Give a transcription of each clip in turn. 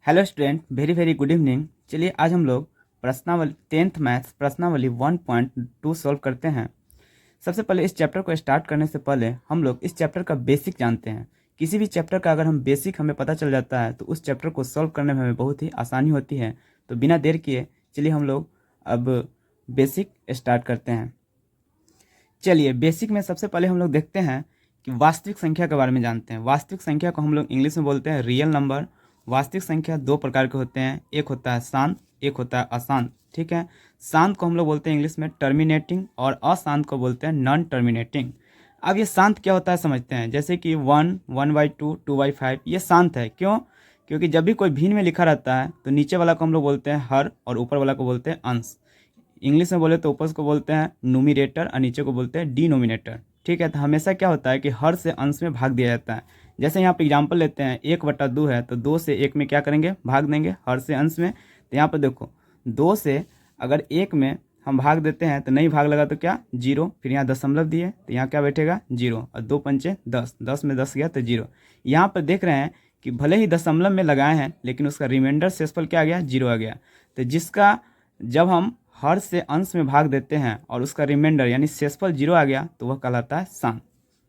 Hello student, very very good evening. चलिए आज हम लोग प्रश्नावली 10th मैथ्स प्रश्नावली 1.2 सॉल्व करते हैं। सबसे पहले इस चैप्टर को स्टार्ट करने से पहले हम लोग इस चैप्टर का बेसिक जानते हैं। किसी भी चैप्टर का अगर हम बेसिक हमें पता चल जाता है तो उस चैप्टर को सॉल्व करने में हमें बहुत ही आसानी होती है। तो बिना देर किए चलिए हम लोग अब बेसिक स्टार्ट करते हैं। चलिए बेसिक में सबसे पहले हम लोग देखते हैं कि वास्तविक संख्या के बारे में जानते हैं। वास्तविक संख्या को हम लोग इंग्लिश में बोलते हैं रियल नंबर। वास्तविक संख्या दो प्रकार के होते हैं, एक होता है शांत, एक होता है अशांत। ठीक है, शांत को हम लोग बोलते हैं इंग्लिश में टर्मिनेटिंग और अशांत को बोलते हैं नॉन टर्मिनेटिंग। अब ये शांत क्या होता है समझते हैं। जैसे कि 1, 1/2, 2/5 ये शांत है। क्यों? क्योंकि जब भी कोई भिन्न में लिखा रहता है तो नीचे वाला को हम लोग बोलते हैं हर और ऊपर वाला को बोलते हैं अंश। इंग्लिश में बोले तो ऊपर को बोलते हैं न्यूमिनेटर और नीचे को बोलते हैं डिनोमिनेटर। ठीक है, तो हमेशा क्या होता है कि हर से अंश में भाग दिया जाता है। जैसे यहाँ पे एग्जांपल लेते हैं 1/2 है तो 2 से 1 में क्या करेंगे, भाग देंगे हर से अंश में। तो यहाँ पर देखो 2 से अगर 1 में हम भाग देते हैं तो नहीं भाग लगा तो क्या 0, फिर यहाँ दशमलव दिए तो यहाँ क्या बैठेगा 0 और 2 पंचे 10, 10 में 10 गया तो 0। यहाँ पर देख रहे हैं कि भले ही दशमलव में लगाए हैं लेकिन उसका रिमाइंडर शेषफल क्या आ गया, 0 आ गया। तो जिसका जब हम हर से अंश में भाग देते हैं और उसका रिमाइंडर यानी शेषफल 0 आ गया तो वह कहलाता है शांत।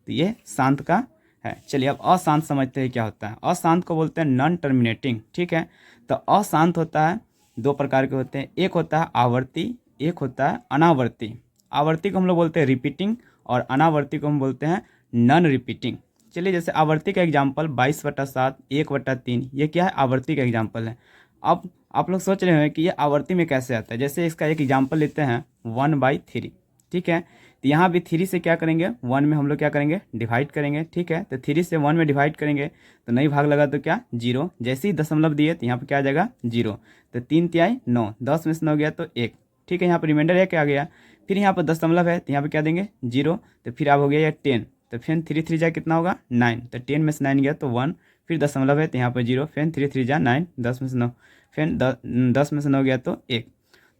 तो ये शांत का है। चलिए अब अशांत समझते हैं क्या होता है। अशांत को बोलते हैं नॉन टर्मिनेटिंग। ठीक है, तो अशांत होता है दो प्रकार के होते हैं, एक होता है आवर्ती, एक होता है अनावर्ती। आवर्ती को हम लोग बोलते हैं रिपीटिंग और अनावर्ती को हम बोलते हैं नॉन रिपीटिंग। चलिए जैसे आवर्ती का एग्जाम्पल 22/7, 1/3 ये क्या है, आवर्ती का एग्जाम्पल है। अब आप लोग सोच रहे हैं कि ये आवर्ती में कैसे आता है। जैसे इसका एक एग्जाम्पल लेते हैं 1/3। ठीक है, तो यहाँ भी 3 से क्या करेंगे, 1 में हम लोग क्या करेंगे, डिवाइड करेंगे। ठीक है, तो 3 से 1 में डिवाइड करेंगे तो नहीं भाग लगा तो क्या 0। जैसे ही दशमलव दिए तो यहाँ पर क्या आ जाएगा 0। तो 3 तिहाई 9, 10 में से 9 गया तो 1। ठीक है, यहाँ पर रिमाइंडर 1 आ गया। फिर यहाँ पर दशमलव है तो यहाँ पर क्या देंगे 0। तो फिर अब हो गया ये 10, तो फिर 3 3 जा कितना होगा 9। तो 10 में से 9 गया तो 1, फिर दशमलव है तो यहाँ पर 0, फिर 3 3 जा 9, 10 में से 9, फिर 10 में से 9 गया तो 1।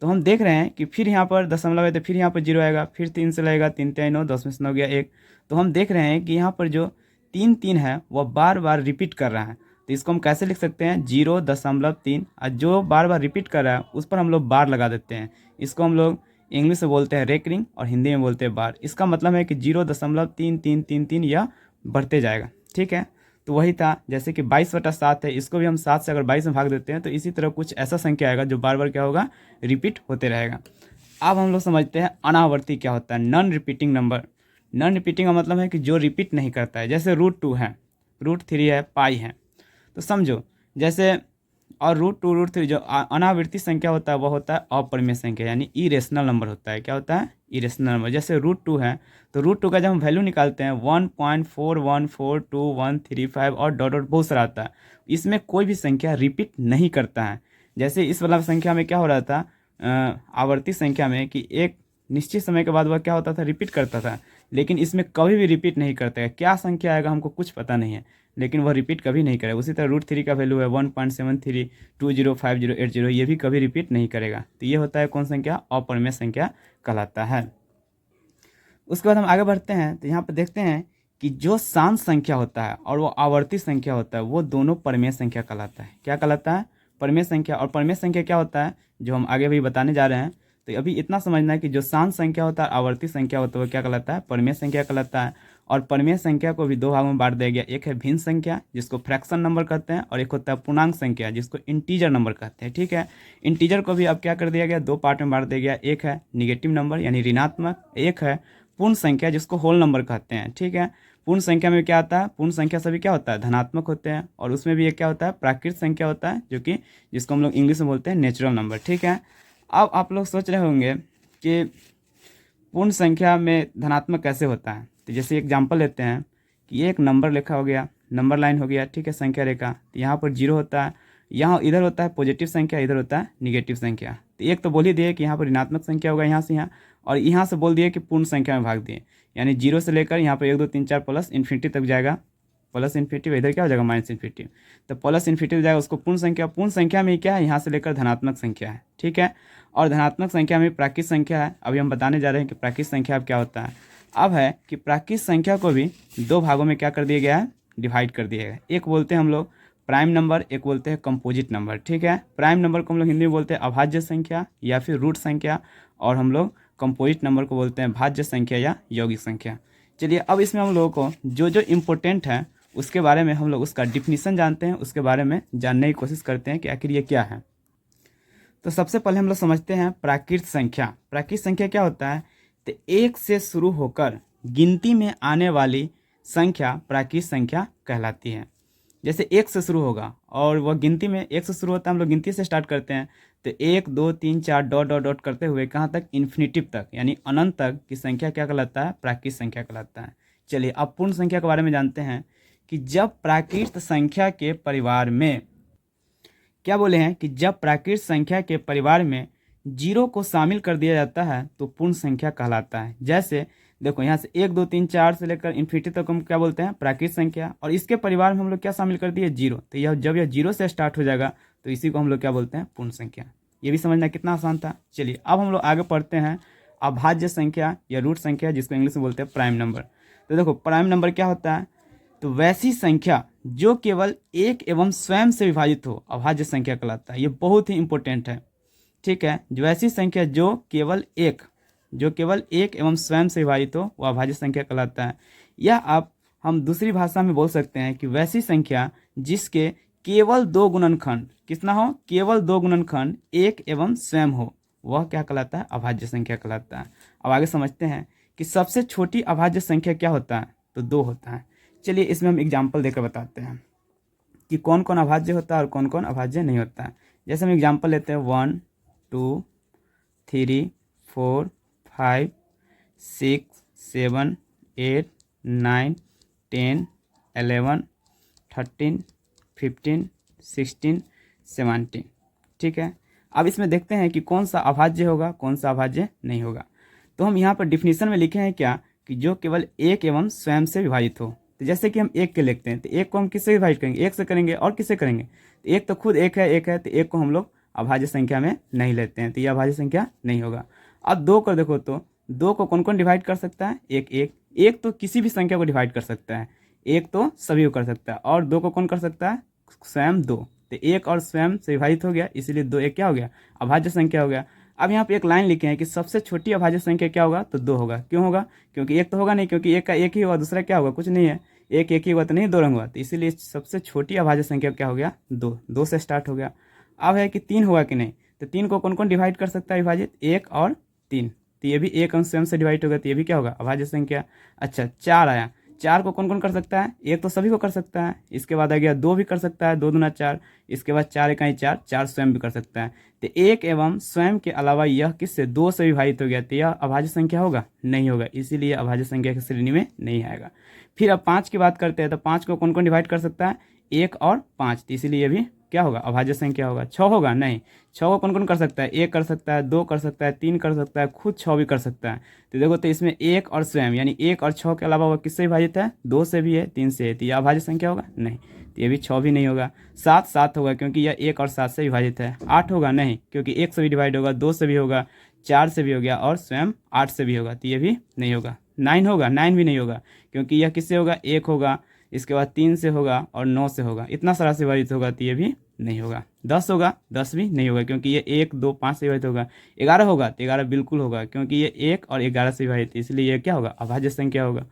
तो हम देख रहे हैं कि फिर यहाँ पर दशमलव है तो फिर यहाँ पर 0 आएगा, फिर 3 से लगेगा, 3 3 9, 10 में से 9 गया 1। तो हम देख रहे हैं कि यहाँ पर जो 3 3 है वह बार बार रिपीट कर रहा है। तो इसको हम कैसे लिख सकते हैं, 0.3 और जो बार बार रिपीट कर रहा है उस पर हम लोग बार लगा देते हैं। इसको हम लोग इंग्लिश में बोलते हैं रेकरिंग और हिंदी में बोलते हैं बार। इसका मतलब है कि 0.3333 यह बढ़ते जाएगा। ठीक है, तो वही था जैसे कि 22/7 है, इसको भी हम 7 से अगर 22 में भाग देते हैं तो इसी तरह कुछ ऐसा संख्या आएगा जो बार बार क्या होगा, रिपीट होते रहेगा। अब हम लोग समझते हैं अनावर्ती क्या होता है, non repeating number. Non repeating का मतलब है कि जो रिपीट नहीं करता है। जैसे √2 है, √3 है, पाई है। तो समझो जैसे और √2 √3 जो अनावर्ती संख्या होता है वह होता है अपरिमेय संख्या यानी इरेशनल नंबर होता है। क्या होता है, इरेशनल नंबर। जैसे √2 है तो √2 का जब हम वैल्यू निकालते हैं 1.414235 और डॉट डॉट बहुत सारा आता है। इसमें कोई भी संख्या रिपीट नहीं करता है। जैसे इस वाला संख्या में क्या हो रहा था, आवर्ती संख्या में कि एक निश्चित समय के बाद वह क्या होता था, रिपीट करता था। लेकिन इसमें कभी भी रिपीट नहीं करता है। क्या संख्या आएगा हमको कुछ पता नहीं है, लेकिन वह रिपीट कभी नहीं करेगा। उसी तरह √3 का वैल्यू है 1.73205080, ये भी कभी रिपीट नहीं करेगा। तो ये होता है कौन संख्या, अपरिमेय संख्या कहलाता है। उसके बाद हम आगे बढ़ते हैं तो यहाँ पर देखते हैं कि जो शांत संख्या होता है और वो आवर्ती संख्या होता है वो दोनों परिमेय संख्या कहलाता है। क्या कहलाता है, परिमेय संख्या। और परिमेय संख्या क्या होता है जो हम आगे भी बताने जा रहे हैं। तो अभी इतना समझना है कि जो शांत संख्या होता है, आवर्ती संख्या होता है, वो क्या कहलाता है, परिमेय संख्या कहलाता है। और परिमेय संख्या को भी दो भागों में बांट दिया गया, एक है भिन्न संख्या जिसको फ्रैक्शन नंबर कहते हैं और एक होता है पूर्णांक संख्या जिसको इंटीजर नंबर कहते हैं। ठीक है, इंटीजर को भी अब क्या कर दिया गया, दो पार्ट में बांट दिया गया, एक है निगेटिव नंबर यानी ऋणात्मक, एक है पूर्ण संख्या जिसको होल नंबर कहते हैं। ठीक है, पूर्ण संख्या में क्या आता है, पूर्ण संख्या सभी क्या होता है, धनात्मक होते हैं। और उसमें भी एक क्या होता है, प्राकृत संख्या होता है जो कि जिसको हम लोग इंग्लिश में बोलते हैं नेचुरल नंबर। ठीक है, अब आप लोग सोच रहे होंगे कि पूर्ण संख्या में धनात्मक कैसे होता है। तो जैसे एग्जांपल लेते हैं कि एक नंबर लिखा हो गया, नंबर लाइन हो गया। ठीक है, संख्या रेखा, तो यहाँ पर 0 होता है, यहाँ इधर होता है पॉजिटिव संख्या, इधर होता है निगेटिव संख्या। तो एक तो बोल ही दिए कि यहाँ पर ऋणात्मक संख्या होगा यहाँ से यहाँ, और यहाँ से बोल दिए कि पूर्ण संख्या में भाग दिए यानी 0 से लेकर यहाँ पर 1 2 3 4 प्लस इन्फिनिटी तक जाएगा। प्लस इन्फिनिटी, इधर क्या हो जाएगा माइनस इन्फिनिटी। तो प्लस इन्फिनिटी हो जाएगा, उसको पूर्ण संख्या। पूर्ण संख्या में क्या है, यहाँ से लेकर धनात्मक संख्या है। ठीक है, और धनात्मक संख्या में प्राकृत संख्या है। अभी हम बताने जा रहे हैं कि प्राकृत संख्या अब क्या होता है। अब है कि प्राकृत संख्या को भी दो भागों में क्या कर दिया गया है, डिवाइड कर दिया गया है। एक बोलते हैं हम लोग प्राइम नंबर, एक बोलते हैं कंपोजिट नंबर। ठीक है, प्राइम नंबर को हम लोग हिंदी में बोलते हैं अभाज्य संख्या या फिर रूट संख्या, और हम लोग कंपोजिट नंबर को बोलते हैं भाज्य संख्या या यौगिक संख्या। चलिए अब इसमें हम लोगों को जो जो इम्पोर्टेंट है उसके बारे में हम लोग उसका डिफिनीसन जानते हैं, उसके बारे में जानने की कोशिश करते हैं कि आखिर ये क्या है। तो सबसे पहले हम लोग समझते हैं प्राकृत संख्या। प्राकृत संख्या क्या होता है? तो एक से शुरू होकर गिनती में आने वाली संख्या प्राकृत संख्या कहलाती है। जैसे एक से शुरू होगा और वह गिनती में एक से शुरू होता है, हम लोग गिनती से स्टार्ट करते हैं, तो 1 2 3 4 डॉट डॉट डॉट करते हुए कहाँ तक? इन्फिनिटिव तक, यानी अनंत तक की संख्या क्या कहलाता है? प्राकृत संख्या कहलाता है। चलिए अब पूर्ण संख्या के बारे में जानते हैं कि जब प्राकृत संख्या के परिवार में क्या बोले हैं कि जब प्राकृत संख्या के परिवार में जीरो को शामिल कर दिया जाता है तो पूर्ण संख्या कहलाता है। जैसे देखो यहाँ से 1 2 3 4 से लेकर इन्फिनिटी तक हम क्या बोलते हैं? प्राकृत संख्या, और इसके परिवार में हम लोग क्या शामिल कर दिए? जीरो। तो यह जब यह जीरो से स्टार्ट हो जाएगा तो इसी को हम लोग क्या बोलते हैं? पूर्ण संख्या। ये भी समझना कितना आसान था। चलिए अब हम लोग आगे पढ़ते हैं अभाज्य संख्या या रूट संख्या, जिसको इंग्लिश में बोलते हैं प्राइम नंबर। तो देखो प्राइम नंबर क्या होता है? तो वैसी संख्या जो केवल एक एवं स्वयं से विभाजित हो, अभाज्य संख्या कहलाता है। ये बहुत ही इंपॉर्टेंट है। ठीक है, जो ऐसी संख्या जो केवल एक एवं स्वयं से विभाजित हो वह अभाज्य संख्या कहलाता है। या आप हम दूसरी भाषा में बोल सकते हैं कि वैसी संख्या जिसके केवल 2 गुणनखंड कितना हो? केवल 2 गुणनखंड एक एवं स्वयं हो, वह क्या कहलाता है? अभाज्य संख्या कहलाता है। अब आगे समझते हैं कि सबसे छोटी अभाज्य संख्या क्या होता है? तो 2 होता है। चलिए इसमें हम एग्जाम्पल देकर बताते हैं कि कौन कौन अभाज्य होता है और कौन कौन अभाज्य नहीं होता है। जैसे हम एग्जाम्पल लेते हैं 1 2 3 4 5 6 7 8 9 10 11 13 15 16 17। ठीक है, अब इसमें देखते हैं कि कौन सा अभाज्य होगा, कौन सा अभाज्य नहीं होगा। तो हम यहाँ पर डिफिनीशन में लिखे हैं क्या कि जो केवल एक एवं स्वयं से विभाजित हो। तो जैसे कि हम एक के लिखते हैं, तो एक को हम किससे विभाजित करेंगे? एक से करेंगे, और किससे करेंगे? तो एक तो खुद एक है, तो एक को हम लोग अभाज्य संख्या में नहीं लेते हैं, तो यह अभाज्य संख्या नहीं होगा। अब 2 को देखो, तो 2 को कौन कौन डिवाइड कर सकता है? एक तो किसी भी संख्या को डिवाइड कर सकता है, एक तो सभी को कर सकता है, और 2 को कौन कर सकता है? स्वयं 2। तो एक और स्वयं से विभाजित हो गया, इसीलिए 2 एक क्या हो गया? अभाज्य संख्या हो गया। अब यहाँ पे एक लाइन लिखे हैं कि सबसे छोटी अभाज्य संख्या क्या होगा? तो 2 होगा। क्यों होगा? क्योंकि एक तो होगा नहीं, क्योंकि एक का एक ही होगा, दूसरा क्या होगा? कुछ नहीं है। एक ही होगा तो नहीं 2 रंग हुआ, तो इसीलिए सबसे छोटी अभाज्य संख्या क्या हो गया? 2 से स्टार्ट हो गया। अब है कि 3 होगा कि नहीं, तो 3 को कौन कौन डिवाइड कर सकता है विभाजित? 1 और 3, तो ये भी एक अंश स्वयं से डिवाइड होगा, तो ये भी क्या होगा? अभाज्य संख्या। अच्छा 4 आया, 4 को कौन कौन कर सकता है? एक तो सभी को कर सकता है, इसके बाद आ गया 2 भी कर सकता है, 2 दूना 4, इसके बाद 4 इकाई 4 स्वयं भी कर सकता है। तो एक एवं स्वयं के अलावा यह किससे? 2 से विभाजित हो गया, तो यह अभाज्य संख्या होगा? नहीं होगा, इसीलिए अभाज्य संख्या की श्रेणी में नहीं आएगा। फिर अब 5 की बात करते हैं, तो 5 को कौन कौन डिवाइड कर सकता है? 1 और 5, तो इसीलिए ये भी क्या होगा? अभाज्य संख्या होगा। 6 होगा? नहीं, 6 को कौन कौन कर सकता है? 1 कर सकता है, 2 कर सकता है, 3 कर सकता है, खुद 6 भी कर सकता है। तो देखो, तो इसमें 1 और स्वयं यानी 1 और 6 के अलावा वह किससे विभाजित है? 2 से भी है, 3 से है, तो यह अभाज्य संख्या होगा? नहीं, तो ये भी 6 भी नहीं होगा। 7 होगा क्योंकि यह 1 और 7 से विभाजित है। 8 होगा? नहीं, क्योंकि 1 से भी डिवाइड होगा, 2 से भी होगा, 4 से भी हो गया, और स्वयं 8 से भी होगा, तो ये भी नहीं होगा। 9 होगा? 9 भी नहीं होगा, क्योंकि यह किससे होगा? 1 होगा, इसके बाद 3 से होगा, और 9 से होगा, इतना सारा से विभाजित होगा, तो ये भी नहीं होगा। 10 होगा? 10 भी नहीं होगा, क्योंकि ये 1 2 5 से विभाजित होगा। 11 होगा? तो 11 बिल्कुल होगा, क्योंकि ये 1 और 11 से विभाजित, इसलिए ये क्या होगा? अभाज्य संख्या होगा।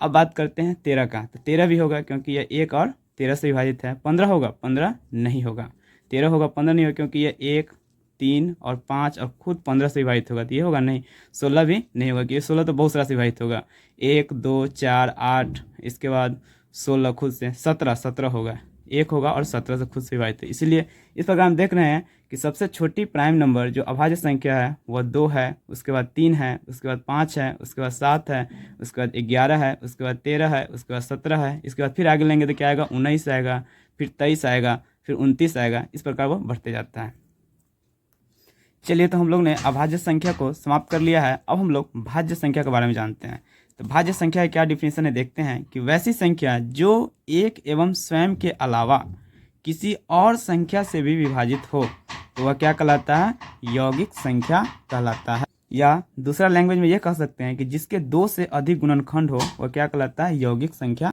अब बात करते हैं 13 का, तो 13 भी होगा, क्योंकि ये 1 और 13 से विभाजित है। 15 होगा? 15 नहीं होगा। 13 होगा? 15 नहीं होगा, क्योंकि ये 1 3 और 5 और खुद 15 से विभाजित होगा, तो ये होगा नहीं। 16 भी नहीं होगा, क्योंकि 16 तो बहुत सारा से विभाजित होगा। 1 2 4 8, इसके बाद 16 खुद से, 17 होगा। 1 होगा और 17 से खुद से विभाजित है, इसलिए इस प्रकार हम देख रहे हैं कि सबसे छोटी प्राइम नंबर जो अभाज्य संख्या है वह 2 है, उसके बाद 3 है, उसके बाद 5 है, उसके बाद 7 है, उसके बाद 11 है, उसके बाद 13 है, उसके बाद 17 है, इसके बाद फिर आगे लेंगे तो क्या आएगा? 19 आएगा, फिर 23 आएगा, फिर 29 आएगा, इस प्रकार वो बढ़ते जाता है। चलिए, तो हम लोग ने अभाज्य संख्या को समाप्त कर लिया है। अब हम लोग भाज्य संख्या के बारे में जानते हैं। तो भाज्य संख्या क्या डिफिनेशन है देखते हैं कि वैसी संख्या जो एक एवं स्वयं के अलावा किसी और संख्या से भी विभाजित हो तो वह क्या कहलाता है? यौगिक संख्या कहलाता है। या दूसरा लैंग्वेज में यह कह सकते हैं कि जिसके 2 से अधिक गुणनखंड हो वह क्या कहलाता है? यौगिक संख्या।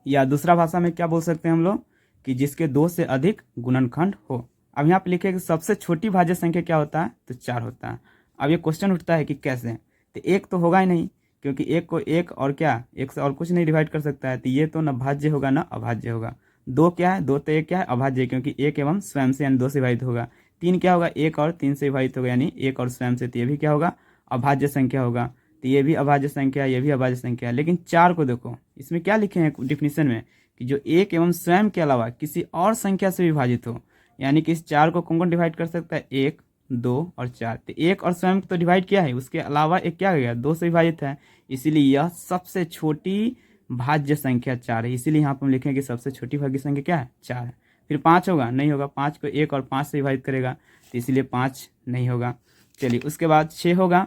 या दूसरा भाषा में क्या बोल सकते हैं हम लोग कि जिसके 2 से अधिक गुणनखंड हो। अब यहाँ पे लिखे कि सबसे छोटी भाज्य संख्या क्या होता है, तो 4 होता है। अब ये क्वेश्चन उठता है कि कैसे, तो एक तो होगा ही नहीं, क्योंकि एक को एक और क्या, एक से और कुछ नहीं डिवाइड कर सकता है, तो ये तो न भाज्य होगा न अभाज्य होगा। 2 क्या है, 2 तो एक क्या है, अभाज्य, क्योंकि एक एवं स्वयं से यानी 2 से विभाजित होगा। 3 क्या होगा, 1 और 3 से विभाजित होगा यानी 1 और स्वयं से, तो ये भी क्या होगा, अभाज्य संख्या होगा। तो ये भी अभाज्य संख्या, ये भी अभाज्य संख्या है। लेकिन 4 को देखो, इसमें क्या लिखे हैं डिफिनीशन में कि जो एक एवं स्वयं के अलावा किसी और संख्या से विभाजित हो, यानी कि इस 4 को कौन कौन डिवाइड कर सकता है, 1, 2 और 4। तो 1 और स्वयं तो डिवाइड किया है, उसके अलावा एक क्या हो गया, 2 से विभाजित है, इसीलिए यह सबसे छोटी भाज्य संख्या 4 है। इसीलिए यहाँ पर हम लिखेंगे कि सबसे छोटी भाज्य संख्या क्या है, 4 है। फिर 5 होगा, नहीं होगा, 5 को 1 और 5 से विभाजित करेगा, तो इसीलिए 5 नहीं होगा। चलिए उसके बाद 6 होगा,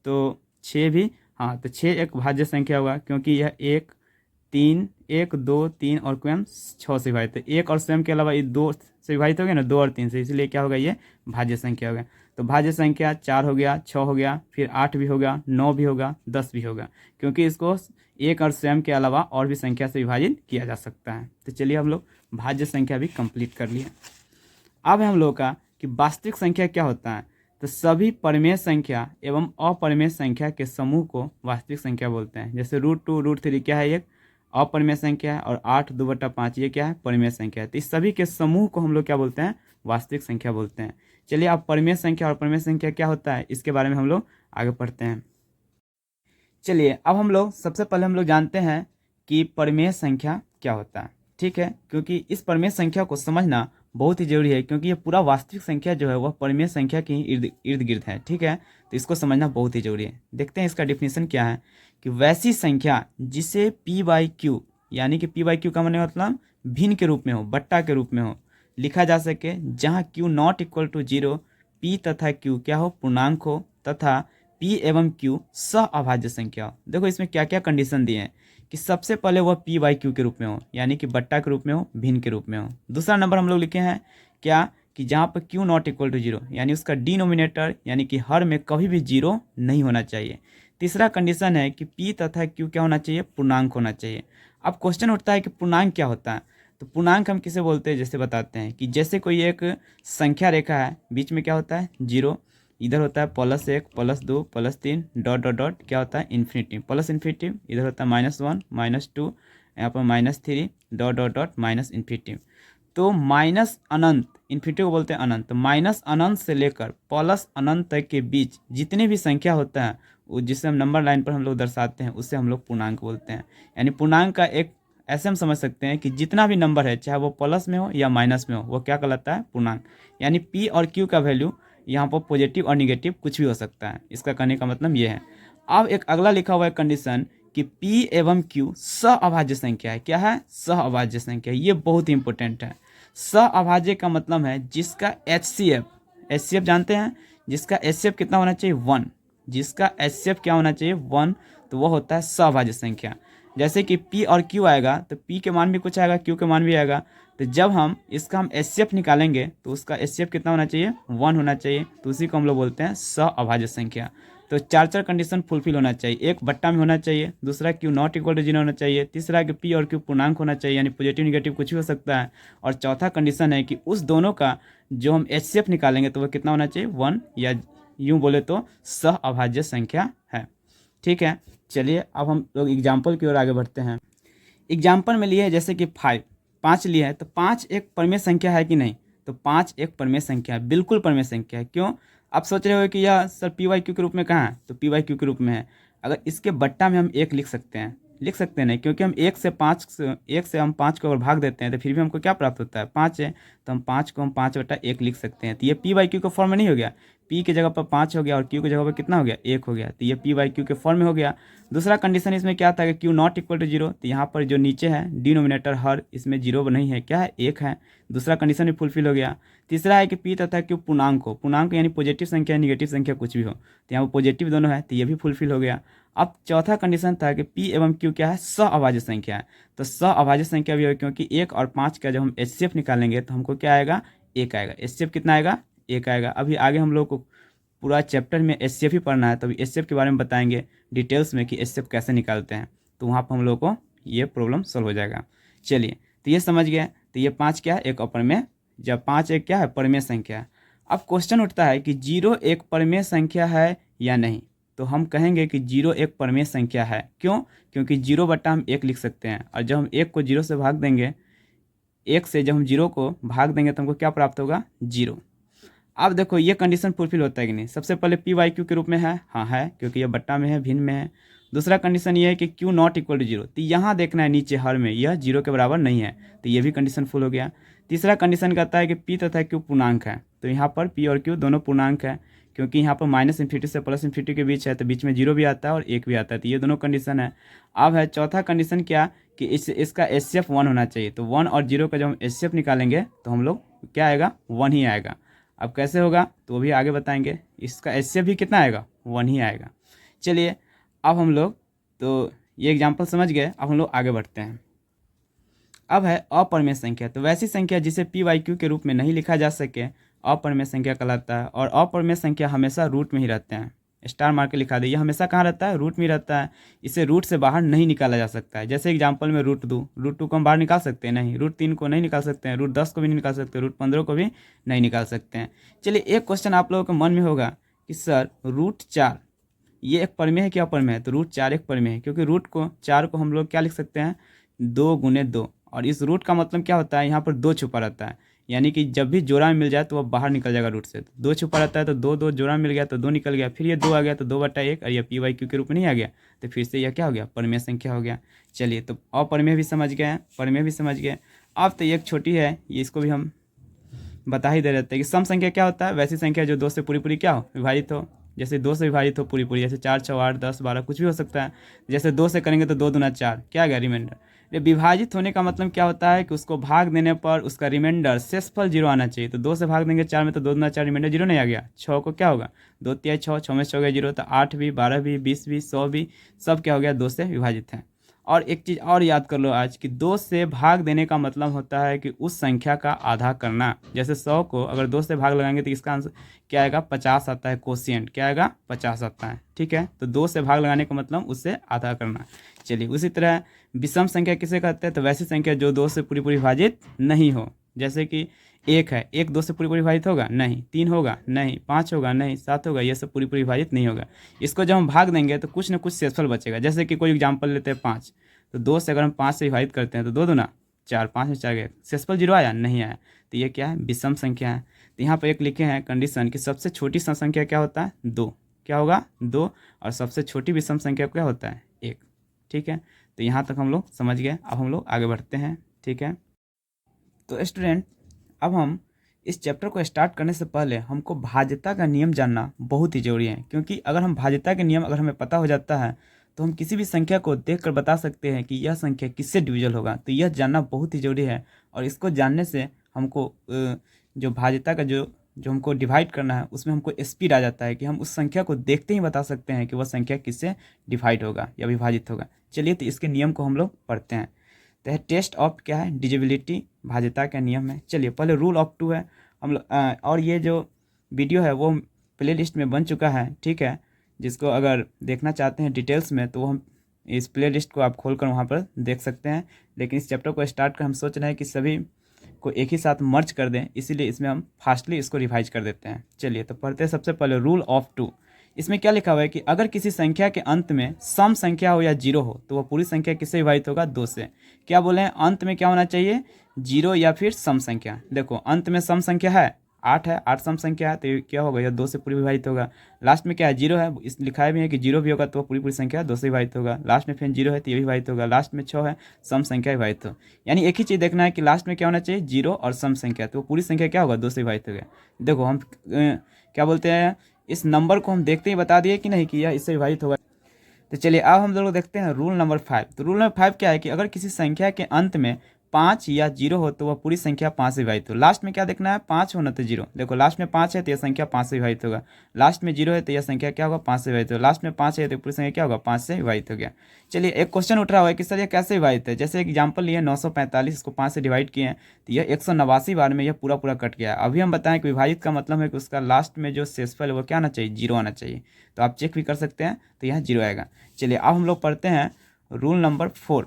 तो 6 भी, हाँ, तो 6 एक भाज्य संख्या होगा, क्योंकि यह 1, 3, 1, 2, 3 और स्वयं 6 से विभाजित है। 1 और स्वयं के अलावा ये 2 से विभाजित हो गया ना, 2 और 3 से, इसलिए क्या होगा, ये भाज्य संख्या होगा। तो भाज्य संख्या 4 हो गया, 6 हो गया, फिर 8 भी होगा, 9 भी होगा, 10 भी होगा, क्योंकि इसको 1 और स्वयं के अलावा और भी संख्या से विभाजित किया जा सकता है। तो चलिए हम लोग भाज्य संख्या भी कंप्लीट कर लिए। अब है हम लोग का कि वास्तविक संख्या क्या होता है, तो सभी परिमेय संख्या एवं अपरिमेय संख्या के समूह को वास्तविक संख्या बोलते हैं। जैसे √2, √3 क्या है, एक अपरिमेय संख्या है, और 8 2/5 ये क्या है, परिमेय संख्या है। तो इस सभी के समूह को हम लोग क्या बोलते हैं, वास्तविक संख्या बोलते हैं। चलिए अब परिमेय संख्या और अपरिमेय संख्या क्या होता है, इसके बारे में हम लोग आगे पढ़ते हैं। चलिए अब हम लोग सबसे पहले हम लोग जानते हैं कि परिमेय संख्या क्या होता है, ठीक है, क्योंकि इस परिमेय संख्या को समझना बहुत ही जरूरी है, क्योंकि ये पूरा वास्तविक संख्या जो है वह परिमेय संख्या के इर्द गिर्द है, ठीक है। तो इसको समझना बहुत ही जरूरी है। देखते हैं इसका डिफिनीशन क्या है, कि वैसी संख्या जिसे p/q, यानी कि p/q का मतलब भिन्न के रूप में हो, बट्टा के रूप में हो, लिखा जा सके, जहाँ q not equal to 0, p तथा q क्या हो, पूर्णांक हो, तथा p एवं q सह अभाज्य संख्या हो। देखो इसमें क्या क्या कंडीशन दिए हैं, कि सबसे पहले वह p/q के रूप में हो, यानी कि बट्टा के रूप में हो, भिन्न के रूप में हो। दूसरा नंबर हम लोग लिखे हैं क्या, कि जहाँ पर q नॉट इक्वल टू 0, यानी उसका डिनोमिनेटर यानी कि हर में कभी भी 0 नहीं होना चाहिए। तीसरा कंडीशन है कि p तथा q क्या होना चाहिए, पूर्णांक होना चाहिए। अब क्वेश्चन उठता है कि पूर्णांक क्या होता है, तो पूर्णांक हम किसे बोलते हैं, जैसे बताते हैं कि जैसे कोई एक संख्या रेखा है, बीच में क्या होता है, 0, इधर होता है +1, +2, +3 डॉट डॉट डॉट क्या होता है, इन्फिनिटी, प्लस इन्फिनिटी, इधर होता है -1, -2, यहाँ पर -3 dot dot dot minus infinity. तो माइनस अनंत, इन्फिनिटी को बोलते हैं अनंत, तो माइनस अनंत से लेकर प्लस अनंत तक के बीच जितने भी संख्या होता है, वो जिसे हम नंबर लाइन पर हम लोग दर्शाते हैं, उससे हम लोग पूर्णांक बोलते हैं। यानी पूर्णांक का एक ऐसे हम समझ सकते हैं कि जितना भी नंबर है, चाहे वो प्लस में हो या माइनस में हो, वो क्या कहलाता है, पूर्णांक। यानी p और q का वैल्यू यहाँ पर पॉजिटिव और निगेटिव कुछ भी हो सकता है, इसका कहने का मतलब ये है। अब एक अगला लिखा हुआ है कंडीशन कि p एवं q सह अभाज्य संख्या है। क्या है, सह अभाज्य संख्या। ये बहुत ही इंपॉर्टेंट है। सह अभाज्य का मतलब है जिसका HCF जानते हैं, जिसका HCF कितना होना चाहिए, 1, जिसका HCF क्या होना चाहिए, 1, तो वो होता है सह अभाज्य संख्या। जैसे कि p और q आएगा, तो p के मान भी कुछ आएगा, q के मान भी आएगा, तो जब हम इसका हम HCF निकालेंगे तो उसका HCF कितना होना चाहिए, 1 होना चाहिए, तो उसी को हम लोग बोलते हैं सह अभाज्य संख्या। तो 4 कंडीशन फुलफिल होना चाहिए, एक बट्टा में होना चाहिए, दूसरा q नॉट इक्वल टू 0 होना चाहिए, तीसरा कि p और q पूर्णांक होना चाहिए, यानी पॉजिटिव निगेटिव कुछ भी हो सकता है, और चौथा कंडीशन है कि उस दोनों का जो हम HCF निकालेंगे तो वह कितना होना चाहिए, 1, या यूँ बोले तो सह अभाज्य संख्या है, ठीक है। चलिए अब हम लोग एग्जाम्पल की ओर आगे बढ़ते हैं। एग्जाम्पल में लिए जैसे कि 5 लिए है, तो 5 एक परिमेय संख्या है कि नहीं, तो 5 एक परिमेय संख्या है, बिल्कुल परिमेय संख्या है। क्यों, आप सोच रहे हो कि यह सर p/q के रूप में कहाँ है, तो p/q के रूप में है। अगर इसके बट्टा में हम 1 लिख सकते हैं नहीं, क्योंकि हम 1 से हम 5 को अगर भाग देते हैं तो फिर भी हमको क्या प्राप्त होता है, 5 है, तो हम 5 को हम 5/1 लिख सकते हैं। तो ये p/q के फॉर्म में नहीं हो गया, p की जगह पर 5 हो गया और q की जगह पर कितना हो गया, 1 हो गया, तो ये p/q के फॉर्म में हो गया। दूसरा कंडीशन इसमें क्या था कि q नॉट इक्वल टू 0, तो यहाँ पर जो नीचे है डिनोमिनेटर हर इसमें 0 नहीं है, क्या है, 1 है, दूसरा कंडीशन भी फुलफिल हो गया। तीसरा है कि p तथा q पूर्णांक यानी पॉजिटिव संख्या निगेटिव संख्या कुछ भी हो, तो यहाँ पर पॉजिटिव दोनों है, तो ये भी फुलफिल हो गया। अब चौथा कंडीशन था कि p एवं q क्या है, सह अभाज्य संख्या है, तो सह अभाज्य संख्या भी हो, क्योंकि 1 और 5 का जब हम HCF निकालेंगे तो हमको क्या आएगा, 1 आएगा। HCF कितना आएगा, 1 आएगा। अभी आगे हम लोग को पूरा चैप्टर में HCF ही पढ़ना है, तो अभी HCF के बारे में बताएंगे डिटेल्स में कि HCF कैसे निकालते हैं, तो वहाँ पर हम लोग को ये प्रॉब्लम सॉल्व हो जाएगा। चलिए, तो ये समझ गए। तो ये 5 क्या है, एक अपरिमेय, जब 5 एक क्या है, परिमेय संख्या है। अब क्वेश्चन उठता है कि 0 एक परिमेय संख्या है या नहीं, तो हम कहेंगे कि 0 एक परिमेय संख्या है। क्यों? क्योंकि 0 बट्टा हम 1 लिख सकते हैं, और जब हम 1 को 0 से भाग देंगे, 1 से जब हम 0 को भाग देंगे तो हमको क्या प्राप्त होगा, 0। अब देखो ये कंडीशन फुलफिल होता है कि नहीं। सबसे पहले पी वाई क्यू के रूप में है, हाँ है, क्योंकि ये बट्टा में है, भिन्न में है। दूसरा कंडीशन ये है कि क्यू नॉट इक्वल टू 0, तो यहाँ देखना है नीचे हर में यह 0 के बराबर नहीं है, तो ये भी कंडीशन फुल हो गया। तीसरा कंडीशन कहता है कि पी तथा क्यू पूर्णांक है, तो यहाँ पर पी और क्यू दोनों पूर्णांक है, क्योंकि यहाँ पर -∞ से +∞ के बीच है, तो बीच में 0 भी आता है और 1 भी आता है, तो ये दोनों कंडीशन है। अब है चौथा कंडीशन क्या, कि इसका एचसीएफ 1 होना चाहिए, तो 1 और 0 का जब हम एचसीएफ निकालेंगे तो हम लोग क्या आएगा, 1 ही आएगा। अब कैसे होगा तो वो भी आगे बताएंगे। इसका एचसीएफ भी कितना आएगा, 1 ही आएगा। चलिए अब हम लोग तो ये एग्जांपल समझ गए, अब हम लोग आगे बढ़ते हैं। अब है अपरिमेय संख्या, तो वैसी संख्या जिसे पी वाई क्यू के रूप में नहीं लिखा जा सके अपरिमेय संख्या कहलाता है। और अपरिमेय संख्या हमेशा रूट में ही रहते हैं, स्टार मार के लिखा दे, ये हमेशा कहाँ रहता है, रूट में ही रहता है। इसे रूट से बाहर नहीं निकाला जा सकता है। जैसे एग्जांपल में √2 को हम बाहर निकाल सकते हैं, नहीं। √3 को नहीं निकाल सकते हैं, √10 को भी नहीं निकाल सकते, √15 को भी नहीं निकाल सकते हैं। चलिए एक क्वेश्चन आप लोगों के मन में होगा कि सर √4 ये एक परिमेय है क्या अपरिमेय है, तो √4 एक परिमेय है, क्योंकि √4 को हम लोग क्या लिख सकते हैं, 2 × 2, और इस रूट का मतलब क्या होता है, यहाँ पर 2 छुपा रहता है, यानी कि जब भी जोड़ा में मिल जाए तो वह बाहर निकल जाएगा रूट से। तो 2 छुपा रहता है, तो 2 जोड़ा में मिल गया तो 2 निकल गया, फिर ये 2 आ गया तो 2/1, और ये पी वाई क्यू के रूप में नहीं आ गया, तो फिर से यह क्या हो गया, परिमेय संख्या हो गया। चलिए तो अपरिमेय भी समझ गए, परिमेय भी समझ गए। अब तो एक छोटी है, ये इसको भी हम बता ही दे देते हैं कि सम संख्या क्या होता है, वैसी संख्या जो 2 से पूरी क्या हो, विभाजित हो। जैसे 2 से विभाजित हो पूरी, जैसे 4, 6, 8, 10, 12 कुछ भी हो सकता है। जैसे 2 से करेंगे तो 2 दूना 4, क्या आ गया, रिमाइंडर। ये विभाजित होने का मतलब क्या होता है कि उसको भाग देने पर उसका रिमाइंडर शेषफल 0 आना चाहिए। तो 2 से भाग देंगे 4 में तो 2 दूना 4, रिमाइंडर 0 नहीं आ गया। 6 को क्या होगा, 2 × 6, 6 में 6 हो गया 0, तो 8 भी, 12 भी, 20 भी, 100 भी, सब क्या हो गया, 2 से विभाजित है। और एक चीज़ और याद कर लो आज, कि 2 से भाग देने का मतलब होता है कि उस संख्या का आधा करना। जैसे 100 को अगर 2 से भाग लगाएंगे तो इसका आंसर क्या आएगा, 50 आता है, कोशिएंट क्या आएगा, 50 आता है, ठीक है। तो 2 से भाग लगाने का मतलब उससे आधा करना। चलिए उसी तरह विषम संख्या किसे कहते हैं, तो वैसी संख्या जो 2 से पूरी विभाजित नहीं हो। जैसे कि 1 है, 1 2 से पूरी विभाजित होगा नहीं, 3 होगा नहीं, 5 होगा नहीं, 7 होगा, ये सब पूरी विभाजित नहीं होगा। इसको जब हम भाग देंगे तो कुछ ना कुछ शेषफल बचेगा। जैसे कि कोई एग्जांपल लेते हैं 5, तो 2 से अगर हम 5 से विभाजित करते हैं तो 2 दूना 4, 5 में 4 गया, शेषफल 0 आया नहीं आया, तो ये क्या है, विषम संख्या है। तो यहाँ पर एक लिखे हैं कंडीशन कि सबसे छोटी सम संख्या क्या होता है, 2, क्या होगा 2, और सबसे छोटी विषम संख्या क्या होता है, 1, ठीक है। तो यहाँ तक हम लोग समझ गए, अब हम लोग आगे बढ़ते हैं, ठीक है। तो स्टूडेंट अब हम इस चैप्टर को स्टार्ट करने से पहले हमको भाज्यता का नियम जानना बहुत ही ज़रूरी है, क्योंकि अगर हम भाज्यता के नियम अगर हमें पता हो जाता है तो हम किसी भी संख्या को देखकर बता सकते हैं कि यह संख्या किससे डिविजल होगा। तो यह जानना बहुत ही ज़रूरी है, और इसको जानने से हमको जो भाज्यता का जो हमको डिवाइड करना है उसमें हमको स्पीड आ जाता है कि हम उस संख्या को देखते ही बता सकते हैं कि वह संख्या किससे डिवाइड होगा या विभाजित होगा। चलिए तो इसके नियम को हम लोग पढ़ते हैं। तो है टेस्ट ऑफ क्या है, डिविजिबिलिटी, भाज्यता का नियम है। चलिए पहले रूल ऑफ 2 है हम लोग, और ये जो वीडियो है वो प्ले लिस्ट में बन चुका है, ठीक है। जिसको अगर देखना चाहते हैं डिटेल्स में तो वो हम इस प्ले लिस्ट को आप खोल कर वहाँ पर देख सकते हैं। लेकिन इस चैप्टर को स्टार्ट कर हम सोच रहे हैं कि सभी को एक ही साथ मर्ज कर दें, इसीलिए इसमें हम फास्टली इसको रिवाइज कर देते हैं। चलिए तो पढ़ते हैं सबसे पहले रूल ऑफ 2। इसमें क्या लिखा हुआ है कि अगर किसी संख्या के अंत में सम संख्या हो या 0 हो तो वह पूरी संख्या किससे विभाजित होगा, 2 से। क्या बोले हैं, अंत में क्या होना चाहिए, 0 या फिर सम संख्या। देखो अंत में सम संख्या है 8 है, 8 सम संख्या है, तो ये क्या होगा, यह 2 से पूरी विभाजित होगा। लास्ट में क्या है, 0 है, इस लिखा भी है कि 0 भी होगा तो पूरी संख्या 2 से विभाजित होगा। लास्ट में फिर 0 है तो ये भी विभाजित होगा। लास्ट में 6 है, सम संख्या विभाजित हो। यानी एक ही चीज़ देखना है कि लास्ट में क्या होना चाहिए, 0 और सम संख्या, तो पूरी संख्या क्या होगा, 2 से विभाजित होगा। देखो हम क्या बोलते हैं, इस नंबर को हम देखते ही बता दिए कि नहीं कि यह इससे विभाजित होगा। तो चलिए अब हम लोग देखते हैं रूल नंबर 5। तो रूल नंबर 5 क्या है कि अगर किसी संख्या के अंत में 5 या 0 हो तो वह पूरी संख्या 5 से विभाजित हो। लास्ट में क्या देखना है, 5 हो ना तो 0। देखो लास्ट में 5 है तो यह संख्या 5 से विभाजित होगा। लास्ट में 0 है तो यह संख्या क्या होगा, 5 से विभाजित होगा। लास्ट में 5 है तो पूरी संख्या क्या होगा, 5 से विभाजित हो गया। चलिए एक क्वेश्चन उठ रहा है कि सर यह कैसे विभाजित है। जैसे एग्जाम्पल लिए 945, इसको 5 से डिवाइड किए हैं तो यह 189 बार में यह पूरा कट गया। अभी हम बताएं कि विभाजित का मतलब है कि उसका लास्ट में जो शेषफल है वो क्या आना चाहिए, 0 आना चाहिए। तो आप चेक भी कर सकते हैं, तो यहाँ 0 आएगा। चलिए अब हम लोग पढ़ते हैं रूल नंबर 4।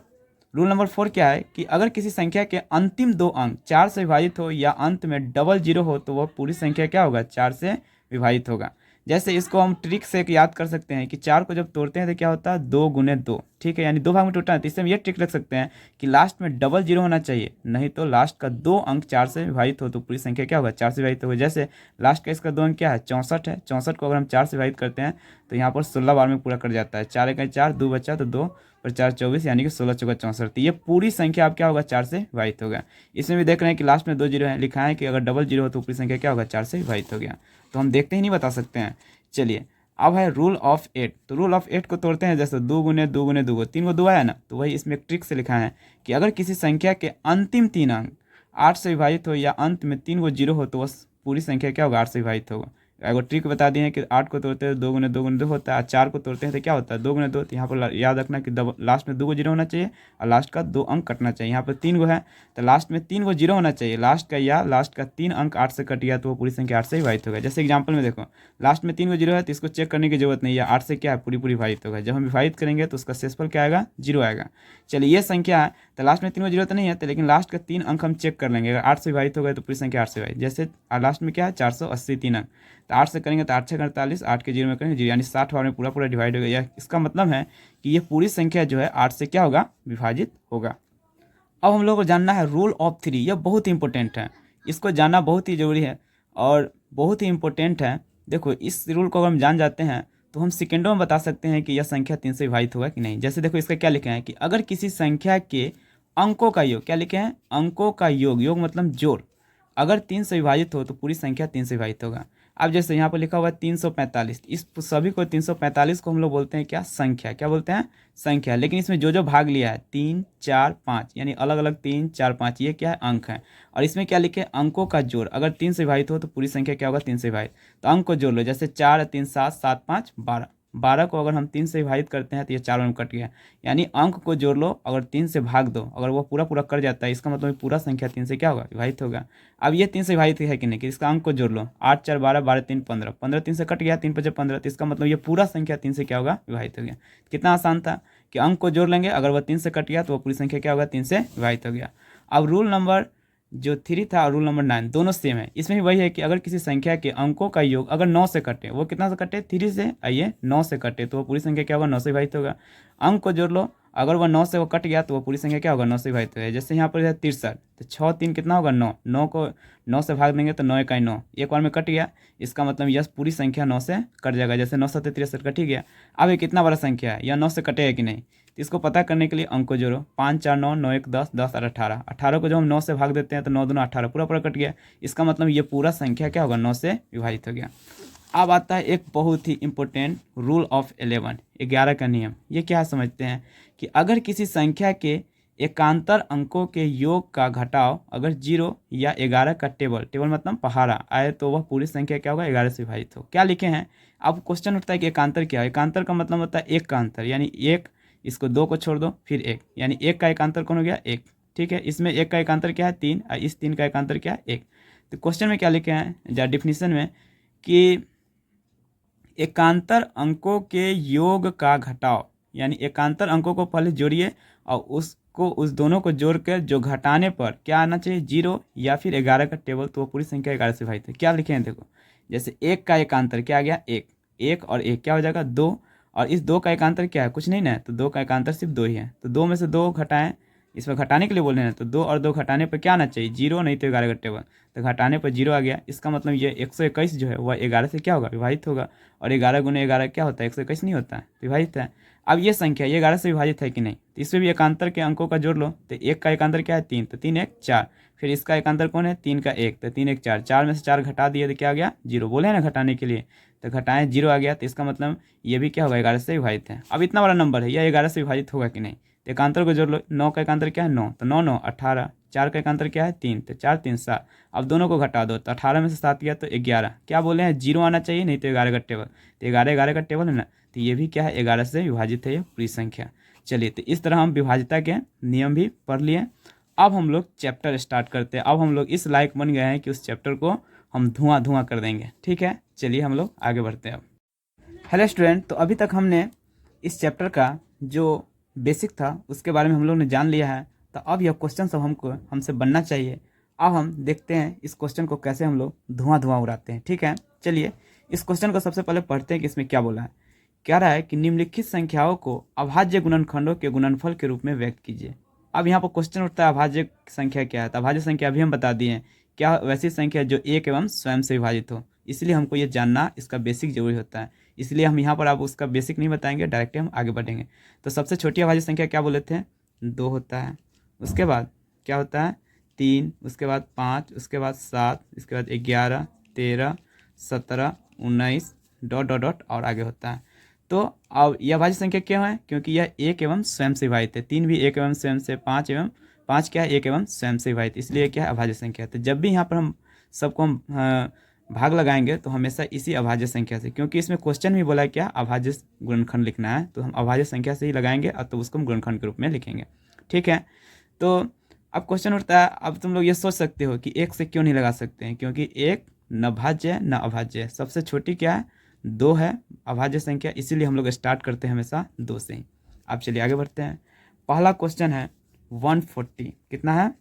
रूल नंबर 4 क्या है कि अगर किसी संख्या के अंतिम दो अंक 4 से विभाजित हो या अंत में डबल जीरो हो तो वह पूरी संख्या क्या होगा, 4 से विभाजित होगा। जैसे इसको हम ट्रिक से एक याद कर सकते हैं कि 4 को जब तोड़ते हैं तो क्या होता है, 2 गुने 2, ठीक है, यानी 2 भाग में टूटा है। तो इससे हम ये ट्रिक रख सकते हैं कि लास्ट में डबल जीरो होना चाहिए, नहीं तो लास्ट का 2 अंक 4 से विभाजित हो तो पूरी संख्या क्या होगा, 4 से विभाजित होगा। जैसे लास्ट का इसका 2 अंक क्या है, 64 है। 64 को अगर हम 4 से विभाजित करते हैं तो यहाँ पर 16 बार में पूरा कट जाता है। 4 1 4, 2 बचा तो 2 और 4 24, यानी कि 16 चौका 64। तो ये पूरी संख्या अब क्या होगा, 4 से विभाजित होगा। इसमें भी देख रहे हैं कि लास्ट में 2 जीरो है, लिखा है कि अगर डबल जीरो हो तो पूरी संख्या क्या होगा, 4 से विभाजित हो गया। तो हम देखते ही नहीं बता सकते हैं। चलिए अब है रूल ऑफ 8। तो रूल ऑफ 8 को तोड़ते हैं, जैसे 2 गुने 2 गुने 2 3 को 2 आया ना, तो वही इसमें एक ट्रिक से लिखा है कि अगर किसी संख्या के अंतिम 3 अंक 8 से विभाजित हो या अंत में 3 को जीरो हो तो वह पूरी संख्या क्या होगा, 8 से विभाजित होगा। एगो ट्रिक बता दिए हैं कि 8 को तोड़ते हैं 2 गुने 2 गुने 2 होता है, 4 को तोड़ते हैं तो क्या होता है, 2 गुने 2। तो यहाँ पर याद रखना कि लास्ट में 2 को जीरो होना चाहिए और लास्ट का 2 अंक कटना चाहिए। यहाँ पर 3 को है तो लास्ट में 3 को जीरो होना चाहिए, लास्ट का या लास्ट का 3 अंक 8 से कट गया तो वो पूरी संख्या 8 से विभाजित होगा। जैसे एग्जाम्पल में देखो, लास्ट में 3 को जीरो है तो इसको चेक करने की जरूरत नहीं है, 8 से क्या है, पूरी विभाजित होगा। जब हम विभाजित करेंगे तो उसका शेषफल क्या आएगा, 0 आएगा। चलिए ये संख्या है तो लास्ट में 3 को जीरो तो नहीं है तो, लेकिन लास्ट का 3 अंक हम चेक कर लेंगे। अगर 8 से विभाजित हो गए तो पूरी संख्या 8 से विभाजित। जैसे लास्ट में क्या है, 480 3 अंक, तो 8 से करेंगे तो 8 6 48, 8 के जीरो में करेंगे जीरो, यानी 60 बार में पूरा डिवाइड हो गया। इसका मतलब है कि ये पूरी संख्या जो है 8 से क्या होगा, विभाजित होगा। अब हम लोग को जानना है रूल ऑफ 3। यह बहुत ही इंपॉर्टेंट है, इसको जानना बहुत ही ज़रूरी है और बहुत ही इंपॉर्टेंट है। देखो इस रूल को अगर हम जान जाते हैं तो हम सेकेंडों में बता सकते हैं कि यह संख्या 3 से विभाजित होगा कि नहीं। जैसे देखो इसका क्या लिखे हैं कि अगर किसी संख्या के अंकों का योग, क्या लिखे हैं, अंकों का योग, योग मतलब जोड़, अगर 3 से विभाजित हो तो पूरी संख्या 3 से विभाजित होगा। अब जैसे यहाँ पर लिखा हुआ है 345, इस सभी को 345 को हम लोग बोलते हैं क्या, संख्या। क्या बोलते हैं, संख्या। लेकिन इसमें जो जो भाग लिया है 3 4 5, यानी अलग अलग 3 4 5, ये क्या है, अंक है। और इसमें क्या लिखे, अंकों का जोड़, अगर 3 से विभाजित हो तो पूरी संख्या क्या होगा, 3 से विभाजित। तो अंक को जोड़ लो, जैसे 4 3 7 7 5 12, 12 को अगर हम 3 से विभाजित करते हैं तो ये 4 में कट गया, यानी अंक को जोड़ लो, अगर 3 से भाग दो, अगर वो पूरा कर जाता है, इसका मतलब पूरा संख्या 3 से क्या होगा, विभाजित होगा। अब ये 3 से विभाजित है कि नहीं, कि इसका अंक को जोड़ लो, 8 4 12 12 3 15, 15 3 से कट गया, 3 5 15, तो इसका मतलब ये पूरा संख्या 3 से क्या होगा, विभाजित हो गया। कितना आसान था कि अंक को जोड़ लेंगे, अगर वह 3 से कट गया तो वो पूरी संख्या क्या होगा, 3 से विभाजित हो गया। अब रूल नंबर जो 3 था और रूल नंबर 9 दोनों सेम है। इसमें भी वही है कि अगर किसी संख्या के अंकों का योग अगर 9 से कटे, वो कितना से कटे, 3 से, आइए 9 से कटे, तो वो पूरी संख्या क्या होगा, 9 से विभाजित होगा। अंक को जोड़ लो, अगर वह 9 से वो कट गया तो वो पूरी संख्या क्या होगा, 9 से विभाजित होगा। जैसे यहाँ पर है 63, तो 6 3 कितना होगा, 9, 9 को 9 से भाग देंगे तो 9 1 9, एक बार में कट गया, इसका मतलब यह पूरी संख्या 9 से कट जाएगा। जैसे 9 7 63 कट ही गया। अब ये कितना बड़ा संख्या है, यह 9 से कटेगा कि नहीं, तो इसको पता करने के लिए अंक को जोड़ो, 5 4 9 9 1 10 10 और 18, 18 को जब हम 9 से भाग देते हैं तो 9 2 18, पूरा कट गया। इसका मतलब ये पूरा संख्या क्या होगा, 9 से विभाजित हो गया। अब आता है एक बहुत ही इंपॉर्टेंट रूल ऑफ 11, 11 का नियम। ये क्या समझते हैं कि अगर किसी संख्या के एकांतर अंकों के योग का घटाव अगर 0 या 11 का टेबल मतलब पहाड़ा आए तो वह पूरी संख्या क्या होगा, 11 से विभाजित हो। क्या लिखे हैं, अब क्वेश्चन उठता है कि एकांतर क्या है। एकांतर का मतलब होता है एक का अंतर, यानी एक, इसको 2 को छोड़ दो फिर 1, यानी 1 का एकांतर कौन हो गया, 1, ठीक है। इसमें 1 का एकांतर क्या है, 3, और इस 3 का एकांतर क्या है, 1। तो क्वेश्चन में क्या लिखे हैं या डिफिनीशन में कि एकांतर अंकों के योग का घटाव, यानी एकांतर अंकों को पहले जोड़िए और उसको उस दोनों को जोड़कर जो घटाने पर क्या आना चाहिए, 0 या फिर 11 का टेबल, तो वो पूरी संख्या 11 से विभाजित है। क्या लिखे हैं देखो, जैसे 1 का एकांतर क्या आ गया, 1, 1 और 1 क्या हो जाएगा, 2, और इस 2 का एकांतर क्या है, कुछ नहीं ना, तो 2 का एकांतर सिर्फ 2 ही है। तो 2 में से 2 घटाएं, इसमें घटाने के लिए बोल रहे हैं, तो 2 और 2 घटाने पर क्या आना चाहिए, 0, नहीं तो 11 का टेबल, तो घटाने पर 0 आ गया। इसका मतलब ये 121 जो है वह 11 से क्या होगा, विभाजित होगा। और 11 गुने 11 क्या होता है, 121 नहीं होता है, विभाजित है। अब ये संख्या ये 11 से विभाजित है कि नहीं, तो इसमें भी एकांतर के अंकों का जोड़ लो, तो 1 का एकांतर क्या है, 3, तो 3 1 4, फिर इसका एकांतर कौन है, 3 का 1, तो 3 1 4, 4 में से 4 घटा दिए तो क्या आ गया, 0, बोले ना घटाने के लिए, तो घटाएं 0 आ गया। तो इसका मतलब ये भी क्या होगा, 11 से विभाजित है। अब इतना बड़ा नंबर है, यह 11 से विभाजित होगा कि नहीं, तो एकांतर को जोड़ लो, 9 का एकांतर क्या है, 9, तो 9 9 18, 4 का एकांतर क्या है, 3, तो 4 3 7। अब दोनों को घटा दो, तो 18 में से 7 गया तो 11, क्या बोले हैं, 0 आना चाहिए, नहीं तो 11 का टेबल, तो 11 11 का टेबल है ना, तो ये भी क्या है, 11 से विभाजित है ये पूरी संख्या। चलिए, तो इस तरह हम विभाजिता के नियम भी पढ़ लिए। अब हम लोग चैप्टर स्टार्ट करते हैं। अब हम लोग इस लायक बन गए हैं कि उस चैप्टर को हम धुआं कर देंगे, ठीक है। चलिए हम लोग आगे बढ़ते हैं अब। हेलो स्टूडेंट, तो अभी तक हमने इस चैप्टर का जो बेसिक था उसके बारे में हम लोग ने जान लिया है। तो अब यह क्वेश्चन सब हमसे बनना चाहिए। अब हम देखते हैं इस क्वेश्चन को कैसे हम लोग धुआं उड़ाते हैं। ठीक है, चलिए इस क्वेश्चन को सबसे पहले पढ़ते हैं कि इसमें क्या बोला है। कह रहा है कि निम्नलिखित संख्याओं को अभाज्य गुणनखंडों के गुणनफल के रूप में व्यक्त कीजिए। अब यहाँ पर क्वेश्चन उठता है अभाज्य संख्या क्या है। तो अभाज्य संख्या अभी हम बता दिए हैं, क्या वैसी संख्या जो एक एवं स्वयं से विभाजित हो। इसलिए हमको ये जानना इसका बेसिक जरूरी होता है। इसलिए हम यहाँ पर अब उसका बेसिक नहीं बताएंगे, डायरेक्ट हम आगे बढ़ेंगे। तो सबसे छोटी अभाज्य संख्या क्या बोले थे, 2 होता है। उसके बाद क्या होता है, 3, उसके बाद 5, उसके बाद 7, इसके बाद 11, 13, 17, 19 डॉट डॉट डॉट और आगे होता है। तो अब यह अभाज्य संख्या क्यों है, क्योंकि यह एक एवं स्वयं से विभाजित है। 3 भी एक एवं स्वयं से, 5 क्या है, एक एवं स्वयं से विभाजित, इसलिए क्या है अभाज्य संख्या। तो जब भी यहाँ पर हम सबको हम भाग लगाएंगे तो हमेशा इसी अभाज्य संख्या से, क्योंकि इसमें क्वेश्चन भी बोला है क्या अभाज्य गुणनखंड लिखना है, तो हम अभाज्य संख्या से ही लगाएंगे और तो उसको हम गुणनखंड के रूप में लिखेंगे। ठीक है, तो अब क्वेश्चन उठता है, अब तुम लोग ये सोच सकते हो कि एक से क्यों नहीं लगा सकते हैं, क्योंकि एक न भाज्य है न अभाज्य है। सबसे छोटी क्या है, 2 है अभाज्य संख्या, इसीलिए हम लोग स्टार्ट करते हैं हमेशा 2 से ही। अब चलिए आगे बढ़ते हैं। पहला क्वेश्चन है 140, कितना है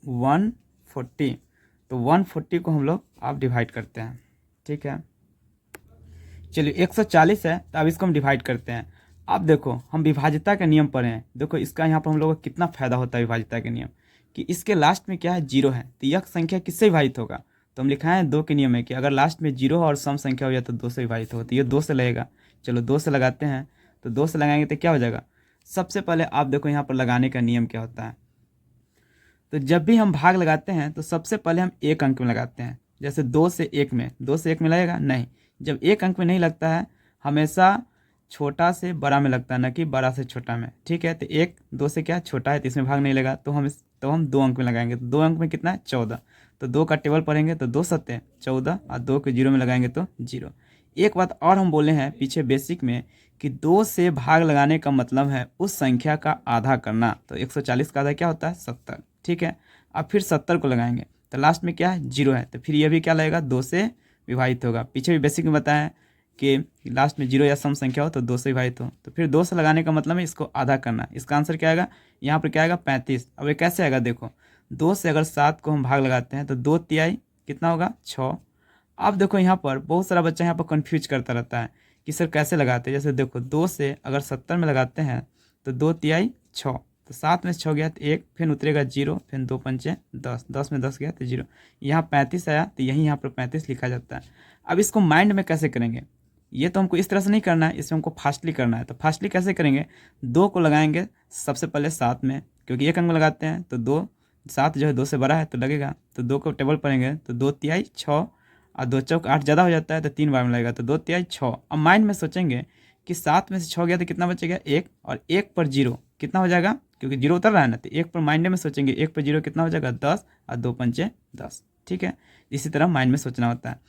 140। तो 140 को हम लोग आप डिवाइड करते हैं। ठीक है, चलिए 140 है तो अब इसको हम डिवाइड करते हैं। अब देखो हम विभाज्यता के नियम पढ़े हैं, देखो इसका यहाँ पर हम लोगों को कितना फायदा होता है विभाज्यता के नियम, कि इसके लास्ट में क्या है 0 है, तो यह संख्या किससे विभाजित होगा। तो हम लिखा है 2 के नियम है कि अगर लास्ट में 0 और सम संख्या हो जाए तो 2 से विभाजित होगा, तो ये 2 से लगेगा। चलो 2 से लगाते हैं, तो 2 से लगाएंगे तो क्या हो जाएगा। सबसे पहले आप देखो यहाँ पर लगाने का नियम क्या होता है। तो जब भी हम भाग लगाते हैं तो सबसे पहले हम एक अंक में लगाते हैं। जैसे 2 से 1 में, 2 से 1 में लगेगा नहीं, जब एक अंक में नहीं लगता है हमेशा छोटा से बड़ा में लगता है, न कि बड़ा से छोटा में। ठीक है, तो 1 2 से क्या छोटा है तो इसमें भाग नहीं लगा, तो हम 2 अंक में लगाएंगे। तो 2 अंक में कितना है 14, तो 2 का टेबल पढ़ेंगे तो 2 सत्ते 14 और 2 के 0 में लगाएंगे तो 0। एक बात और हम बोले हैं पीछे बेसिक में कि 2 से भाग लगाने का मतलब है उस संख्या का आधा करना। तो 140 का आधा क्या होता है 70। ठीक है, अब फिर 70 को लगाएंगे तो लास्ट में क्या है 0 है, तो फिर ये भी क्या लगेगा 2 से विभाजित होगा। पीछे भी बेसिक में बताया कि लास्ट में 0 या सम संख्या हो तो 2 से विभाजित हो, तो फिर 2 से लगाने का मतलब है इसको आधा करना। इसका आंसर क्या आएगा, यहाँ पर क्या आएगा 35। अब ये कैसे आएगा, देखो 2 से अगर 7 को हम भाग लगाते हैं तो 2 तिहाई कितना होगा 6। अब देखो यहाँ पर बहुत सारा बच्चा यहाँ पर कन्फ्यूज करता रहता है कि सर कैसे लगाते हैं। जैसे देखो 2 से अगर 70 में लगाते हैं तो 2 तिहाई 6, तो 7 में से 6 गया तो 1, फिर उतरेगा 0, फिर 2 पंचे 10, 10 में 10 गया तो 0। यहाँ 35 आया तो यही यहाँ पर 35 लिखा जाता है। अब इसको माइंड में कैसे करेंगे, ये तो हमको इस तरह से नहीं करना है, इसमें हमको फास्टली करना है। तो फास्टली कैसे करेंगे, 2 को लगाएंगे सबसे पहले 7 में, क्योंकि एक अंक में लगाते हैं तो 2 7 जो है 2 से बड़ा है तो लगेगा, तो 2 को टेबल पढ़ेंगे तो 2 तिहाई 6 और 2 चौक 8 ज़्यादा हो जाता है तो 3 बार में लगेगा, तो 2 तिहाई 6। अब माइंड में सोचेंगे कि 7 में से 6 गया तो कितना बचेगा 1, और 1 पर 0 कितना हो जाएगा, क्योंकि 0 उतर रहा है ना, तो 1 पर माइंड में सोचेंगे 1 पर 0 कितना हो जाएगा 10 और 2 पंचे 10। ठीक है, इसी तरह माइंड में सोचना होता है।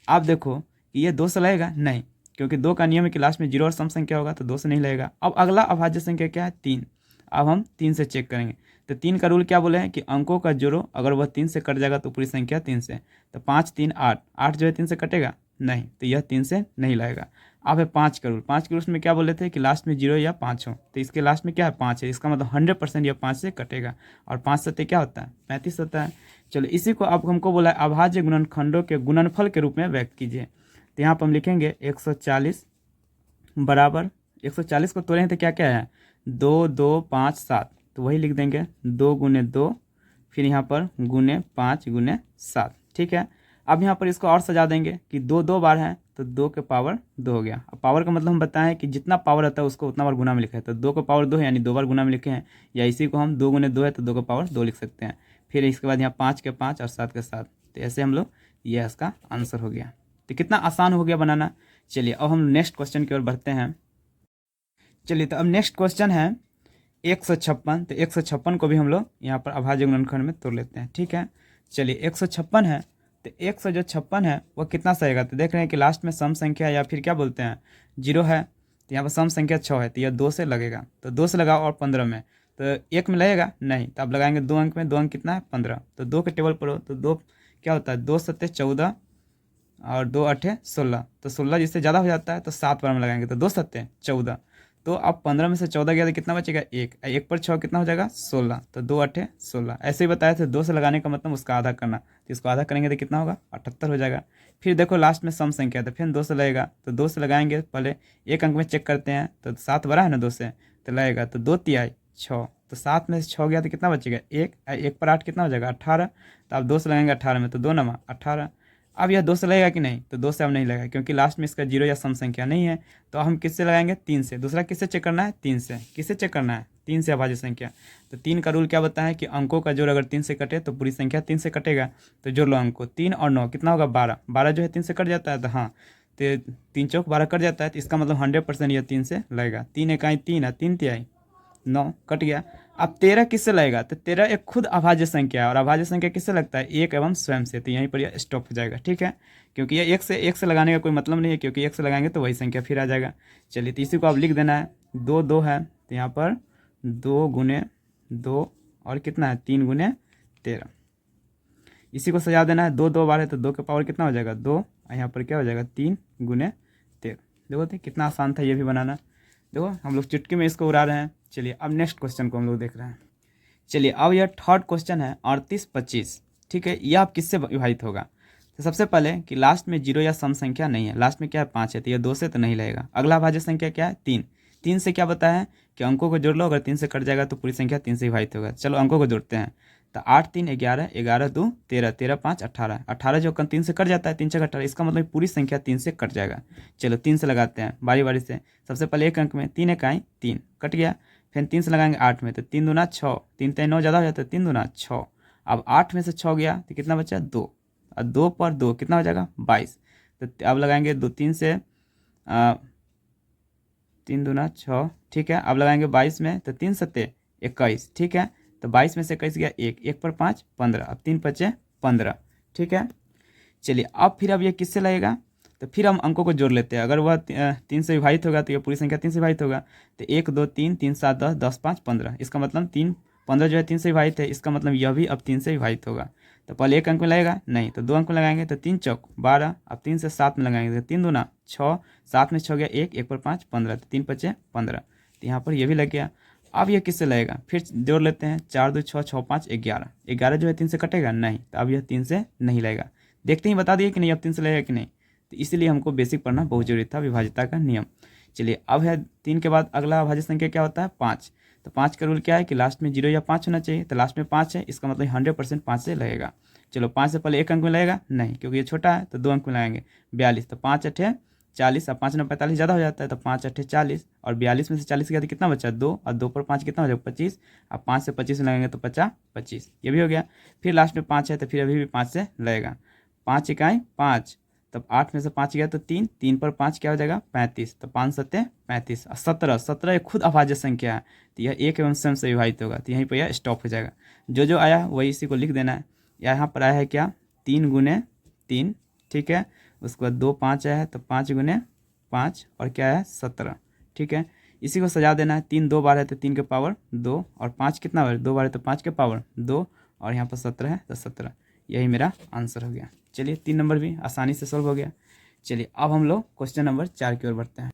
आप देखो कि ये 2 से लगेगा नहीं, क्योंकि 2 का नियम है कि लास्ट में 0 और सम संख्या होगा, तो 2 से नहीं लगेगा। अब अगला अभाज्य संख्या क्या है 3। अब हम 3 से चेक करेंगे, तो 3 का रूल क्या बोले हैं कि अंकों का जोड़ो, अगर वह 3 से कट जाएगा तो पूरी संख्या 3 से। तो 5 3 8, 8 जो है 3 से कटेगा नहीं, तो यह 3 से नहीं लगेगा। अब है 5 का रूल। 5 के रूल में क्या बोले थे कि लास्ट में 0 या 5 हो, तो इसके लास्ट में क्या है 5 है, इसका मतलब 100% यह 5 से कटेगा, और 5 सत्ते क्या होता है 35 होता है। चलो इसी को अब हमको बोला है अभाज्य गुणनखंडों के गुणनफल के रूप में व्यक्त कीजिए। तो यहाँ पर हम लिखेंगे 140 बराबर 140 को तोड़ें तो क्या क्या है 2 2 5 7, तो वही लिख देंगे 2 गुने 2, फिर यहाँ पर गुने 5 गुने 7। ठीक है, अब यहाँ पर इसको और सजा देंगे कि 2 2 बार है तो 2 के पावर 2 हो गया। अब पावर का मतलब हम बताएं कि जितना पावर रहता है उसको उतना बार गुना में लिखा है, तो 2 का पावर 2 है यानी 2 बार गुना में लिखे हैं, या इसी को हम 2 गुने 2 है तो 2 का पावर 2 लिख सकते हैं। फिर इसके बाद यहाँ 5 के 5 और 7 के 7, तो ऐसे हम लोग यह इसका आंसर हो गया। तो कितना आसान हो गया बनाना। चलिए अब हम नेक्स्ट क्वेश्चन की ओर बढ़ते हैं। चलिए तो अब नेक्स्ट क्वेश्चन है 156। तो 156 को भी हम लोग यहाँ पर अभाज्य गुणनखंड में तोड़ लेते हैं। ठीक है, चलिए 156 है, तो 156 है वह कितना सही आएगा। तो देख रहे हैं कि लास्ट में सम संख्या या फिर क्या बोलते हैं 0 है, तो यहाँ पर सम संख्या 6 है, तो यह 2 से लगेगा, तो 2 से लगाओ और 15 में, तो 1 में लगेगा नहीं, तो आप लगाएंगे 2 अंक में, 2 अंक कितना है 15, तो 2 के टेबल पढ़ो तो 2 क्या होता है 2 सत्ते 14 और 2 8 16, तो 16 जिससे ज़्यादा हो जाता है तो 7 बार में लगाएंगे, तो 2 सत्ते 14, तो अब 15 में से 14 गया तो कितना बचेगा, एक, एक पर 6 कितना हो जाएगा, 16, तो 2 8 16। ऐसे ही बताए थे 2 से लगाने का मतलब उसका आधा करना, तो इसको आधा करेंगे तो कितना होगा, 78 हो जाएगा। फिर देखो लास्ट में सम संख्या, तो फिर 2 से लगेगा, तो 2 से लगाएंगे, पहले एक अंक में चेक करते हैं, तो 7 बड़ा है ना 2 से, तो लगेगा, तो 2 तिहाई 6, तो 7 में से 6 गया तो कितना बचेगा, एक, एक पर 8 कितना हो जाएगा, 18। तो आप 2 से लगाएंगे 18 में, तो 2 नमा 18। अब यह 2 से लगेगा कि नहीं, तो 2 से अब नहीं लगेगा, क्योंकि लास्ट में इसका जीरो या सम संख्या नहीं है। तो हम किससे लगाएंगे, 3 से। दूसरा किससे चेक करना है, 3 से। किससे चेक करना है, 3 से अभाज्य संख्या। तो 3 का रूल क्या बताया है कि अंकों का जोड़ अगर 3 से कटे तो पूरी संख्या 3 से कटेगा। तो जोड़ लो अंकों, 3 और 9 कितना होगा, 12। 12 जो है 3 से कट जाता है, तो हाँ, तो 3 चौक 12 कट जाता है, तो इसका मतलब 100% यह 3 से लगेगा। 3 इकाई 3 है, 3 तिहाई 9 कट गया। अब 13 किससे लगेगा, तो 13 एक खुद अभाज्य संख्या है, और अभाज्य संख्या किससे लगता है, एक एवं स्वयं से। तो यहीं पर यह स्टॉप हो जाएगा, ठीक है, क्योंकि ये एक से लगाने का कोई मतलब नहीं है, क्योंकि एक से लगाएंगे तो वही संख्या फिर आ जाएगा। चलिए, तो इसी को अब लिख देना है, 2 2 है, तो यहाँ पर 2 गुने 2 और कितना है, 3 गुने 13। इसी को सजा देना है, 2 2 बार है, तो 2 का पावर कितना हो जाएगा, 2, और यहाँ पर क्या हो जाएगा, 3 गुने 13। देखो तो कितना आसान था ये भी बनाना। देखो हम लोग चुटकी में इसको उड़ा रहे हैं। चलिए अब नेक्स्ट क्वेश्चन को हम लोग देख रहे हैं। चलिए अब यह थर्ड क्वेश्चन है, 38 25, ठीक है। यह आप किससे विभाजित होगा, तो सबसे पहले कि लास्ट में जीरो या सम संख्या नहीं है, लास्ट में क्या है, 5 है, तो यह 2 से तो नहीं लगेगा। अगला भाज्य संख्या क्या है, 3। 3 से क्या बताया है कि अंकों को जोड़ लो, अगर 3 से कट जाएगा तो पूरी संख्या 3 से विभाजित होगा। चलो अंकों को जोड़ते हैं, तो 8 3 11, 11 2 13, 13 5 18, 18 जो 3 से कट जाता है, 3 से 18, इसका मतलब पूरी संख्या 3 से कट जाएगा। चलो 3 से लगाते हैं बारी बारी से। सबसे पहले एक अंक में 3 इकाई 3 कट गया, फिर 3 से लगाएंगे 8 में, तो 3 दूना 6, 3 3 9 ज़्यादा हो जाता है, 3 दूना 6। अब 8 में से 6 गया तो कितना बचा, 2, और 2 पर 2 कितना हो जाएगा, 22। तो अब लगाएंगे 2 3 से 3 दूना 6, ठीक है। अब लगाएंगे 22 में, तो 3 सत्ते 21, ठीक है। तो 22 में से 21 गया, एक, एक पर 5 15, अब 3 पचे 15, ठीक है। चलिए अब फिर अब ये किससे लगेगा, तो फिर हम अंकों को जोड़ लेते हैं। अगर वह 3 से विभाजित होगा तो ये पूरी संख्या 3 से विभाजित होगा। तो 1 2 3 3 7 10 10 5 15, इसका मतलब 3 15 जो है 3 से विभाजित है, इसका मतलब यह भी अब 3 से विभाजित होगा। तो पहले एक अंक में लगेगा नहीं, तो 2 अंक में लगाएंगे, तो 3 चौक 12, अब 3 से 7 में लगाएंगे, तो 3 दूना 6, 7 में 6 गया, एक, एक पर 5 15, तो 3 पचे 15, तो यहाँ पर यह भी लग गया। अब ये किससे लगेगा, फिर जोड़ लेते हैं, 4 2 6 6 5 11, 11 जो है 3 से कटेगा नहीं, तो अब यह 3 से नहीं लगेगा। देखते ही बता दिए कि नहीं अब 3 से लगेगा कि नहीं, तो इसलिए हमको बेसिक पढ़ना बहुत जरूरी था, विभाज्यता का नियम। चलिए अब है 3 के बाद अगला अभाज्य संख्या क्या होता है, 5। तो 5 का रूल क्या है कि लास्ट में 0 या 5 होना चाहिए, तो लास्ट में 5 है, इसका मतलब 100% 5 से लगेगा। चलो 5 से पहले एक अंक में लगेगा नहीं, क्योंकि ये छोटा है, तो 2 अंक में लगाएंगे, 42, तो 5 अठे 40, अब 5 9 45 ज़्यादा हो जाता है, तो 5 अठे 40, और 42 में से 40 गया तो कितना बचा, 2, और 2 पर 5 कितना हो जाएगा, 25। अब 5 से 25 में लगेंगे तो 50 25, ये भी हो गया। फिर लास्ट में 5 है, तो फिर अभी भी 5 से लगेगा, 5 इकाई 5, तब 8 में से 5 गया तो 3, 3 पर 5 क्या हो जाएगा, 35, तो 5 सत्ते 35, 17 17 एक खुद अभाज्य संख्या है, तो यह एक एवं स्वयं से विभाजित होगा, तो यहीं पर यह स्टॉप हो जाएगा। जो आया वही इसी को लिख देना है। यहाँ पर आया है क्या, 3 गुने 3, ठीक है। उसके बाद 2 5 आया है, तो 5 गुने 5, और क्या है 17, ठीक है। इसी को सजा देना है, 3 2 बार है तो 3 के पावर 2, और 5 कितना बार, 2 बार है तो 5 के पावर 2, और यहाँ पर 17 है तो 17, यही मेरा आंसर हो गया। चलिए 3 नंबर भी आसानी से सॉल्व हो गया। चलिए अब हम लोग क्वेश्चन नंबर 4 की ओर बढ़ते हैं।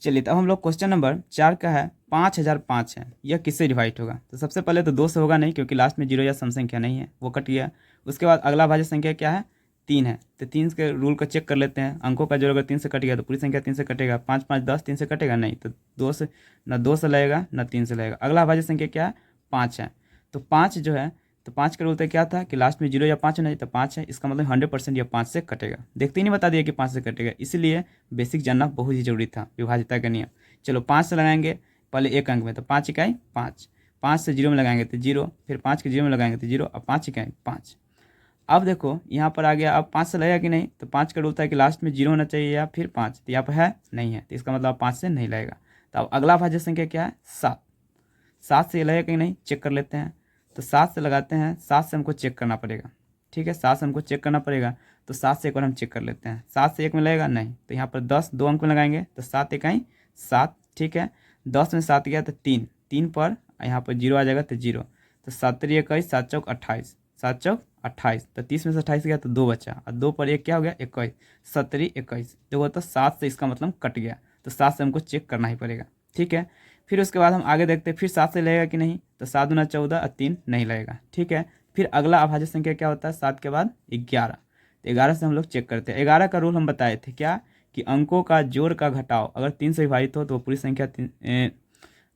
चलिए तो अब हम लोग क्वेश्चन नंबर 4 का है, 5005 है, यह किससे डिवाइड होगा। तो सबसे पहले तो 2 से होगा नहीं, क्योंकि लास्ट में 0 या सम संख्या नहीं है, वो कट गया। उसके बाद अगला भाज्य संख्या क्या है, 3 है, तो 3 के रूल को चेक कर लेते हैं। अंकों का जोड़ अगर 3 से कट गया तो पूरी संख्या 3 से कटेगा, 5 5 10 3 से कटेगा नहीं, तो 2 से ना 2 से लगेगा ना 3 से लगेगा। अगला भाज्य संख्या क्या है, 5 है, तो 5 जो है, तो 5 का रूल तो क्या था कि लास्ट में 0 या 5 नहीं, तो 5 है, इसका मतलब 100% यह 5 से कटेगा। देखते ही नहीं बता दिया कि 5 से कटेगा, इसलिए बेसिक जानना बहुत ही जरूरी था, विभाज्यता का नियम। चलो 5 से लगाएंगे पहले एक अंक में, तो 5 इकाई 5, 5 से 0 में लगाएंगे तो 0, फिर 5 के 0 में लगाएंगे तो 0, अब 5 इकाई 5। अब देखो यहाँ पर आ गया, अब 5 से लगेगा कि नहीं, तो 5 का रूल था कि लास्ट में 0 होना चाहिए या फिर 5, तो यहाँ पर है नहीं है, तो इसका मतलब 5 से नहीं लगेगा। तो अब अगला भाज्य संख्या क्या है, 7। 7 से लगेगा कि नहीं चेक कर लेते हैं, तो 7 से लगाते हैं, 7 से हमको चेक करना पड़ेगा, ठीक है, 7 से हमको चेक करना पड़ेगा। तो 7 से एक बार हम चेक कर लेते हैं, 7 से 1 में लगेगा नहीं, तो यहाँ पर 10 2 अंक में लगाएंगे, तो 7 इकाई 7, ठीक है। 10 में 7 गया तो 3, 3 पर यहाँ पर 0 आ जाएगा तो 0, तो 7 3 21, 7 चौक 28, 7 चौक 28, तो 30 में से 28 गया तो 2 बचा, और 2 पर 1 क्या हो गया 21, 7 3 21, देखो तो 7 से इसका मतलब कट गया, तो 7 से हमको चेक करना ही पड़ेगा। ठीक है। फिर उसके बाद हम आगे देखते हैं फिर 7 से लगेगा कि नहीं, तो 7 दूना 14 और 3 नहीं लगेगा, ठीक है। फिर अगला अभाज्य संख्या क्या होता है, 7 के बाद 11। तो 11 से हम लोग चेक करते हैं। 11 का रूल हम बताए थे क्या, कि अंकों का जोड़ का घटाव अगर 3 से विभाजित हो तो वो पूरी संख्या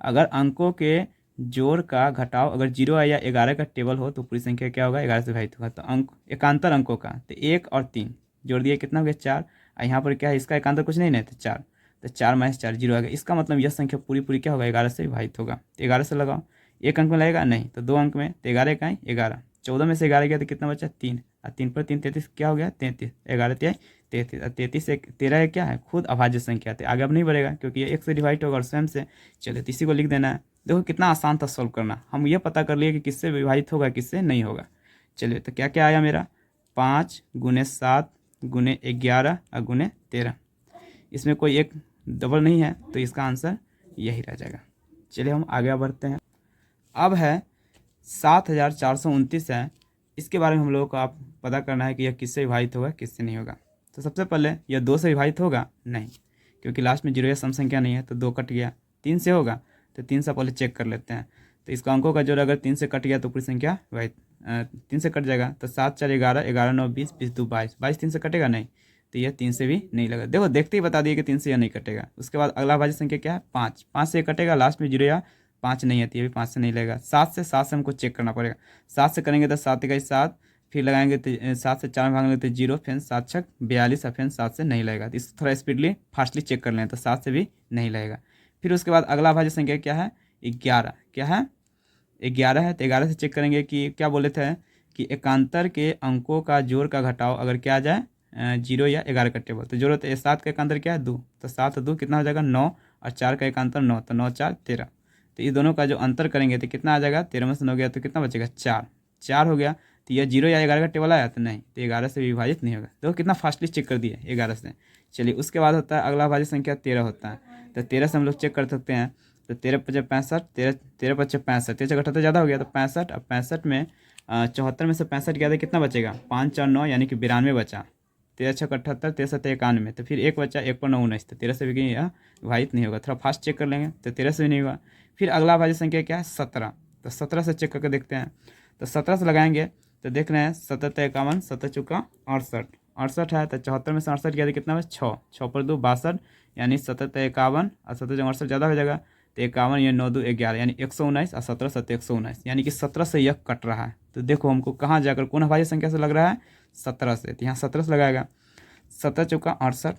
अगर अंकों के जोड़ का घटाव अगर 0 या 11 का टेबल हो तो पूरी संख्या क्या होगा, 11 से विभाजित होगा। तो अंक एकांतर अंकों का, तो 1 और 3 जोड़ दिए कितना हो गया, 4। और यहाँ पर क्या है, इसका एकांतर कुछ नहीं तो 4, तो 4 माइनस 4 0 आ गया। इसका मतलब यह संख्या पूरी पूरी क्या होगा, 11 से विभाजित होगा। तो 11 से लगाओ, एक अंक में लगेगा नहीं, तो 2 अंक में, तो 11 का 11, 14 में से 11 गया तो कितना बचा, 3, और 3 पर 3 33, क्या हो गया 33, 11 तिहाई 33, और 33 से 13 क्या है, खुद अभाज्य संख्या है। आगे अब नहीं बढ़ेगा क्योंकि ये 1 से डिवाइड होगा और स्वयं से, चलिए तो इसी को लिख देना है। देखो कितना आसान था सॉल्व करना, हम ये पता कर लिए कि किससे विभाजित होगा किससे नहीं होगा। चलिए तो क्या क्या आया मेरा, 5 गुने 7 गुने 11 और गुने 13, इसमें कोई एक डबल नहीं है तो इसका आंसर यही रह जाएगा। चलिए हम आगे बढ़ते हैं। अब है 7429 है, इसके बारे में हम लोगों को आप पता करना है कि यह किससे विभाजित होगा किससे नहीं होगा। तो सबसे पहले यह 2 से विभाजित होगा नहीं, क्योंकि लास्ट में 0 या सम संख्या नहीं है, तो 2 कट गया। 3 से होगा, तो 3 से पहले चेक कर लेते हैं। तो इसका अंकों का जोड़ अगर 3 से कट गया तो पूरी संख्या 3 से कट जाएगा। तो 7 4 11, 11 9 20, 20 2 22, 22 3 से कटेगा नहीं, तो यह 3 से भी नहीं लगा। देखो देखते ही बता दिए कि 3 से यह नहीं कटेगा। उसके बाद अगला भाज्य संख्या क्या है, 5, 5 से कटेगा, लास्ट में 0 या 5 नहीं आती, अभी 5 से नहीं लगेगा। 7 से हमको चेक करना पड़ेगा। 7 से करेंगे तो 7 का 7, फिर लगाएंगे तो 7 से 4 भागेंगे तो 0, फिर 7 6 42, और फिर 7 से नहीं लगेगा। तो इस थोड़ा स्पीडली फास्टली चेक कर लें, तो 7 से भी नहीं लगेगा। फिर उसके बाद अगला भाज्य संख्या क्या है, 11, क्या है 11 है। तो 11 से चेक करेंगे कि क्या बोले थे कि एकांतर के अंकों का जोड़ का घटाव अगर क्या आ जाए 0 या 11 का टेबल, तो जोड़ 7 का एकांतर क्या है 2, तो 7 2 कितना हो जाएगा 9, और 4 का एकांतर 9, तो 9 4 13। तो ये दोनों का जो अंतर करेंगे तो कितना आ जाएगा, 13 में से 9 गया तो कितना बचेगा 4, 4 हो गया। तो यह 0 या 11 का टेबल आया तो नहीं, तो 11 से विभाजित नहीं होगा। देखो कितना फास्टली चेक कर दिए 11 से। चलिए उसके बाद होता है अगला भाज्य संख्या 13 होता है। तो 13 से हम लोग चेक कर सकते हैं। तो 13 5 65, 13 5 65, 13 78 ज़्यादा हो गया, तो 65, अब 65 में 74 में से 65 गया तो कितना बचेगा, 5 4 9 यानी कि 92 बचा। 13 6 78, 13 7 91, तो फिर एक बचा, 1 पर 9 19, तो 13 से भी यह विभाजित नहीं होगा। थोड़ा फास्ट चेक कर लेंगे, तो 13 से भी नहीं होगा। फिर अगला भाज्य संख्या क्या है 17, तो 17 से चेक करके देखते हैं। तो 17 से लगाएंगे तो देख रहे हैं 17 51, 17 चौका 68, 68 है। तो 74 में से 68 गया तो कितना बचा 6, 6 पर 2 62, यानी 17 51 और 17 68 ज़्यादा हो जाएगा, तो 51 ये 9 2 11, यानी 119, और 17 7 119, यानी कि 17 से यह कट रहा है। तो देखो हमको कहाँ जाकर कौन अभाज्य संख्या से लग रहा है, 17 से, तो यहाँ 17 से लगाएगा। 17 चौका 68,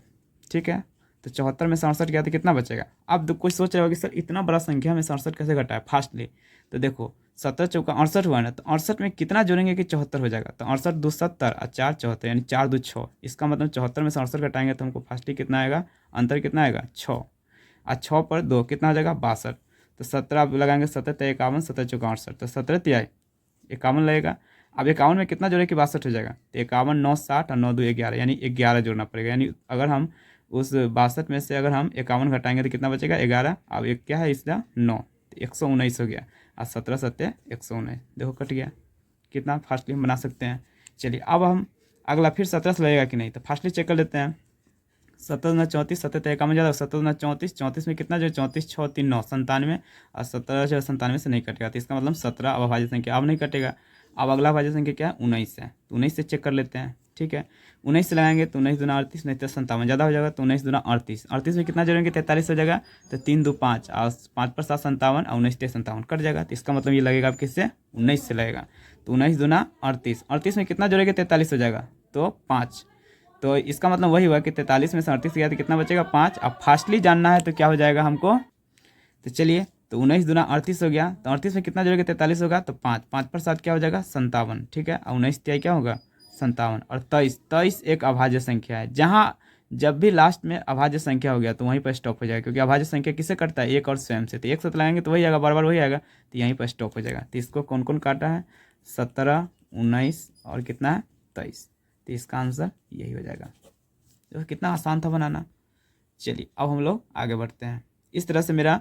ठीक है। तो 74 में से 68 गया तो कितना बचेगा। अब कोई सोच रहा होगा कि सर इतना बड़ा संख्या में 67 कैसे घटा है फास्टली। तो देखो 17 चौका 68 हुआ ना, तो 68 में कितना जोड़ेंगे कि 74 हो जाएगा। तो 68 2 70 और 4 74, यानी 4 2 6। इसका मतलब 74 में से 68 घटाएंगे तो हमको फास्टली कितना आएगा, अंतर कितना आएगा 6, और 6 पर 2 कितना हो जाएगा 62। तो 17 आप लगाएंगे, 17 51, 17 चौका 68, तो 17 तिहाई 51 लगेगा। अब 51 में कितना जोड़े कि 62 हो जाएगा, तो 51 9 60 और 9 2 11, यानी 11 जोड़ना पड़ेगा। यानी अगर हम उस 62 में से अगर हम 51 घटाएंगे तो कितना बचेगा 11, अब एक क्या है इसका 9, तो 119 हो गया, और 17 7 119, देखो कट गया। कितना फास्टली हम बना सकते हैं। चलिए अब हम अगला फिर 17 से लगेगा कि नहीं, तो फास्टली चेक कर लेते हैं। 17 ना 34, 17 51 ज़्यादा, 17 ना 34, 34 में कितना जो 34 6 3 9 97, और 17 जो 97 से नहीं कटेगा, तो इसका मतलब 17 अब अभाज्य संख्या अब नहीं कटेगा। अब अगला अभाज्य संख्या क्या है 19 है, तो 19 से चेक कर लेते हैं, ठीक है। 19 से लगाएंगे तो 19 दूना 38, नहीं तो 57 ज़्यादा हो जाएगा, तो 19 दूना 38, 38 में कितना जोड़ेंगे 43 हो जाएगा, तो 3 2 5, और 5 पर 7 57, और 19 3 57 कट जाएगा। तो इसका मतलब ये लगेगा अब किससे 19 से लगेगा। तो 19 दूना 38, 38 में कितना जोड़ेंगे 43 हो जाएगा, तो 5। तो इसका मतलब वही हुआ कि 43 में से 38 गया तो कितना बचेगा 5। अब फास्टली जानना है तो क्या हो जाएगा हमको, तो चलिए तो 19 दूना 38 हो गया, तो 38 में कितना जोड़ेगा 43 होगा, तो 5, 5 पर 7 क्या हो जाएगा 57, ठीक है। और 19 तिहाई क्या होगा 57, और 23, 23 एक अभाज्य संख्या है। जहाँ जब भी लास्ट में अभाज्य संख्या हो गया तो वहीं पर स्टॉप हो जाएगा, क्योंकि अभाज्य संख्या किससे कटता है, एक और स्वयं से। तो एक साथ लगाएंगे तो वही आएगा, बार बार वही आएगा, तो यहीं पर स्टॉप हो जाएगा। तो इसको कौन कौन काटा है 17 19 और कितना है 23, तो इसका आंसर यही हो जाएगा। तो कितना आसान था बनाना। चलिए अब हम लोग आगे बढ़ते हैं। इस तरह से मेरा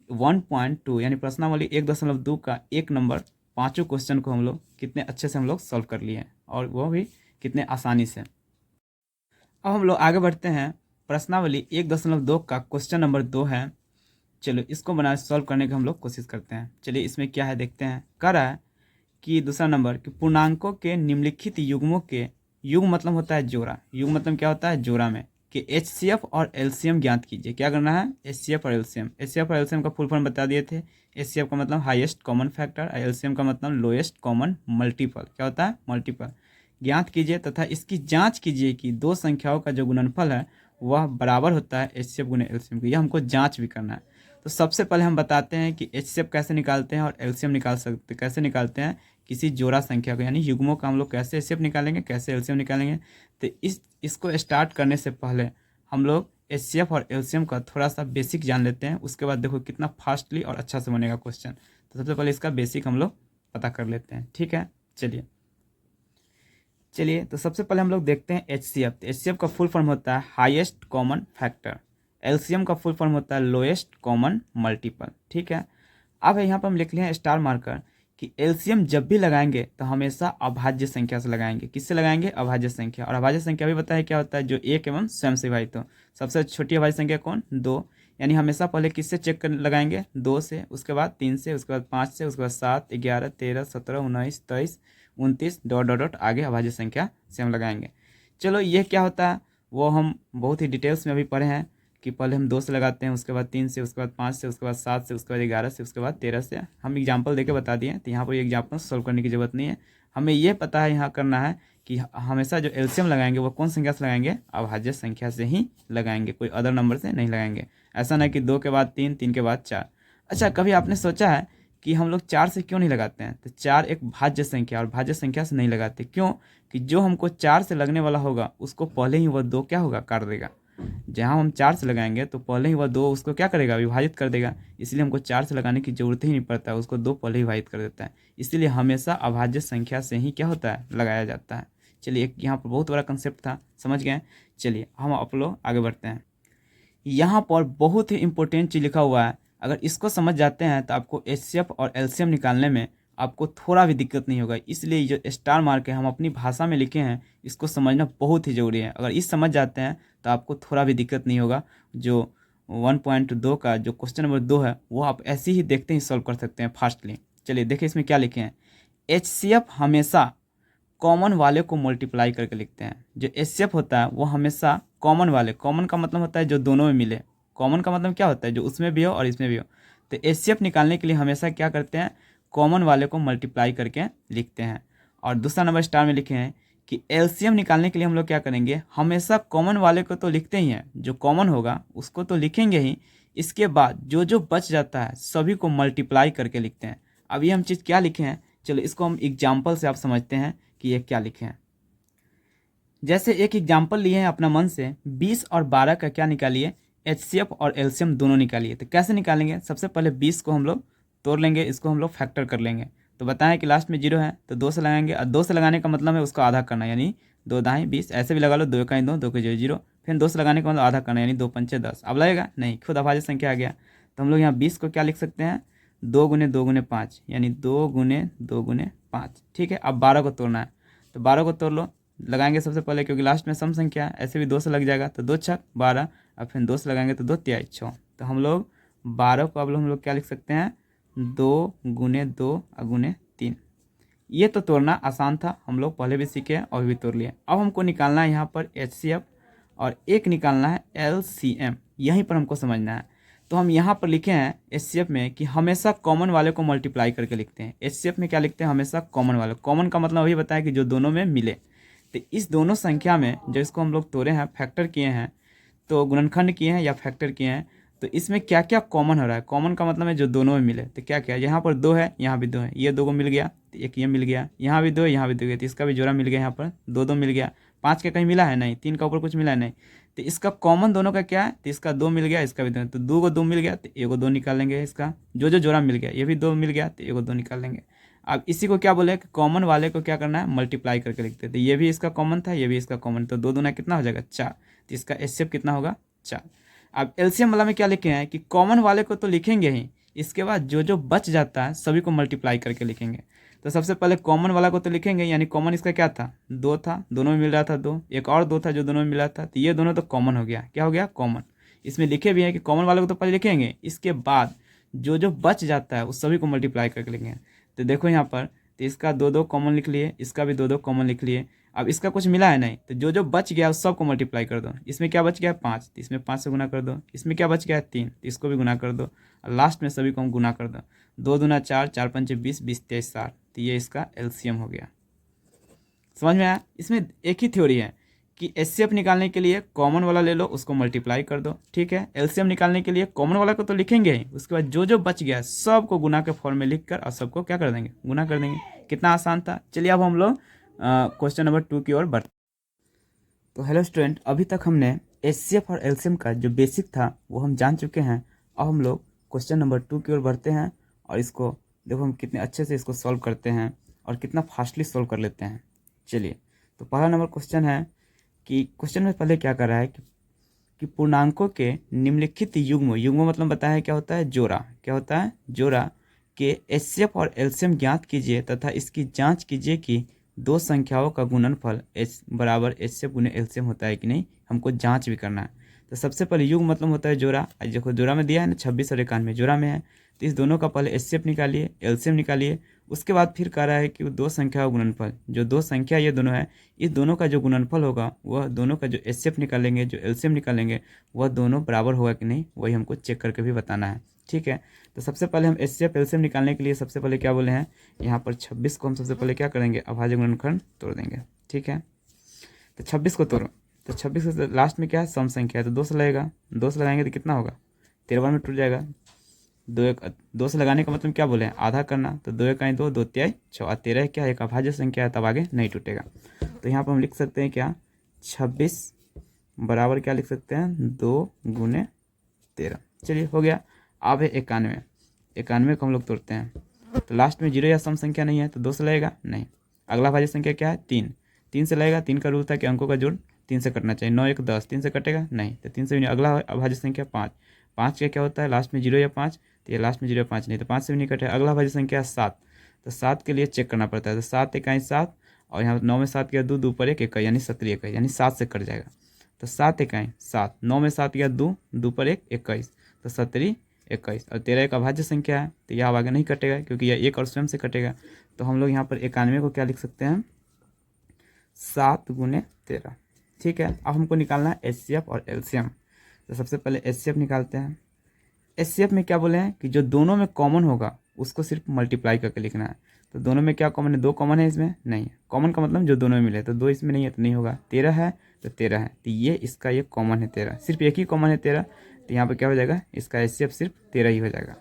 1.2 यानी प्रश्नावली 1.2 का 1 नंबर पाँचों क्वेश्चन को हम लोग कितने अच्छे से हम लोग सॉल्व कर लिए हैं, और वो भी कितने आसानी से। अब हम लोग आगे बढ़ते हैं। प्रश्नावली 1.2 का क्वेश्चन नंबर 2 है चलो इसको बना सॉल्व करने की हम लोग कोशिश करते हैं। चलिए इसमें क्या है देखते हैं। कह रहा है कि दूसरा नंबर कि पूर्णांकों के निम्नलिखित युग्मों के, युग्म मतलब होता है जोड़ा, युग्म मतलब क्या होता है जोड़ा में, कि HCF और LCM ज्ञात कीजिए। क्या करना है, HCF और LCM। HCF और LCM का फुल फॉर्म बता दिए थे। HCF का मतलब हाईएस्ट कॉमन फैक्टर और LCM का मतलब लोएस्ट कॉमन मल्टीपल। क्या होता है, मल्टीपल। ज्ञात कीजिए तथा इसकी जांच कीजिए कि दो संख्याओं का जो गुणनफल है वह बराबर होता है HCF गुने LCM को। यह हमको जांच भी करना है। तो सबसे पहले हम बताते हैं कि HCF कैसे निकालते हैं और LCM निकाल सकते कैसे निकालते हैं किसी जोड़ा संख्या को, यानी युग्मों का हम लोग कैसे HCF निकालेंगे, कैसे LCM निकालेंगे। तो इसको स्टार्ट करने से पहले हम लोग HCF और LCM का थोड़ा सा बेसिक जान लेते हैं। उसके बाद देखो कितना फास्टली और अच्छा से बनेगा क्वेश्चन। तो सबसे पहले इसका बेसिक हम लोग पता कर लेते हैं, ठीक है। चलिए तो सबसे पहले हम लोग देखते हैं HCF। तो HCF का फुल फॉर्म होता है हाईएस्ट कॉमन फैक्टर। LCM का फुल फॉर्म होता है लोएस्ट कॉमन मल्टीपल, ठीक है। अब यहाँ पर हम लिख लिए हैं स्टार मार्कर कि LCM जब भी लगाएंगे तो हमेशा अभाज्य संख्या से लगाएंगे। किससे लगाएंगे, अभाज्य संख्या। और अभाज्य संख्या भी बताया क्या होता है, जो एक एवं स्वयं से विभाजित हो। सबसे छोटी अभाज्य संख्या कौन, 2। यानी हमेशा पहले किससे चेक कर लगाएंगे, 2 से, उसके बाद 3 से, उसके बाद 5 से, उसके बाद 7, 11, 13, 17, 19, 23, 29 डॉट डॉट डॉट आगे अभाज्य संख्या से हम लगाएंगे। चलो ये क्या होता है वो हम बहुत ही डिटेल्स में अभी पढ़े हैं कि पहले हम 2 से लगाते हैं, उसके बाद 3 से, उसके बाद 5 से, उसके बाद 7 से, उसके बाद 11 से, उसके बाद 13 से। हम एग्जाम्पल देके बता दिए, तो यहाँ पर एग्जाम्पल सॉल्व करने की जरूरत नहीं है। हमें ये पता है यहाँ करना है कि हमेशा जो LCM लगाएंगे वो कौन संख्या से लगाएंगे, अभाज्य संख्या से ही लगाएंगे, कोई अदर नंबर से नहीं लगाएंगे। ऐसा नहीं कि 2 के बाद 3, 3 के बाद 4। अच्छा, कभी आपने सोचा है कि हम लोग 4 से क्यों नहीं लगाते हैं? तो 4 एक भाज्य संख्या, और भाज्य संख्या से नहीं लगाते क्यों, कि जो हमको 4 से लगने वाला होगा उसको पहले ही वह 2 क्या होगा, काट देगा। जहाँ हम 4 से लगाएंगे तो पहले ही वह 2 उसको क्या करेगा, विभाजित कर देगा। इसलिए हमको 4 से लगाने की जरूरत ही नहीं पड़ता है, उसको 2 पहले ही विभाजित कर देता है। इसलिए हमेशा अभाज्य संख्या से ही क्या होता है, लगाया जाता है। चलिए एक यहाँ पर बहुत बड़ा कंसेप्ट था, समझ गए। चलिए हम आप लोग आगे बढ़ते हैं। यहाँ पर बहुत ही इंपॉर्टेंट चीज़ लिखा हुआ है, अगर इसको समझ जाते हैं तो आपको HCF और LCM निकालने में आपको थोड़ा भी दिक्कत नहीं होगा। इसलिए जो स्टार मार्क है हम अपनी भाषा में लिखे हैं, इसको समझना बहुत ही ज़रूरी है। अगर इस समझ जाते हैं तो आपको थोड़ा भी दिक्कत नहीं होगा। जो 1.2 का जो क्वेश्चन नंबर 2 है वो आप ऐसे ही देखते ही सॉल्व कर सकते हैं फास्टली। चलिए देखिए इसमें क्या लिखे हैं। HCF हमेशा कॉमन वाले को मल्टीप्लाई करके लिखते हैं। जो HCF होता है वो हमेशा कॉमन वाले, कॉमन का मतलब होता है जो दोनों में मिले। कॉमन का मतलब क्या होता है, जो उसमें भी हो और इसमें भी हो। तो HCF निकालने के लिए हमेशा क्या करते हैं, कॉमन वाले को मल्टीप्लाई करके लिखते हैं। और दूसरा नंबर स्टार में लिखे हैं कि LCM निकालने के लिए हम लोग क्या करेंगे, हमेशा कॉमन वाले को तो लिखते ही हैं, जो कॉमन होगा उसको तो लिखेंगे ही, इसके बाद जो जो बच जाता है सभी को मल्टीप्लाई करके लिखते हैं। अब ये हम चीज़ क्या लिखे हैं, चलो इसको हम एग्जाम्पल से आप समझते हैं कि ये क्या लिखे हैं। जैसे एक एग्जाम्पल लिए हैं अपना मन से, 20 और 12 का क्या निकालिए, HCF और LCM दोनों निकालिए। तो कैसे निकालेंगे, सबसे पहले 20 को हम लोग तोड़ लेंगे, इसको हम लोग फैक्टर कर लेंगे। तो बताएं कि लास्ट में 0 है तो 2 से लगाएंगे, और 2 से लगाने का मतलब है उसको आधा करना, यानी 2 दाएँ 20, ऐसे भी लगा लो, 2 का 2, 2 के 0, फिर 2 से लगाने का मतलब आधा करना, यानी 2 पंचे 10। अब लगेगा नहीं, खुद अभाज्य संख्या आ गया। तो हम लोग यहाँ 20 को क्या लिख सकते हैं, 2 गुने 2 गुने 5, यानी 2 गुने 2 गुने 5, ठीक है। अब 12 को तोड़ना है, तो 12 को तोड़ लो, लगाएंगे सबसे पहले क्योंकि लास्ट में सम संख्या है, ऐसे भी 2 से लग जाएगा, तो 2 छक 12, अब फिर 2 से लगाएंगे तो 2 तिहाई 6। तो हम लोग 12 को अब हम लोग क्या लिख सकते हैं, 2 गुने 2 गुने 3। ये तो तोड़ना आसान था, हम लोग पहले भी सीखे और भी तोड़ लिए। अब हमको निकालना है यहाँ पर HCF और एक निकालना है LCM, यहीं पर हमको समझना है। तो हम यहाँ पर लिखे हैं HCF में कि हमेशा कॉमन वाले को मल्टीप्लाई करके लिखते हैं। HCF में क्या लिखते हैं, हमेशा कॉमन वाले। कॉमन का मतलब वही बताया कि जो दोनों में मिले। तो इस दोनों संख्या में जो इसको हम लोग तोड़े हैं, फैक्टर किए हैं, तो गुणनखंड किए हैं या फैक्टर किए हैं, तो इसमें क्या क्या कॉमन हो रहा है। कॉमन का मतलब है जो दोनों में मिले। तो क्या क्या, यहाँ पर 2 है, यहाँ भी 2 है, ये 2 को मिल गया तो एक ये मिल गया, यहाँ भी 2 है, यहाँ भी 2 गया, तो इसका भी जोड़ा मिल गया, यहाँ पर 2 2 मिल गया। 5 का कहीं मिला है नहीं, 3 का ऊपर कुछ मिला है नहीं, तो इसका कॉमन दोनों का क्या है, तो इसका 2 मिल गया, इसका भी 2, तो 2 को 2 मिल गया तो 1 को 2 निकाल लेंगे। इसका जो जो जोड़ा मिल गया, ये भी 2 मिल गया तो 1 को 2 निकाल लेंगे। अब इसी को क्या बोले कि कॉमन वाले को क्या करना है, मल्टीप्लाई करके लिखते हैं। तो ये भी इसका कॉमन था, ये भी इसका कॉमन, तो 2 दूना कितना हो जाएगा 4, तो इसका HCF कितना होगा 4। अब LCM वाला में क्या लिखे हैं कि कॉमन वाले को तो लिखेंगे ही, इसके बाद जो जो बच जाता है सभी को मल्टीप्लाई करके लिखेंगे। तो सबसे पहले कॉमन वाला को तो लिखेंगे, यानी कॉमन इसका क्या था, 2 था, दोनों में मिल रहा था 2, एक और 2 था जो दोनों में मिला था, तो ये दोनों तो कॉमन हो गया। क्या हो गया, कॉमन। इसमें लिखे भी हैं कि कॉमन वाले को तो पहले लिखेंगे, इसके बाद जो जो बच जाता है उस सभी को मल्टीप्लाई करके लिखेंगे। तो देखो यहाँ पर, तो इसका 2 कॉमन लिख लिए, इसका भी 2 कॉमन लिख लिए। अब इसका कुछ मिला है नहीं, तो जो जो बच गया उस सब को मल्टीप्लाई कर दो। इसमें क्या बच गया 5, तो इसमें 5 से गुना कर दो। इसमें क्या बच गया 3, तो इसको भी गुना कर दो। और लास्ट में सभी को हम गुना कर दो। 2 दूना 4, 4 पंचे 20, 20 23 60, तो ये इसका एलसीएम हो गया। समझ में आया? इसमें एक ही थ्योरी है कि एचसीएफ निकालने के लिए कॉमन वाला ले लो, उसको मल्टीप्लाई कर दो, ठीक है। एलसीएम निकालने के लिए कॉमन वाला को तो लिखेंगे ही, उसके बाद जो जो बच गया सब को गुना के फॉर्म में लिख कर और सबको क्या कर देंगे, गुना कर देंगे। कितना आसान था। चलिए अब हम लोग क्वेश्चन नंबर 2 की ओर बढ़ते। तो हेलो स्टूडेंट, अभी तक हमने एचसीएफ और एलसीएम का जो बेसिक था वो हम जान चुके हैं। अब हम लोग क्वेश्चन नंबर 2 की ओर बढ़ते हैं और इसको देखो हम कितने अच्छे से इसको सॉल्व करते हैं और कितना फास्टली सॉल्व कर लेते हैं। चलिए, तो पहला नंबर क्वेश्चन है कि क्वेश्चन में पहले क्या कर रहा है कि पूर्णांकों के निम्नलिखित युग्म, युग्म मतलब बताया है क्या होता है, जोड़ा। क्या होता है, जोड़ा के एचसीएफ और एलसीएम ज्ञात कीजिए तथा इसकी जांच कीजिए कि दो संख्याओं का गुणनफल एच बराबर एचसीएफ गुने एलसीएम होता है कि नहीं, हमको जांच भी करना है। तो सबसे पहले युग्म मतलब होता है जोड़ा। देखो जोड़ा में दिया है ना 26 और 91 जोड़ा में है, तो इस दोनों का पहले एचसीएफ निकालिए, एलसीएम निकालिए। उसके बाद फिर कह रहा है कि दो संख्या का गुणनफल, जो दो संख्या ये दोनों है, इस दोनों का जो गुणनफल होगा वह दोनों का जो एचसीएफ निकालेंगे, जो एलसीएम निकालेंगे, वह दोनों बराबर होगा कि नहीं, वही हमको चेक करके भी बताना है, ठीक है। तो सबसे पहले हम एचसीएफ एलसीएम निकालने के लिए सबसे पहले क्या बोले हैं, यहाँ पर 26 को हम सबसे पहले क्या करेंगे, अभाज्य गुणनखंड तोड़ देंगे, ठीक है। तो 26 को तोड़ो, तो 26 से लास्ट में क्या है, सम संख्या है, तो 2 से लगेगा, 2 से लगाएंगे तो कितना होगा, 13 में टूट जाएगा। 2 से लगाने का मतलब क्या बोले हैं, आधा करना, तो 2 1 2, 2 3 6, और 13 क्या एक अभाज्य संख्या है, तब आगे नहीं टूटेगा। तो यहाँ पर हम लिख सकते हैं क्या, 26 बराबर क्या लिख सकते हैं, 2 गुने 13। चलिए हो गया। अब है 91, 91 को हम लोग तोड़ते हैं, तो लास्ट में 0 या सम संख्या नहीं है, तो 2 से लगेगा नहीं। अगला भाज्य संख्या क्या है, 3, 3 से लगेगा। 3 का रूल था कि अंकों का जोड़ 3 से कटना चाहिए, 9 1 10, 3 से कटेगा नहीं, तो 3 से भी नहीं। अगला अभाज्य संख्या 5, 5 का क्या होता है, लास्ट में 0 या 5, तो ये लास्ट में 0 या 5 नहीं, तो 5 से भी नहीं कटेगा। अगला भाज्य संख्या 7, तो 7 के लिए चेक करना पड़ता है, तो 7 1 7, और यहाँ 9 में 7 गया 2, 2 पर 1 1 यानी 17 21, यानी 7 से कट जाएगा। तो 7 1 7, 9 में 7 गया 2, 2 पर 1 21, तो 17 21, और 13 एक अभाज्य संख्या है, तो यह आगे नहीं कटेगा क्योंकि यह 1 और स्वयं से कटेगा। तो हम लोग यहाँ पर 91 को क्या लिख सकते हैं, 7 गुने 13, ठीक है। अब हमको निकालना है एचसीएफ और एलसीएम। तो सबसे पहले एचसीएफ निकालते हैं। एचसीएफ में क्या बोले हैं कि जो दोनों में कॉमन होगा उसको सिर्फ मल्टीप्लाई करके लिखना है। तो दोनों में क्या कॉमन है, 2 कॉमन है, इसमें नहीं है। कॉमन का मतलब जो दोनों में मिले, तो 2 इसमें नहीं है तो नहीं होगा। 13 है तो 13 है, तो ये इसका ये कॉमन है 13, सिर्फ एक ही कॉमन है 13, तो यहाँ पर क्या हो जाएगा, इसका एचसीएफ सिर्फ 13 ही हो जाएगा।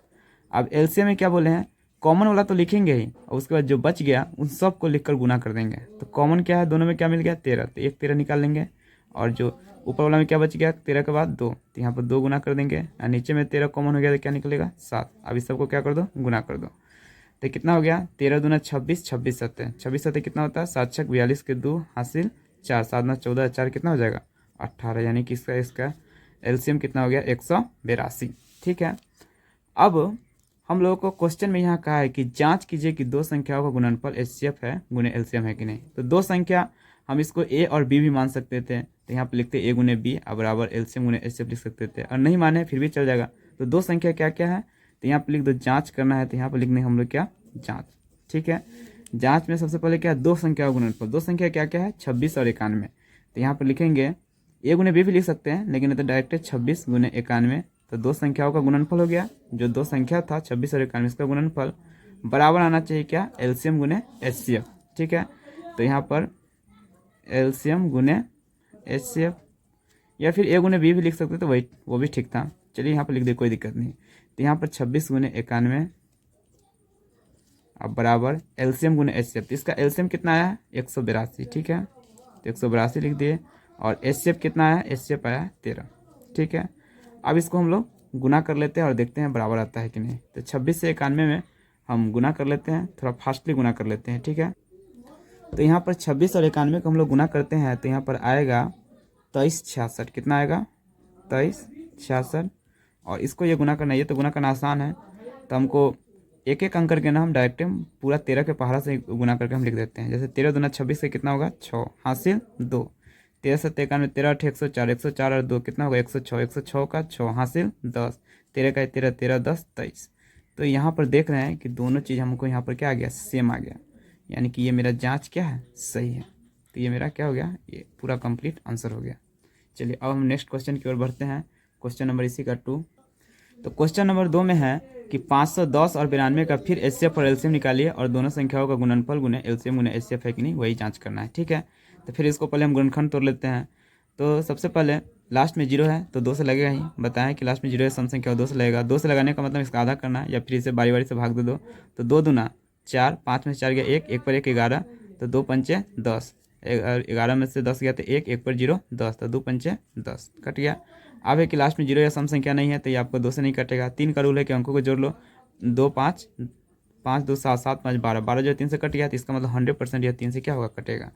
अब एलसीएम में क्या बोले हैं, कॉमन वाला तो लिखेंगे ही, और उसके बाद जो बच गया उन सब को लिखकर गुना कर देंगे। तो कॉमन क्या है, दोनों में क्या मिल गया 13, तो एक 13 निकाल लेंगे, और जो ऊपर वाला में क्या बच गया 13 के बाद 2, तो यहाँ पर 2 गुना कर देंगे, और नीचे में 13 कॉमन हो गया तो क्या निकलेगा 7। अब इस सबको क्या कर दो, गुना कर दो, तो कितना हो गया, 13 दूना 26, 26 सत्ते 26 सत्ते कितना होता है, 7 6 42 के 2 हासिल 4, 7 9 14, 4 कितना हो जाएगा 18, यानी कि इसका एलसीएम कितना हो गया 182, ठीक है। अब हम लोगों को क्वेश्चन में यहाँ कहा है कि जांच कीजिए कि दो संख्याओं का गुणनफल एचसीएफ है गुने एलसीएम है कि नहीं। तो दो संख्या हम इसको ए और बी भी मान सकते थे, तो यहाँ पर लिखते ए गुने बी और बराबर एलसीएम गुने एचसीएफ लिख सकते थे, और नहीं माने फिर भी चल जाएगा। तो दो संख्या क्या क्या है, तो यहाँ पर लिख दो जांच करना है, तो यहाँ पर लिखने हम लोग क्या, जांच, ठीक है। जांच में सबसे पहले क्या, दो संख्या का गुणनफल, दो संख्या क्या क्या है 26 और 91, तो यहाँ पर लिखेंगे ए गुने बी भी लिख सकते हैं, लेकिन तो डायरेक्ट 26 गुने 91, तो दो संख्याओं का गुणनफल हो गया। जो दो संख्या था 26 और 91, इसका गुणनफल बराबर आना चाहिए क्या, एलसीएम गुने एचसीएफ, ठीक है। तो यहाँ पर एलसीएम गुने एचसीएफ, या फिर ए गुने बी भी लिख सकते तो वही वो भी ठीक था। चलिए यहाँ पर लिख दे, कोई दिक्कत नहीं। तो यहाँ पर 26 गुने 91 अब बराबर एलसीएम गुने एचसीएफ, तो इसका एलसीएम कितना आया 182, ठीक है। तो 182 लिख दिए, और एचसीएफ कितना आया, एचसीएफ आया 13, ठीक है। अब इसको हम लोग गुना कर लेते हैं और देखते हैं बराबर आता है कि नहीं। तो 26 से 91 में हम गुना कर लेते हैं, थोड़ा फास्टली गुना कर लेते हैं, ठीक है। तो यहाँ पर 26 और 91 को हम लोग गुना करते हैं, तो यहाँ पर आएगा 23 66, कितना आएगा 23 66, और इसको ये गुना करना, ये तो गुना करना आसान है, तो हमको एक एक अंक करके ना हम डायरेक्ट पूरा 13 के पहाड़ा से गुना करके हम लिख देते हैं। जैसे 13 दूना 26 से कितना होगा 6 हासिल 2, 13 7 91 13 8 104 104 और 2 कितना होगा 106 106 का 6 हासिल 10 13 का 13 13 10 23। तो यहाँ पर देख रहे हैं कि दोनों चीज़ हमको यहाँ पर क्या आ गया सेम आ गया, यानी कि ये मेरा जांच क्या है सही है। तो ये मेरा क्या हो गया, ये पूरा कंप्लीट आंसर हो गया। चलिए अब हम नेक्स्ट क्वेश्चन की ओर बढ़ते हैं। क्वेश्चन नंबर इसी का 2। तो क्वेश्चन नंबर 2 में है कि 510 और 92 का फिर एचसीएफ और एलसीएम निकालिए और दोनों संख्याओं का गुणनफल गुने एलसीएम गुने एचसीएफ है कि नहीं वही जांच करना है। ठीक है, तो फिर इसको पहले हम गुणनखंड तोड़ लेते हैं। तो सबसे पहले लास्ट में 0 है तो 2 से लगेगा ही, बताएं कि लास्ट में 0 है सम संख्या 2 से लगेगा। 2 से लगाने का मतलब इसका आधा करना है या फिर इसे बारी बारी से भाग दे दो। तो 2 दूना 4, 5 में से 4 गया 1, 1 पर 1 11, तो 2 पंचे 10, 11 में से 10 गया तो 1, 1 पर 0 10, तो 2 पंचे 10 कट गया। अब है कि लास्ट में 0 या सम संख्या नहीं है तो ये आपको 2 से नहीं कटेगा। 3 का रूल है कि अंकों को जोड़ लो, 2 5 5 2 7 7 5 12, 12 जो 3 से कट गया तो इसका मतलब 100% यह 3 से क्या होगा कटेगा।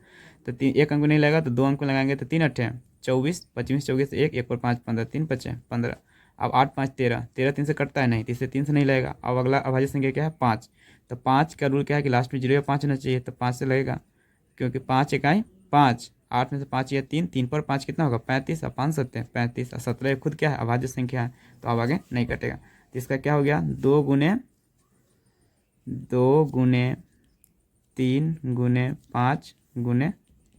तो 3 एक अंक नहीं लगेगा तो 2 अंक में लगाएंगे तो 3 8 24, 25 24 1, 1 पर 5 15, 3 5 15। अब 8 5 13, 13 3 से कटता है नहीं तो इससे 3 से नहीं लगेगा। अब अगला अभाज्य संख्या क्या है 5, तो 5 का रूल क्या है कि लास्ट में 0 या 5 होना चाहिए, तो 5 से लगेगा क्योंकि 5 इकाई 5, 8 में से 5 या 3, 3 पर 5 कितना होगा 35, और 5 7 35, और 17 खुद क्या है अभाज्य संख्या है तो अब आगे नहीं कटेगा। तो इसका क्या हो गया 2 गुने 3 गुने 5 गुने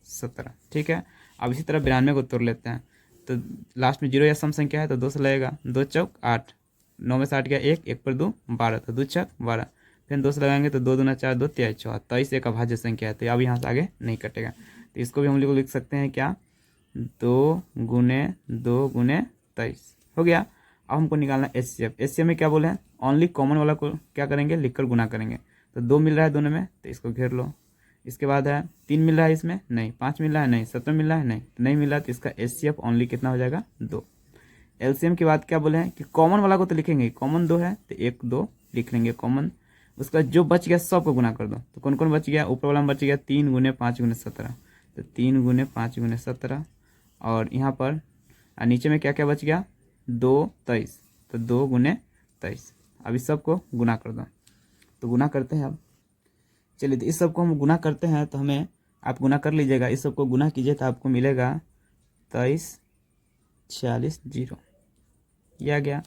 17। ठीक है, अब इसी तरह 92 को तोड़ लेते हैं। तो लास्ट में 0 या सम संख्या है तो 2 से लगेगा, 2 चौक 8, 9 में से 8 गया 1, 1 पर 2 12, तो 2 छक 12, फिर 2 से लगाएंगे तो 2 दूना 4 2 23 4, 23 एक अभाज्य संख्या है तो अब यहाँ से आगे नहीं कटेगा। तो इसको भी हम लोग लिख सकते हैं क्या 2 गुने 23 हो गया। अब हमको निकालना एचसीएफ। एचसीएफ में क्या बोले हैं ओनली कॉमन वाला को क्या करेंगे लिखकर गुना करेंगे। तो 2 मिल रहा है दोनों में तो इसको घेर लो। इसके बाद है 3 मिल रहा है इसमें नहीं, 5 मिल रहा है नहीं, 17 मिल रहा है नहीं, तो नहीं मिल रहा तो इसका एचसीएफ ओनली कितना हो जाएगा 2। एलसीएम की बात क्या बोले हैं कि कॉमन वाला को तो लिखेंगे, कॉमन 2 है तो 1 2 लिख लेंगे कॉमन। उसका जो बच गया सब को गुना कर दो। तो कौन कौन बच गया, ऊपर वाला में बच गया 3 गुने 5 गुने 17, तो 3 गुने 5 गुने 17, और यहाँ पर नीचे में क्या क्या बच गया 2 23, तो 2 गुने 23। अब इस सब को गुना कर दो। तो गुना करते हैं अब, चलिए तो इस सब को हम गुना करते हैं तो हमें आप गुना कर लीजिएगा, इस सब को गुना कीजिए तो आपको मिलेगा 23 46 0, ये आ गया।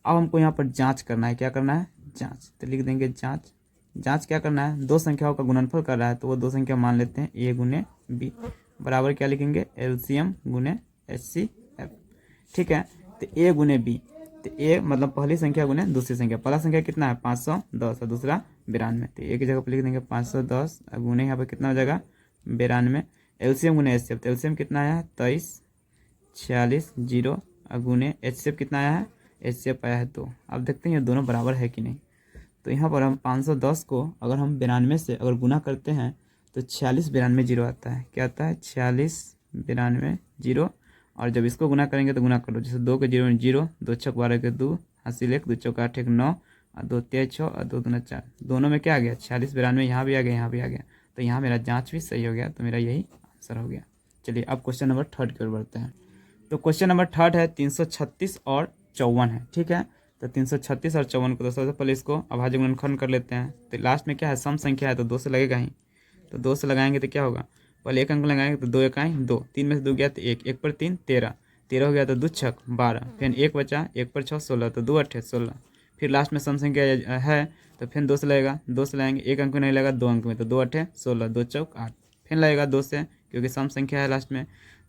अब हमको यहाँ पर जांच करना है, क्या करना है जांच, तो लिख देंगे जांच। जांच क्या करना है, दो संख्याओं का गुणनफल कर रहा है तो वो दो संख्या मान लेते हैं ए गुने बी बराबर क्या लिखेंगे एलसीएम गुने एचसीएफ। ठीक है, तो ए गुने बी, तो ए मतलब पहली संख्या गुने दूसरी संख्या। पहला संख्या कितना है 510 और दूसरा 92, तो एक ही जगह पर लिख देंगे 510 गुने यहाँ पर कितना हो जाएगा 92। एलसीएम गुने एचसीएफ, तो एलसीएम कितना आया है 23 46 0 और गुने एचसीएफ कितना आया है एचसीएफ आया है 2। अब देखते हैं ये दोनों बराबर है कि नहीं। तो यहाँ पर हम 510 को अगर हम 92 से अगर गुना करते हैं तो 46 92 0 आता है, क्या आता है 46 92 0, और जब इसको गुना करेंगे तो गुना कर लो, जैसे 2 के 0 में 0, 2 छक 12 के 2 हासिल 1, 2 चौक 8 1 9 और 2 23 6 और 2 दूना 4, दोनों में क्या आ गया 46 92, यहाँ भी आ गया यहाँ भी आ गया, तो यहाँ मेरा जाँच भी सही हो गया, तो मेरा यही आंसर हो गया। चलिए अब क्वेश्चन नंबर 3 की ओर बढ़ते हैं। तो क्वेश्चन नंबर 3 है 336 और 54 है। ठीक है, तो 336 और 54 को तो सबसे पहले इसको अभाज्य गुणनखंड कर लेते हैं। तो लास्ट में क्या है सम संख्या है तो 2 से लगेगा ही, तो 2 से लगाएंगे तो क्या होगा पहले एक अंक लगाएंगे तो 2 इकाई 2, 3 में से 2 गया तो 1, 1 पर 3 13, 13 हो गया तो 2 छक 12, फिर 1 बचा 1 पर 6 16, तो 2 8 16, फिर लास्ट में सम संख्या है तो फिर 2 से लगेगा, 2 से लगाएंगे एक अंक में नहीं लगेगा 2 अंक में, तो 2 8 16, 2 चौक 8, फिर लगेगा 2 से क्योंकि सम संख्या है लास्ट में,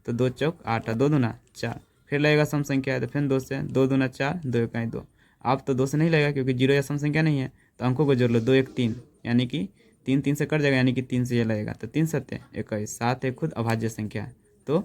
तो 2 चौक 8 और 2 दूना 4, फिर लगेगा सम संख्या है तो फिर 2 से 2 दूना 4 2 इकाई 2। अब तो 2 से नहीं लगेगा क्योंकि 0 या सम संख्या नहीं है, तो अंकों को जोड़ लो 2 1 3, यानी कि 3 3 से कट जाएगा, यानी कि 3 से ये लगेगा, तो 3 7 21, 7 एक खुद अभाज्य संख्या है, तो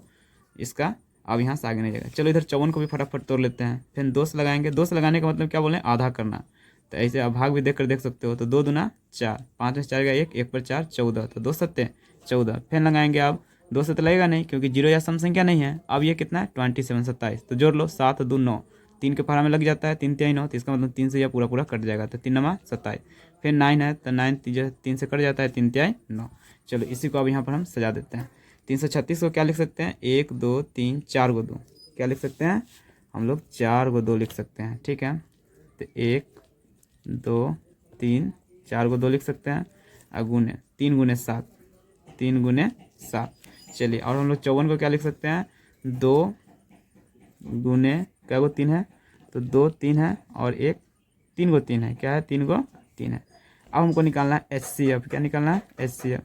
इसका अब यहाँ से आगे नहीं जाएगा। चलो इधर 54 को भी फटाफट तोड़ लेते हैं। फिर 2 से लगाएंगे, 2 से लगाने का मतलब क्या बोले आधा करना, तो ऐसे अभाग भी देख कर देख सकते हो। तो 2 दूना 4, 5 में 4 गया 1, 1 पर 4 14, तो 2 7 14, फिर लगाएंगे अब 2 से तो लगेगा नहीं क्योंकि 0 या सम संख्या नहीं है। अब ये कितना है 27 27, तो जोड़ लो 7 2 9, 3 के पहाड़ा में लग जाता है 3 3 9, तो इसका मतलब 3 से यह पूरा पूरा कट जाएगा, तो 3 9 27, फिर 9 है तो 9 3 से कट जाता है 3 3 9। चलो इसी को अब यहाँ पर हम सजा देते हैं। 336 को क्या लिख सकते हैं 1 2 3 4 को 2, क्या लिख सकते हैं हम लोग 4 को 2 लिख सकते हैं। ठीक है, तो 1 2 3 4 को 2 लिख सकते हैं, और गुने 3 गुने 7, 3 गुने 7, चलिए, और हम लोग 54 को क्या लिख सकते हैं, 2 गुने क्या को 3 है, तो 2 3 है और एक 3 को 3 है, क्या है 3 को 3 है। अब हमको निकालना है HCF, क्या निकालना है HCF,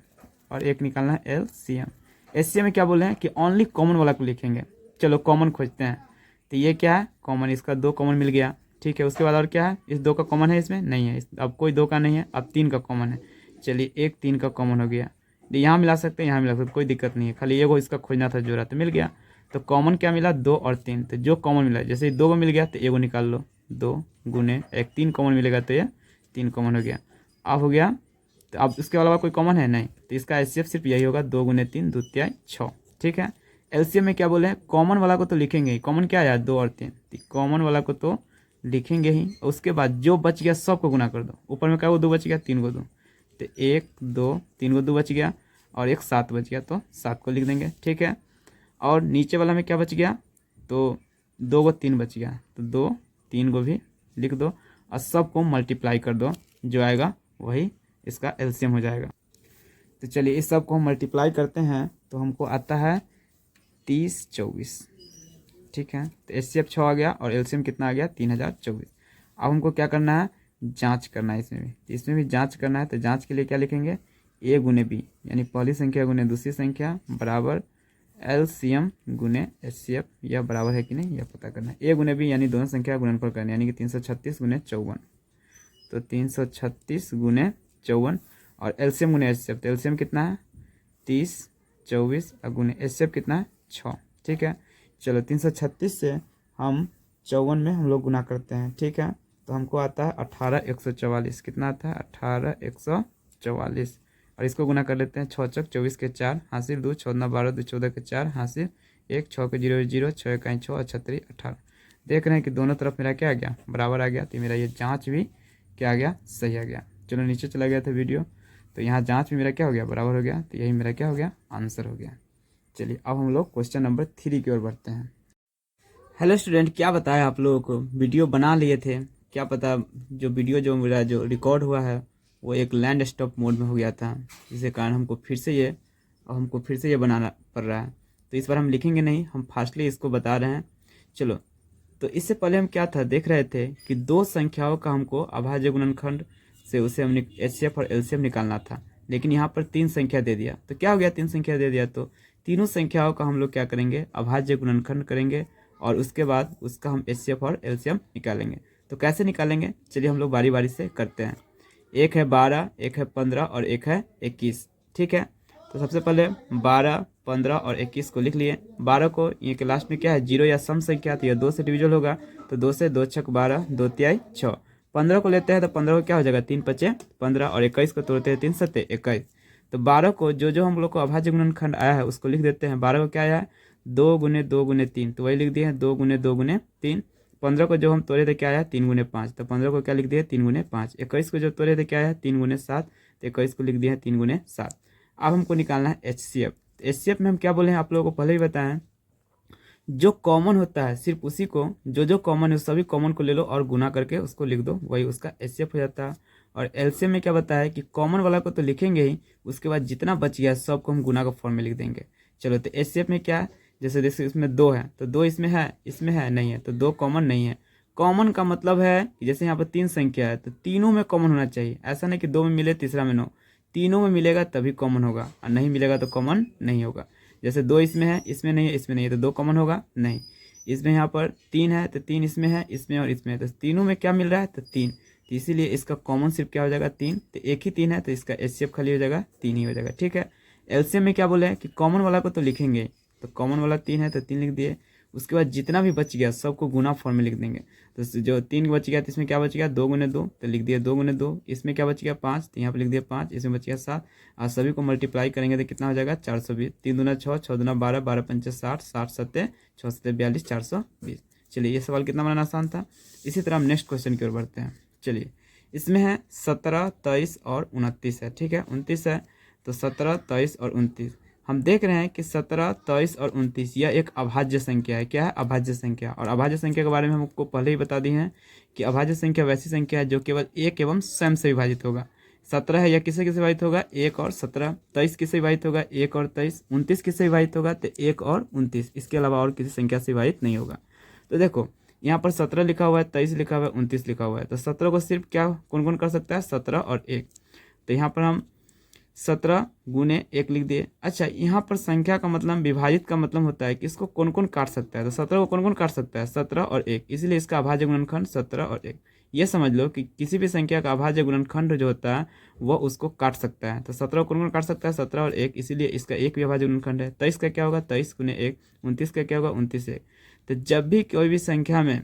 और एक निकालना है LCM। HCF में क्या बोले हैं कि ओनली कॉमन वाला को लिखेंगे। चलो कॉमन खोजते हैं, तो ये क्या है कॉमन, इसका 2 कॉमन मिल गया, ठीक है। उसके बाद और क्या है, इस 2 का कॉमन है, इसमें नहीं है, अब कोई 2 का नहीं है, अब 3 का कॉमन है। चलिए एक 3 का कॉमन हो गया, यहाँ मिला सकते हैं, यहाँ मिला सकते, कोई दिक्कत नहीं है, खाली ये को इसका खोजना था जो रहा, तो मिल गया। तो कॉमन क्या मिला, 2 और 3, तो जो कॉमन मिला, जैसे 2 को मिल गया तो एगो निकाल लो, 2 गुने एक 3 कॉमन मिलेगा तो ये 3 कॉमन हो गया। अब हो गया, तो अब इसके अलावा कोई कॉमन है नहीं, तो इसका HCF सिर्फ यही होगा, 2 गुने 3 2 तिहाई 6, ठीक है। LCM में क्या बोले हैं, कॉमन वाला को तो लिखेंगे ही, कॉमन क्या है 2 और 3, कॉमन वाला को तो लिखेंगे ही, उसके बाद जो बच गया सबको गुना कर दो, ऊपर में क्या वो 2 बच गया, 3 को 2, तो 1 2 3 को 2 बच गया, और एक 7 बच गया, तो 7 को लिख देंगे, ठीक है। और नीचे वाला में क्या बच गया, तो 2 को 3 बच गया, तो 2 3 को भी लिख दो, और सबको मल्टीप्लाई कर दो, जो आएगा वही इसका LCM हो जाएगा। तो चलिए इस सब को हम मल्टीप्लाई करते हैं, तो हमको आता है 30 24, ठीक है। तो HCF 6 आ गया और LCM कितना आ गया 3024। अब हमको क्या करना है, जांच करना है, इसमें भी जांच करना है। तो जांच के लिए क्या लिखेंगे, A गुने B, यानी पहली संख्या गुने दूसरी संख्या बराबर LCM गुने HCF, यह बराबर है कि नहीं यह पता करना है। A गुने B यानी दोनों संख्या गुणनफल करना है, यानी कि 336 गुने 54, तो 336 गुने 54, और LCM गुने HCF, तो LCM कितना है 30 24 और गुने HCF कितना है 6, ठीक है। चलो 336 से हम 54 में हम लोग गुना करते हैं, ठीक है। तो हमको आता है 18144, कितना आता है 18144, और इसको गुना कर लेते हैं, 6 चौक 24 के 4 हासिल 2 6 9 12 2 14 के 4 हासिल 1 6 के 0 0 6 इकाई 6 और 36 18। देख रहे हैं कि दोनों तरफ मेरा क्या आ गया, बराबर आ गया, तो मेरा ये जांच भी क्या आ गया, सही आ गया। चलो नीचे चला गया था वीडियो, तो यहाँ जांच भी मेरा क्या हो गया, बराबर हो गया, तो यही मेरा क्या हो गया, आंसर हो गया। चलिए अब हम लोग क्वेश्चन नंबर 3 की ओर बढ़ते हैं। हेलो स्टूडेंट, क्या बताया आप लोगों को, वीडियो बना लिए थे, क्या पता जो वीडियो जो मेरा जो रिकॉर्ड हुआ है वो एक लैंड स्टॉप मोड में हो गया था, जिसके कारण हमको फिर से ये बनाना पड़ रहा है। तो इस बार हम लिखेंगे नहीं, हम फास्टली इसको बता रहे हैं। चलो, तो इससे पहले हम क्या था देख रहे थे कि 2 संख्याओं का हमको अभाज्य गुणनखंड से उसे हमने HCF और LCM निकालना था, लेकिन यहाँ पर 3 संख्या दे दिया, तो क्या हो गया 3 संख्या दे दिया, तो तीनों संख्याओं का हम लोग क्या करेंगे, अभाज्य गुणनखंड करेंगे, और उसके बाद उसका हम HCF और LCM निकालेंगे। तो कैसे निकालेंगे, चलिए हम लोग बारी बारी से करते हैं। एक है 12, एक है 15 और एक है 21, ठीक है। तो सबसे पहले 12 15 और 21 को लिख लिए। 12 को ये के लास्ट में क्या है 0 या सम संख्या, तो यह 2 से डिविजल होगा, तो 2 से 2 छक 12 2 तिहाई 6। 15 को लेते हैं तो 15 को क्या हो जाएगा 3 पचे 15, और 21 को तोड़ते हैं 3 सत्ते 21। तो 12 को जो हम लोग को अभाज्य गुणनखंड आया है उसको लिख देते हैं। 12 को क्या आया है 2 गुने 2 गुने 3, तो वही लिख दिए हैं 2 गुने 2 गुने 3। 15 को जो हम तोड़े थे क्या आया 3 गुने 5, तो 15 को क्या लिख दिए 3 गुने 5। 21 को जो तोड़े थे क्या आया 3 गुने 7, तो 21 को लिख दिए 3 गुने 7। अब हमको निकालना है HCF। HCF में हम क्या बोले हैं आप लोगों को पहले ही बताएं, जो कॉमन होता है सिर्फ उसी को, जो कॉमन है सभी कॉमन को ले लो और गुना करके उसको लिख दो, वही उसका HCF हो जाता है। और LCM में क्या बताया कि कॉमन वाला को तो लिखेंगे ही, उसके बाद जितना बच गया सबको हम गुना का फॉर्म में लिख देंगे। चलो, तो HCF में क्या है, जैसे देखिए इसमें 2 है, तो 2 इसमें है नहीं है, तो 2 कॉमन नहीं है। कॉमन का मतलब है कि जैसे यहाँ पर 3 संख्या है तो तीनों में कॉमन होना चाहिए, ऐसा नहीं कि 2 में मिले तीसरा में नो, तीनों में मिलेगा तभी कॉमन होगा, और नहीं मिलेगा तो कॉमन नहीं होगा। जैसे 2 इसमें है, इसमें नहीं है, इसमें नहीं है, तो 2 कॉमन होगा नहीं। इसमें यहाँ पर 3 है तो 3 इसमें है, इसमें और इसमें है, तो तीनों में क्या मिल रहा है तो 3, तो इसीलिए इसका कॉमन सिर्फ क्या हो जाएगा 3, तो एक ही 3 है तो इसका HCF खाली हो जाएगा 3 ही हो जाएगा, ठीक है। LCM में क्या बोले कि कॉमन वाला को तो लिखेंगे, तो कॉमन वाला 3 है तो 3 लिख दिए, उसके बाद जितना भी बच गया सबको गुना फॉर्म में लिख देंगे। तो जो 3 बच गया तो इसमें क्या बच गया 2 गुने 2, तो लिख दिया 2 गुने 2। इसमें क्या बच गया 5, तो यहाँ पर लिख दिया 5। इसमें बच गया 7, और सभी को मल्टीप्लाई करेंगे तो कितना हो जाएगा 420। 3 दूना 6, 6 दूना 12, 12 पंचे 60, 60 सत्ते 6 सत्ते 42, 420। चलिए ये सवाल कितना बनाना आसान था। इसी तरह हम नेक्स्ट क्वेश्चन की ओर बढ़ते हैं। चलिए, इसमें है 17 23 और 29 है, ठीक है, 29 है, तो 17 23 और 29 हम देख रहे हैं कि 17 23 और 29 यह एक अभाज्य संख्या है। क्या है अभाज्य संख्या, और अभाज्य संख्या के बारे में हम आपको पहले ही बता दी हैं कि अभाज्य संख्या वैसी संख्या है जो केवल एक एवं स्वयं से विभाजित होगा। 17 है, यह किससे किससे विभाजित होगा, 1 और 17। 23 किससे विभाजित होगा, 1 और 23। 29 किससे विभाजित होगा, तो 1 और 29। इसके अलावा और किसी संख्या से विभाजित नहीं होगा। तो देखो यहाँ पर 17 लिखा हुआ है, 23 लिखा हुआ है, 29 लिखा हुआ है। तो 17 को सिर्फ क्या कौन कौन कर सकता है, 17 और 1। तो यहाँ पर हम 17 गुने 1 लिख दिए। अच्छा, यहाँ पर संख्या का मतलब, विभाजित का मतलब होता है कि इसको कौन कौन काट सकता है। तो 17 को कौन कौन काट सकता है, 17 और 1, इसलिए इसका अभाज्य गुणनखंड 17 और 1। ये समझ लो कि किसी भी संख्या का अभाज्य गुणनखंड जो होता है वह उसको काट सकता है। तो 17 को कौन कौन काट सकता है, 17 और 1, इसीलिए इसका एक भी अभाज्य गुणनखंड है। 23 का क्या होगा, 23 गुने 1। 29 का क्या होगा, 29 1। तो जब भी कोई भी संख्या में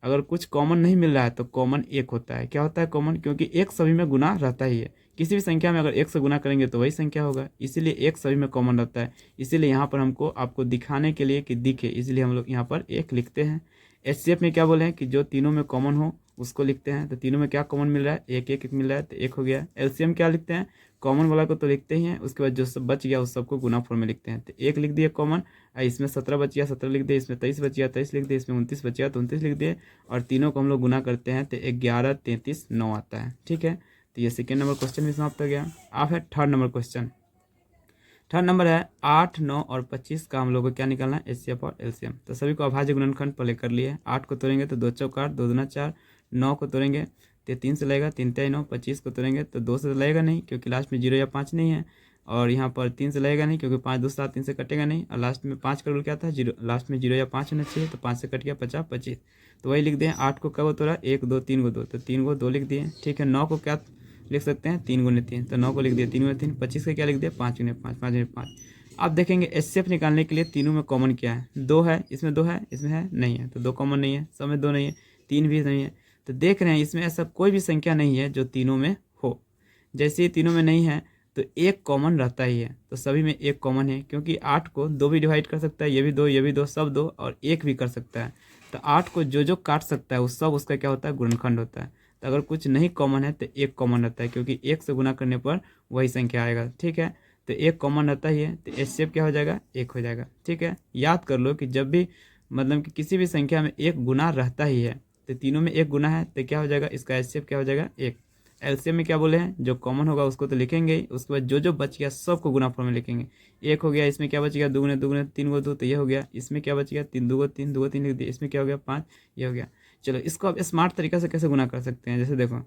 अगर कुछ कॉमन नहीं मिल रहा है तो कॉमन 1 होता है। क्या होता है कॉमन, क्योंकि 1 सभी में गुना रहता ही है। किसी भी संख्या में अगर 1 से गुना करेंगे तो वही संख्या होगा, इसीलिए 1 सभी में कॉमन रहता है। इसीलिए यहाँ पर हमको आपको दिखाने के लिए कि दिखे, इसलिए हम लोग यहाँ पर 1 लिखते हैं। एचसीएफ में क्या बोले हैं कि जो तीनों में कॉमन हो उसको लिखते हैं। तो तीनों में क्या कॉमन मिल रहा है, 1 1 1 मिल रहा है, तो 1 हो गया। एलसीएम क्या लिखते हैं, कॉमन वाला को तो लिखते ही हैं, उसके बाद जो सब बच गया उस सबको गुना फॉर्म में लिखते हैं। तो 1 लिख दिए कॉमन, इसमें 17 बच गया, 17 लिख दिए, इसमें 23 बच गया, 23 लिख दिए, इसमें 29 बच गया, तो 29 लिख दिए। और तीनों को हम लोग गुना करते हैं तो 11 33 9 आता है। ठीक है, तो ये सेकेंड नंबर क्वेश्चन भी समाप्त हो गया। आप है third number question. Third number है 8 9 और 25 का हम लोग को क्या निकालना है, एचसीएफ और एलसीएम। तो सभी को अभाज्य गुणनखंड पहले कर लिए। 8 को तोड़ेंगे तो 2 चौक 8, 2 दूना 4। 9 को तोड़ेंगे तो 3 से लगेगा, 3 3 9। 25 को तोड़ेंगे तो 2 से लगेगा नहीं, क्योंकि लास्ट में 0 या 5 नहीं है। और यहाँ पर 3 से लगेगा नहीं, क्योंकि 5 2 7, 3 से कटेगा नहीं। और लास्ट में 5 का रूल क्या था, 0, लास्ट में 0 या 5 होना चाहिए, तो 5 से कट गया, 50 25। तो वही लिख दिए। 8 को क्या तोड़ा, 1 2 3 को 2, तो 3 को 2 लिख दिए। ठीक है, 9 को क्या लिख सकते हैं, 3 गुने 3, तो 9 को लिख दिया 3 गुने 3। 25 का क्या लिख दिया, 5 गुने 5, 5 गुने 5। अब देखेंगे एचसीएफ निकालने के लिए तीनों में कॉमन क्या है, 2 है, इसमें 2 है, इसमें है नहीं है, तो 2 कॉमन नहीं है। सब में 2 नहीं है, 3 भी नहीं है। तो देख रहे हैं इसमें ऐसा कोई भी संख्या नहीं है जो तीनों में हो। जैसे ही तीनों में नहीं है तो 1 कॉमन रहता ही है, तो सभी में 1 कॉमन है, क्योंकि 8 को 2 भी डिवाइड कर सकता है, ये भी 2, ये भी 2, सब 2, और 1 भी कर सकता है। तो 8 को जो जो काट सकता है उस सब उसका क्या होता है, गुणनखंड होता है। तो अगर कुछ नहीं कॉमन है तो 1 कॉमन रहता है, क्योंकि 1 से गुना करने पर वही संख्या आएगा। ठीक है, तो 1 कॉमन रहता ही है, तो एचसीएफ क्या हो जाएगा, 1 हो जाएगा। ठीक है, याद कर लो कि जब भी मतलब कि किसी भी संख्या में 1 गुना रहता ही है, तो तीनों में 1 गुना है तो क्या हो जाएगा, इसका एचसीएफ क्या हो जाएगा, 1। एलसीएम में क्या बोले हैं, जो कॉमन होगा उसको तो लिखेंगे ही, उसके बाद जो जो बच गया सबको गुना फॉर्म में लिखेंगे। 1 हो गया, इसमें क्या बच गया, 2 गुने 2 गुने 3 को 2, तो ये हो गया। इसमें क्या बच गया, 3 2 को 3, 2 को 3 लिख दिया, इसमें क्या हो गया, 5, ये हो गया। चलो इसको अब स्मार्ट तरीका से कैसे गुना कर सकते हैं, जैसे देखो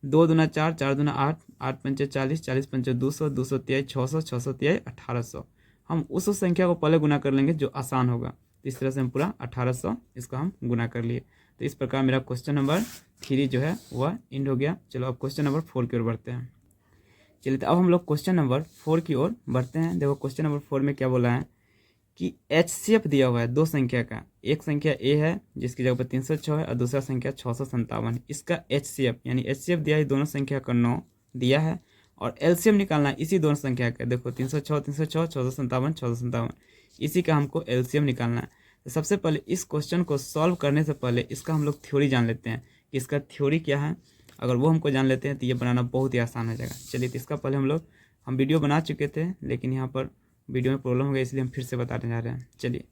2 दूना 4, 4 दूना 8, 8 पंचे 40, 40 पंचे 200, 200 तिहाई 600, 600 तिहाई 1800। हम उस संख्या को पहले गुना कर लेंगे जो आसान होगा। तो इस तरह से हम पूरा 1800 इसका हम गुना कर लिए। तो इस प्रकार मेरा क्वेश्चन नंबर 3 जो है वह इंड हो गया। चलो अब क्वेश्चन नंबर 4 की ओर बढ़ते हैं। चलिए तो अब हम लोग क्वेश्चन नंबर 4 की ओर बढ़ते हैं। देखो क्वेश्चन नंबर 4 में क्या बोला है कि एचसीएफ दिया हुआ है 2 संख्या का। एक संख्या ए है जिसकी जगह पर 306 है, और दूसरा संख्या 657 है। इसका एचसीएफ यानी एचसीएफ दिया है दोनों संख्या का 9 दिया है, और एलसीएम निकालना है इसी दोनों संख्या का। देखो 306 306, 657 657, इसी का हमको एलसीएम निकालना है। तो सबसे पहले इस क्वेश्चन को सॉल्व करने से पहले इसका हम लोग थ्योरी जान लेते हैं कि इसका थ्योरी क्या है। अगर वो हमको जान लेते हैं तो ये बनाना बहुत ही आसान हो जाएगा। चलिए तो इसका पहले हम वीडियो बना चुके थे, लेकिन यहाँ पर वीडियो में प्रॉब्लम हो गया, इसलिए हम फिर से बताने जा रहे हैं। चलिए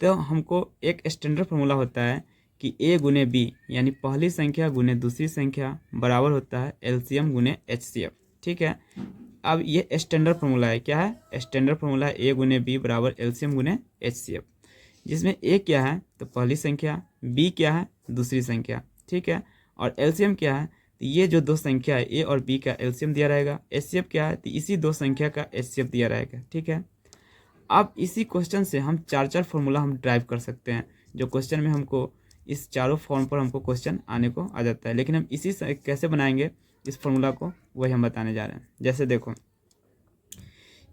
तो हमको एक स्टैंडर्ड फार्मूला होता है कि ए गुने बी यानी पहली संख्या गुने दूसरी संख्या बराबर होता है एलसीएम गुने एचसीएफ। ठीक है, अब ये स्टैंडर्ड फार्मूला है। क्या है, स्टैंडर्ड फार्मूला है ए गुने बी बराबर एलसीएम गुने एचसीएफ, जिसमें ए क्या है तो पहली संख्या, बी क्या है दूसरी संख्या। ठीक है, और एलसीएम क्या है, तो ये जो 2 संख्या है ए और बी का एलसीएम दिया रहेगा। एचसीएफ क्या है, तो इसी 2 संख्या का एचसीएफ दिया रहेगा। ठीक है, अब इसी क्वेश्चन से हम 4 फार्मूला हम ड्राइव कर सकते हैं, जो क्वेश्चन में हमको इस चारों फॉर्म पर हमको क्वेश्चन आने को आ जाता है। लेकिन हम इसी से कैसे बनाएंगे इस फार्मूला को, वही हम बताने जा रहे हैं। जैसे देखो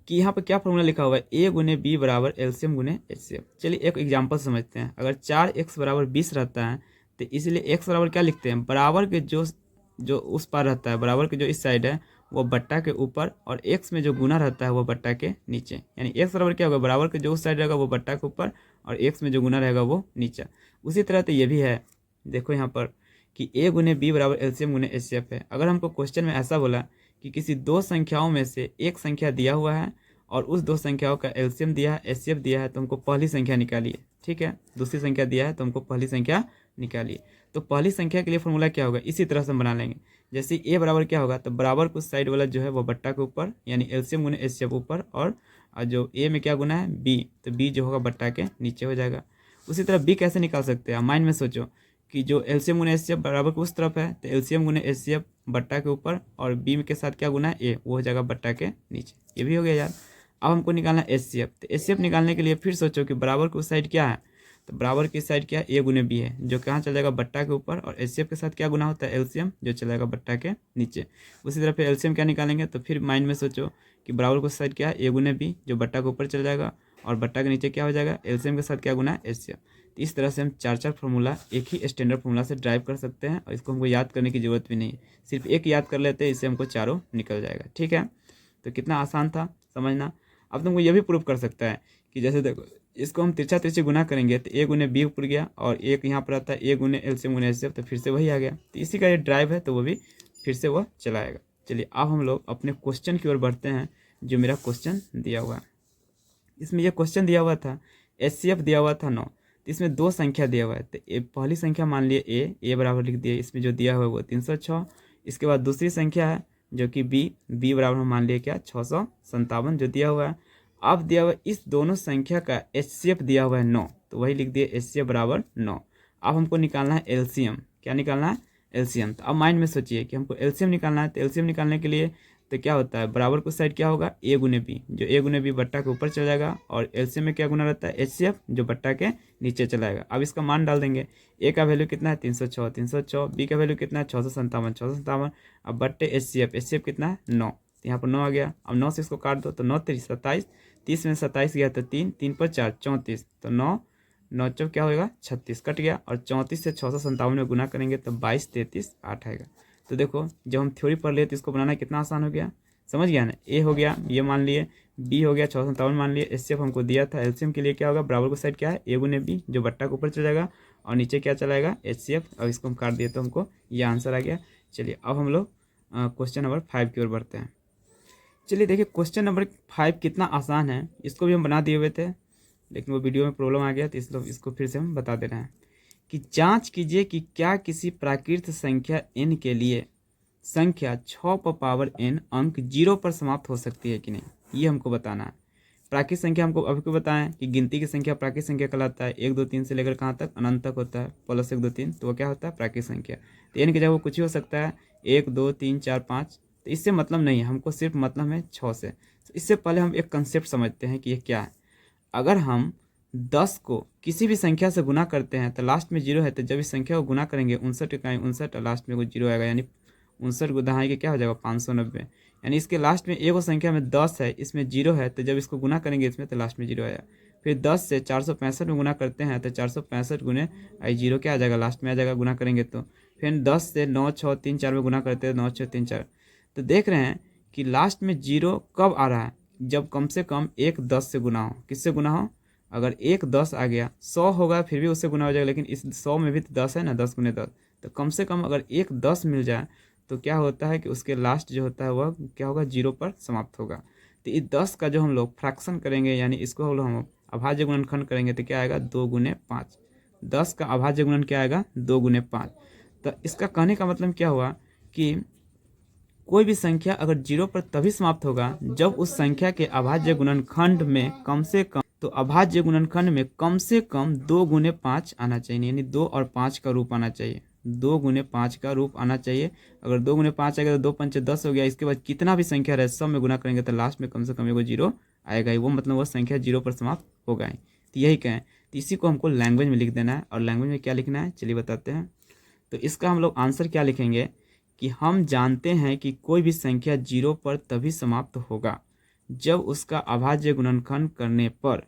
कि यहाँ पर क्या फार्मूला लिखा हुआ है, ए गुने बी बराबर एलसीएम गुने एचसीएफ। चलिए एक एग्जांपल समझते हैं। अगर 4x बराबर 20 रहता है तो इसलिए x बराबर क्या लिखते हैं, बराबर के जो उस पार रहता है, बराबर के जो इस साइड है वो बट्टा के ऊपर, और x में जो गुना रहता है वो बट्टा के नीचे। यानी x बराबर क्या होगा, बराबर के जो उस साइड रहेगा वो बट्टा के ऊपर, और x में जो गुना रहेगा वो नीचे। उसी तरह तो ये भी है। देखो यहाँ पर कि a गुने बी बराबर एलसीएम गुने एचसीएफ है। अगर हमको क्वेश्चन में ऐसा बोला कि किसी 2 संख्याओं में से एक संख्या दिया हुआ है और उस 2 संख्याओं का एलसीएम दिया है, एचसीएफ दिया है, तो हमको पहली संख्या निकालिए। ठीक है, दूसरी संख्या दिया है तो हमको पहली संख्या निकालिए। तो पहली संख्या के लिए फॉर्मूला क्या होगा, इसी तरह से हम बना लेंगे जैसे ए बराबर क्या होगा, तो बराबर को उस साइड वाला जो है वो बट्टा के ऊपर, यानी एलसीएम गुने एचसीएफ ऊपर, और जो ए में क्या गुना है बी, तो बी जो होगा बट्टा के नीचे हो जाएगा। उसी तरह बी कैसे निकाल सकते हैं, माइंड में सोचो कि जो एलसीएम गुने एचसीएफ बराबर को उस तरफ है, तो एलसीएम गुने एचसीएफ बट्टा के ऊपर, और बी के साथ क्या गुना है ए, वो हो जाएगा बट्टा के नीचे। ये भी हो गया यार। अब हमको निकालना है एचसीएफ, तो एचसीएफ निकालने के लिए फिर सोचो कि बराबर को उस साइड क्या है, तो बराबर की साइड क्या है, ए गुने बी है, जो कहाँ चल जाएगा बट्टा के ऊपर, और एचसीएफ के साथ क्या गुना होता है एलसीएम, जो चल जाएगा बट्टा के नीचे। उसी तरह फिर एलसीएम क्या निकालेंगे, तो फिर माइंड में सोचो कि बराबर को साइड क्या है, ए गुने बी, जो बट्टा के ऊपर चल जाएगा, और बट्टा के नीचे क्या हो जाएगा, एलसीएम के साथ क्या गुना है एचसीएफ। तो इस तरह से हम चार चार फार्मूला एक ही स्टैंडर्ड फार्मूला से ड्राइव कर सकते हैं, और इसको हमको याद करने की जरूरत भी नहीं है, सिर्फ एक याद कर लेते हैं, इससे हमको चारों निकल जाएगा। ठीक है, तो कितना आसान था समझना। अब तुमको ये भी प्रूव कर सकता है कि जैसे देखो, इसको हम तिरछा तिरछी गुना करेंगे तो ए गुने बी ऊपर गया, और एक यहाँ पर आता है ए गुने एलसीएम गुने एचसीएफ, तो फिर से वही आ गया। तो इसी का ये ड्राइव है, तो वो भी फिर से वह चलाएगा। चलिए अब हम लोग अपने क्वेश्चन की ओर बढ़ते हैं, जो मेरा क्वेश्चन दिया हुआ है। इसमें यह क्वेश्चन दिया हुआ था, एचसीएफ दिया हुआ था 9, तो इसमें दो संख्या दिया हुआ है। तो पहली संख्या मान लिए ए बराबर लिख दिए, इसमें जो दिया हुआ है वो 306। इसके बाद दूसरी संख्या है जो कि बी बराबर हम मान लिए क्या 657 जो दिया हुआ है। अब दिया हुआ इस दोनों संख्या का एचसीएफ दिया हुआ है 9, तो वही लिख दिए एचसीएफ बराबर 9। अब हमको निकालना है एलसीएम, क्या निकालना है एलसीएम। तो अब माइंड में सोचिए कि हमको एलसीएम निकालना है, तो एलसीएम निकालने के लिए तो क्या होता है, बराबर को साइड क्या होगा ए गुने बी, जो ए गुने बी बट्टा के ऊपर चला जाएगा, और एलसीएम में क्या गुना रहता है एचसीएफ, जो बट्टा के नीचे चला जाएगा। अब इसका मान डाल देंगे, ए का वैल्यू कितना है 306, बी का वैल्यू कितना है 657, अब बट्टे एचसीएफ कितना है 9, तो यहाँ पर 9 आ गया। अब 9 से इसको काट दो, तो 9 3 27, 30 में 27 गया तो 3 पर 4 34, तो 9 चौक क्या होगा 36 कट गया, और 34 से 657 में गुना करेंगे तो 22 33 8 आएगा। तो देखो जब हम थ्योरी पढ़ लिए तो इसको बनाना कितना आसान हो गया, समझ गया ना। ए हो गया ये मान लिए, बी हो गया 657 मान लिए, एचसीएफ हमको दिया था, एलसीएम के लिए क्या होगा बराबर को साइड क्या है ए गुने बी, जो बट्टा के ऊपर चल जाएगा, और नीचे क्या चलाएगा एचसीएफ। और इसको हम काट दिए तो हमको ये आंसर आ गया। चलिए अब हम लोग क्वेश्चन नंबर 5 की ओर बढ़ते हैं। चलिए देखिए क्वेश्चन नंबर 5 कितना आसान है, इसको भी हम बना दिए हुए थे, लेकिन वो वीडियो में प्रॉब्लम आ गया, तो इसलिए इसको फिर से हम बता दे रहे हैं कि जांच कीजिए कि क्या किसी प्राकृत संख्या n के लिए संख्या 6 पर पावर n अंक 0 पर समाप्त हो सकती है कि नहीं, ये हमको बताना है। प्राकृत संख्या हमको अभी को बताएं कि गिनती की संख्या प्राकृत संख्या कहलाता है, 1 2 3 से लेकर कहाँ तक अनंत तक होता है, प्लस 1 2 3, तो वो क्या होता है प्राकृत संख्या। तो n की जगह वो कुछ ही हो सकता है 1 2 3 4 5, तो इससे मतलब नहीं है, हमको सिर्फ मतलब है 6 से। तो इससे पहले हम एक कंसेप्ट समझते हैं कि ये क्या है। अगर हम 10 को किसी भी संख्या से गुना करते हैं तो लास्ट में 0 है, तो जब इस संख्या को गुना करेंगे 59 और लास्ट में कोई 0 आएगा, यानी 59 को दहाई के क्या हो जाएगा 590, यानी इसके लास्ट में एक संख्या में 10 है, इसमें 0 है, तो जब इसको गुना करेंगे इसमें तो लास्ट में 0 आएगा। फिर 10 से 465 में गुना करते हैं तो 465 गुने 0 क्या आ जाएगा लास्ट में आ जाएगा गुना करेंगे तो। फिर 10 से 9 6 3 4 में गुना करते हैं 9 6 3 4, तो देख रहे हैं कि लास्ट में 0 कब आ रहा है, जब कम से कम एक 10 से गुना हो। किससे गुना हो, अगर एक 10 आ गया 100 होगा फिर भी उससे गुना हो जाएगा, लेकिन इस 100 में भी तो 10 है ना, 10 गुने 10, तो कम से कम अगर एक 10 मिल जाए तो क्या होता है कि उसके लास्ट जो होता है वह क्या होगा 0 पर समाप्त होगा। तो इस 10 का जो हम लोग फ्रैक्शन करेंगे, यानी इसको हम अभाज्य गुणनखंड करेंगे तो क्या आएगा 2 गुने 5। 10 का अभाज्य गुणन क्या आएगा 2 गुने 5। तो इसका कहने का मतलब क्या हुआ कि कोई भी संख्या अगर 0 पर तभी समाप्त होगा जब उस संख्या के अभाज्य गुणनखंड में कम से कम, तो अभाज्य गुणनखंड में कम से कम 2 गुने 5 आना चाहिए, यानी 2 और 5 का रूप आना चाहिए, 2 गुने 5 का रूप आना चाहिए। अगर 2 गुने 5 आएगा तो 2 पंचे 10 हो गया, इसके बाद कितना भी संख्या रहे सब में गुना करेंगे तो लास्ट में कम से कम एगो 0 आएगा ही, वो मतलब वो संख्या 0 पर समाप्त होगा ही। तो यही कहें, तो इसी को हमको लैंग्वेज में लिख देना है। और लैंग्वेज में क्या लिखना है चलिए बताते हैं। तो इसका हम लोग आंसर क्या लिखेंगे कि हम जानते हैं कि कोई भी संख्या 0 पर तभी समाप्त होगा जब उसका अभाज्य गुणनखंड करने पर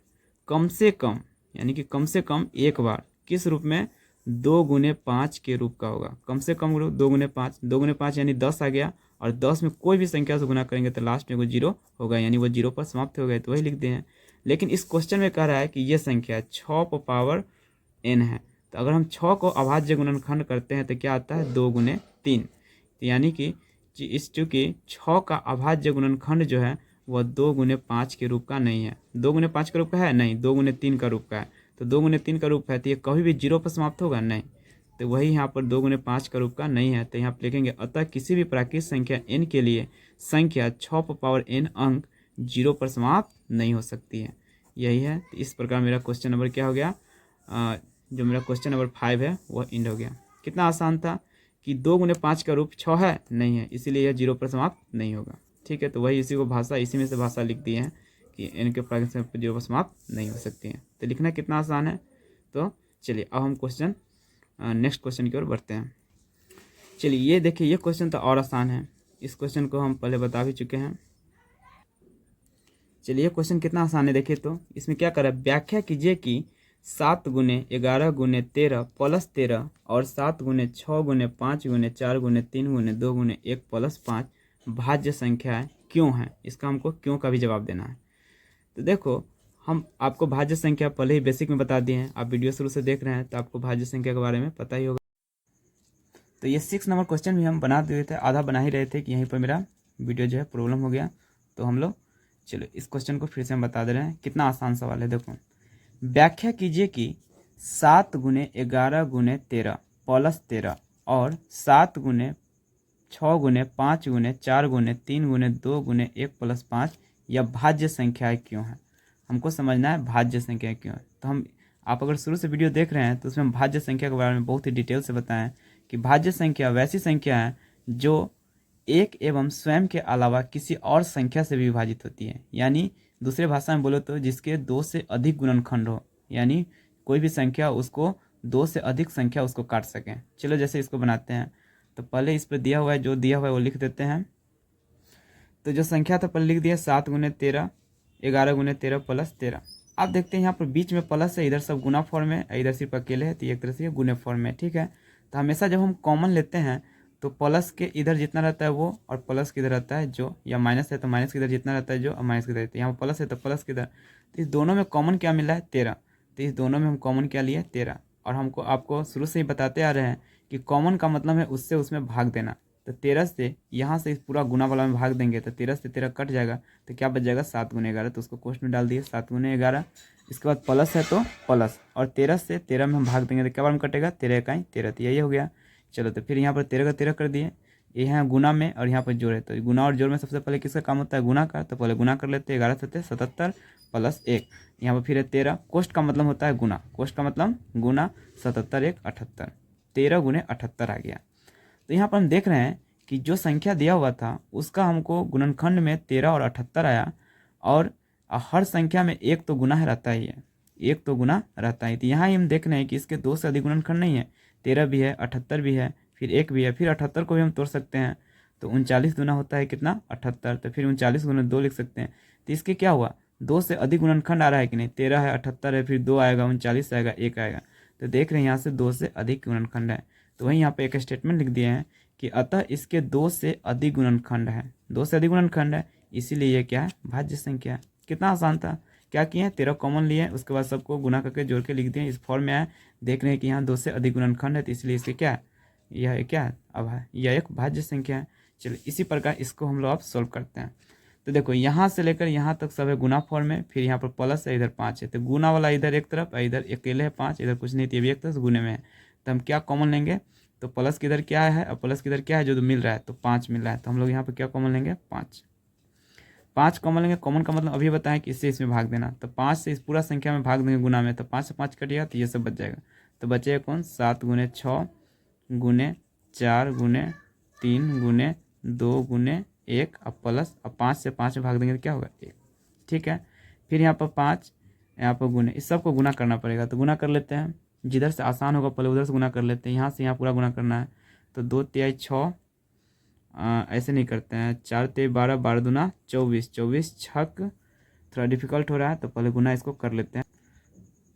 कम से कम, यानी कि कम से कम एक बार किस रूप में 2 गुने 5 के रूप का होगा। कम से कम रूप 2 गुने 5, 2 गुने 5 यानी 10 आ गया, और 10 में कोई भी संख्या से गुना करेंगे तो लास्ट में वो 0 होगा, यानी वो 0 पर समाप्त हो गए, तो वही लिखते हैं। लेकिन इस क्वेश्चन में कह रहा है कि ये संख्या 6 पर पावर n है, तो अगर हम 6 को अभाज्य गुणनखंड करते हैं तो क्या आता है 2 गुने 3, यानी कि इस चूँकि 6 का अभाज्य गुणनखंड जो है वह 2 गुने 5 के रूप का नहीं है। 2 गुने 5 का रूप का है नहीं, 2 गुने 3 का रूप का है। तो 2 गुने 3 का रूप है, तो ये कभी भी 0 पर समाप्त होगा नहीं। तो वही यहाँ पर 2 गुने 5 का रूप का नहीं है, तो यहाँ पर लिखेंगे अतः किसी भी प्राकृतिक संख्या n के लिए संख्या 6 पावर n अंक 0 पर समाप्त नहीं हो सकती है। यही है। तो इस प्रकार मेरा क्वेश्चन नंबर क्या हो गया, जो मेरा क्वेश्चन नंबर 5 है वह एंड हो गया। कितना आसान था कि 2 गुने 5 का रूप 6 है, नहीं है, इसीलिए यह 0 पर समाप्त नहीं होगा। ठीक है, तो वही इसी को भाषा, इसी में से भाषा लिख दिए हैं कि n के प्राकृतिक संख्या 0 पर समाप्त नहीं हो सकती है। तो लिखना कितना आसान है। तो चलिए अब हम क्वेश्चन नेक्स्ट क्वेश्चन की ओर बढ़ते हैं। चलिए ये देखिए, ये क्वेश्चन तो और आसान है, इस क्वेश्चन को हम पहले बता भी चुके हैं। चलिए क्वेश्चन कितना आसान है देखिए, तो इसमें क्या करें, व्याख्या कीजिए कि 7 गुने 11 गुने 13 प्लस 13 और 7 गुने 6 गुने 5 गुने 4 गुने 3 गुने 2 गुने 1 प्लस 5 भाज्य संख्या क्यों है। इसका हमको क्यों का भी जवाब देना है। तो देखो, हम आपको भाज्य संख्या पहले ही बेसिक में बता दिए हैं, आप वीडियो शुरू से देख रहे हैं तो आपको भाज्य संख्या के बारे में पता ही होगा। तो ये 6 नंबर क्वेश्चन भी हम बना दिए थे, आधा बना ही रहे थे कि यहीं पर मेरा वीडियो जो है प्रॉब्लम हो गया। तो हम लोग चलो इस क्वेश्चन को फिर से हम बता दे रहे हैं, कितना आसान सवाल है। देखो, व्याख्या कीजिए कि 7 गुने 11 गुने 13 प्लस 13 और 7 गुने 6 गुने 5 गुने 4 गुने 3 गुने 2 गुने 1 प्लस 5 यह भाज्य संख्याएं क्यों है। हमको समझना है भाज्य संख्या क्यों है। तो हम, आप अगर शुरू से वीडियो देख रहे हैं तो उसमें हम भाज्य संख्या के बारे में बहुत ही डिटेल से बताएं कि भाज्य संख्या वैसी संख्या है जो एक एवं स्वयं के अलावा किसी और संख्या से भी विभाजित होती है। यानी दूसरे भाषा में बोलो तो जिसके 2 से अधिक गुणनखंड हो, यानी कोई भी संख्या उसको 2 से अधिक संख्या उसको काट सकें। चलो जैसे इसको बनाते हैं, तो पहले इस पर दिया हुआ है, जो दिया हुआ है वो लिख देते हैं। तो जो संख्या था पहले लिख दिया 7 गुने 13 11 गुने 13 प्लस 13। आप देखते हैं यहाँ पर बीच में प्लस है, इधर सब गुना फॉर्म है, इधर सिर्फ अकेले है, तो एक तरह से गुने फॉर्म में। ठीक है, तो हमेशा जब हम कॉमन लेते हैं तो प्लस के इधर जितना रहता है वो, और प्लस के इधर रहता है जो, या माइनस है तो माइनस के इधर जितना रहता है जो, और माइनस के इधर रहता है। यहाँ पर प्लस है तो प्लस के इधर, तो इस दोनों में कॉमन क्या मिला है 13। तो इस दोनों में हम कॉमन क्या लिए 13, और हमको आपको शुरू से ही बताते आ रहे हैं कि कॉमन का मतलब है उससे उसमें भाग देना। तो 13 से यहाँ से इस पूरा गुना वाला में भाग देंगे तो 13 से 13 कट जाएगा, तो क्या बच जाएगा 7 गुने 11। तो उसको कोष्ठ में डाल दिए 7 गुने 11। इसके बाद प्लस है तो प्लस, और 13 से 13 में हम भाग देंगे तो क्या बार में कटेगा 13 इकाई 13। तो यही हो गया। चलो तो फिर यहाँ पर 13 का 13 कर दिए, ये है गुना में और यहाँ पर जोड़ है। तो गुना और जोड़ में सबसे पहले किसका काम होता है, गुना का। तो पहले गुना कर लेते हैं, 11 सत्ते 77 प्लस 1, यहाँ पर फिर है 13। कोष्ठ का मतलब होता है गुना, कोष्ठ का मतलब गुना, 77 1 78, 13 गुने 78 आ गया। तो यहाँ पर हम देख रहे हैं कि जो संख्या दिया हुआ था उसका हमको गुणनखंड में 13 और 78 आया, और हर संख्या में एक तो गुना रहता ही है, एक तो गुना रहता है। तो यहाँ ही हम देख रहे हैं कि इसके 2 से अधिक गुणनखंड नहीं है, 13 भी है 78 भी है, फिर 1 भी है, फिर 78 को भी हम तोड़ सकते हैं। तो 39 गुना होता है कितना 78, तो फिर 39 गुना 2 लिख सकते हैं। तो इसके क्या हुआ, 2 से अधिक गुणनखंड आ रहा है कि नहीं, 13 है 78 है, फिर 2 आएगा 39 आएगा 1 आएगा। तो देख रहे हैं यहाँ से 2 से अधिक गुणनखंड है। तो वहीं यहाँ पे एक स्टेटमेंट लिख दिए हैं कि अतः इसके 2 से अधिक गुणनखंड है, 2 से अधिक गुणनखंड है, इसीलिए ये क्या है भाज्य संख्या है। कितना आसान था। क्या किए हैं 13 कॉमन लिए, उसके बाद सबको गुना करके जोड़ के लिख दिए, इस फॉर्म में आया। देख रहे हैं कि यहाँ 2 से अधिक गुणनखंड है, तो इसलिए इसके क्या है, यह क्या है अब है, यह एक भाज्य संख्या है। चलो इसी प्रकार इसको हम लोग अब सोल्व करते हैं। तो देखो यहाँ से लेकर यहाँ तक सब है गुना फॉर्म में, फिर यहाँ पर प्लस है, इधर 5 है, तो गुना वाला इधर एक तरफ, इधर अकेले है 5, इधर कुछ नहीं, तो ये भी एक तरफ गुने में है। तो हम क्या कॉमन लेंगे, तो प्लस की इधर क्या है और प्लस की इधर क्या है, जो मिल रहा है, तो 5 मिल रहा है। तो हम लोग यहाँ पर क्या कॉमन लेंगे 5 कॉमन लेंगे। कॉमन का मतलब अभी बताएं कि इससे इसमें भाग देना, तो 5 से इस पूरा संख्या में भाग देंगे गुना में, तो 5 से 5 कटेगा तो ये सब बच जाएगा। तो बचेगा कौन 7 गुने 6 गुने 4 गुने 3 गुने 2 गुने 1, अब प्लस, अब 5 से 5 में भाग देंगे तो क्या होगा 1। ठीक है, फिर यहाँ पर 5, यहाँ पर गुने, इस सब को गुना करना पड़ेगा। तो गुना कर लेते हैं, जिधर से आसान होगा पहले उधर से गुना कर लेते हैं। यहाँ से यहाँ पूरा गुना करना है, तो 2 तिहाई 6, ऐसे नहीं करते हैं, 4 तिहाई 12, 12 दूना 24, 24 छक, थोड़ा डिफिकल्ट हो रहा है तो पहले गुना इसको कर लेते हैं।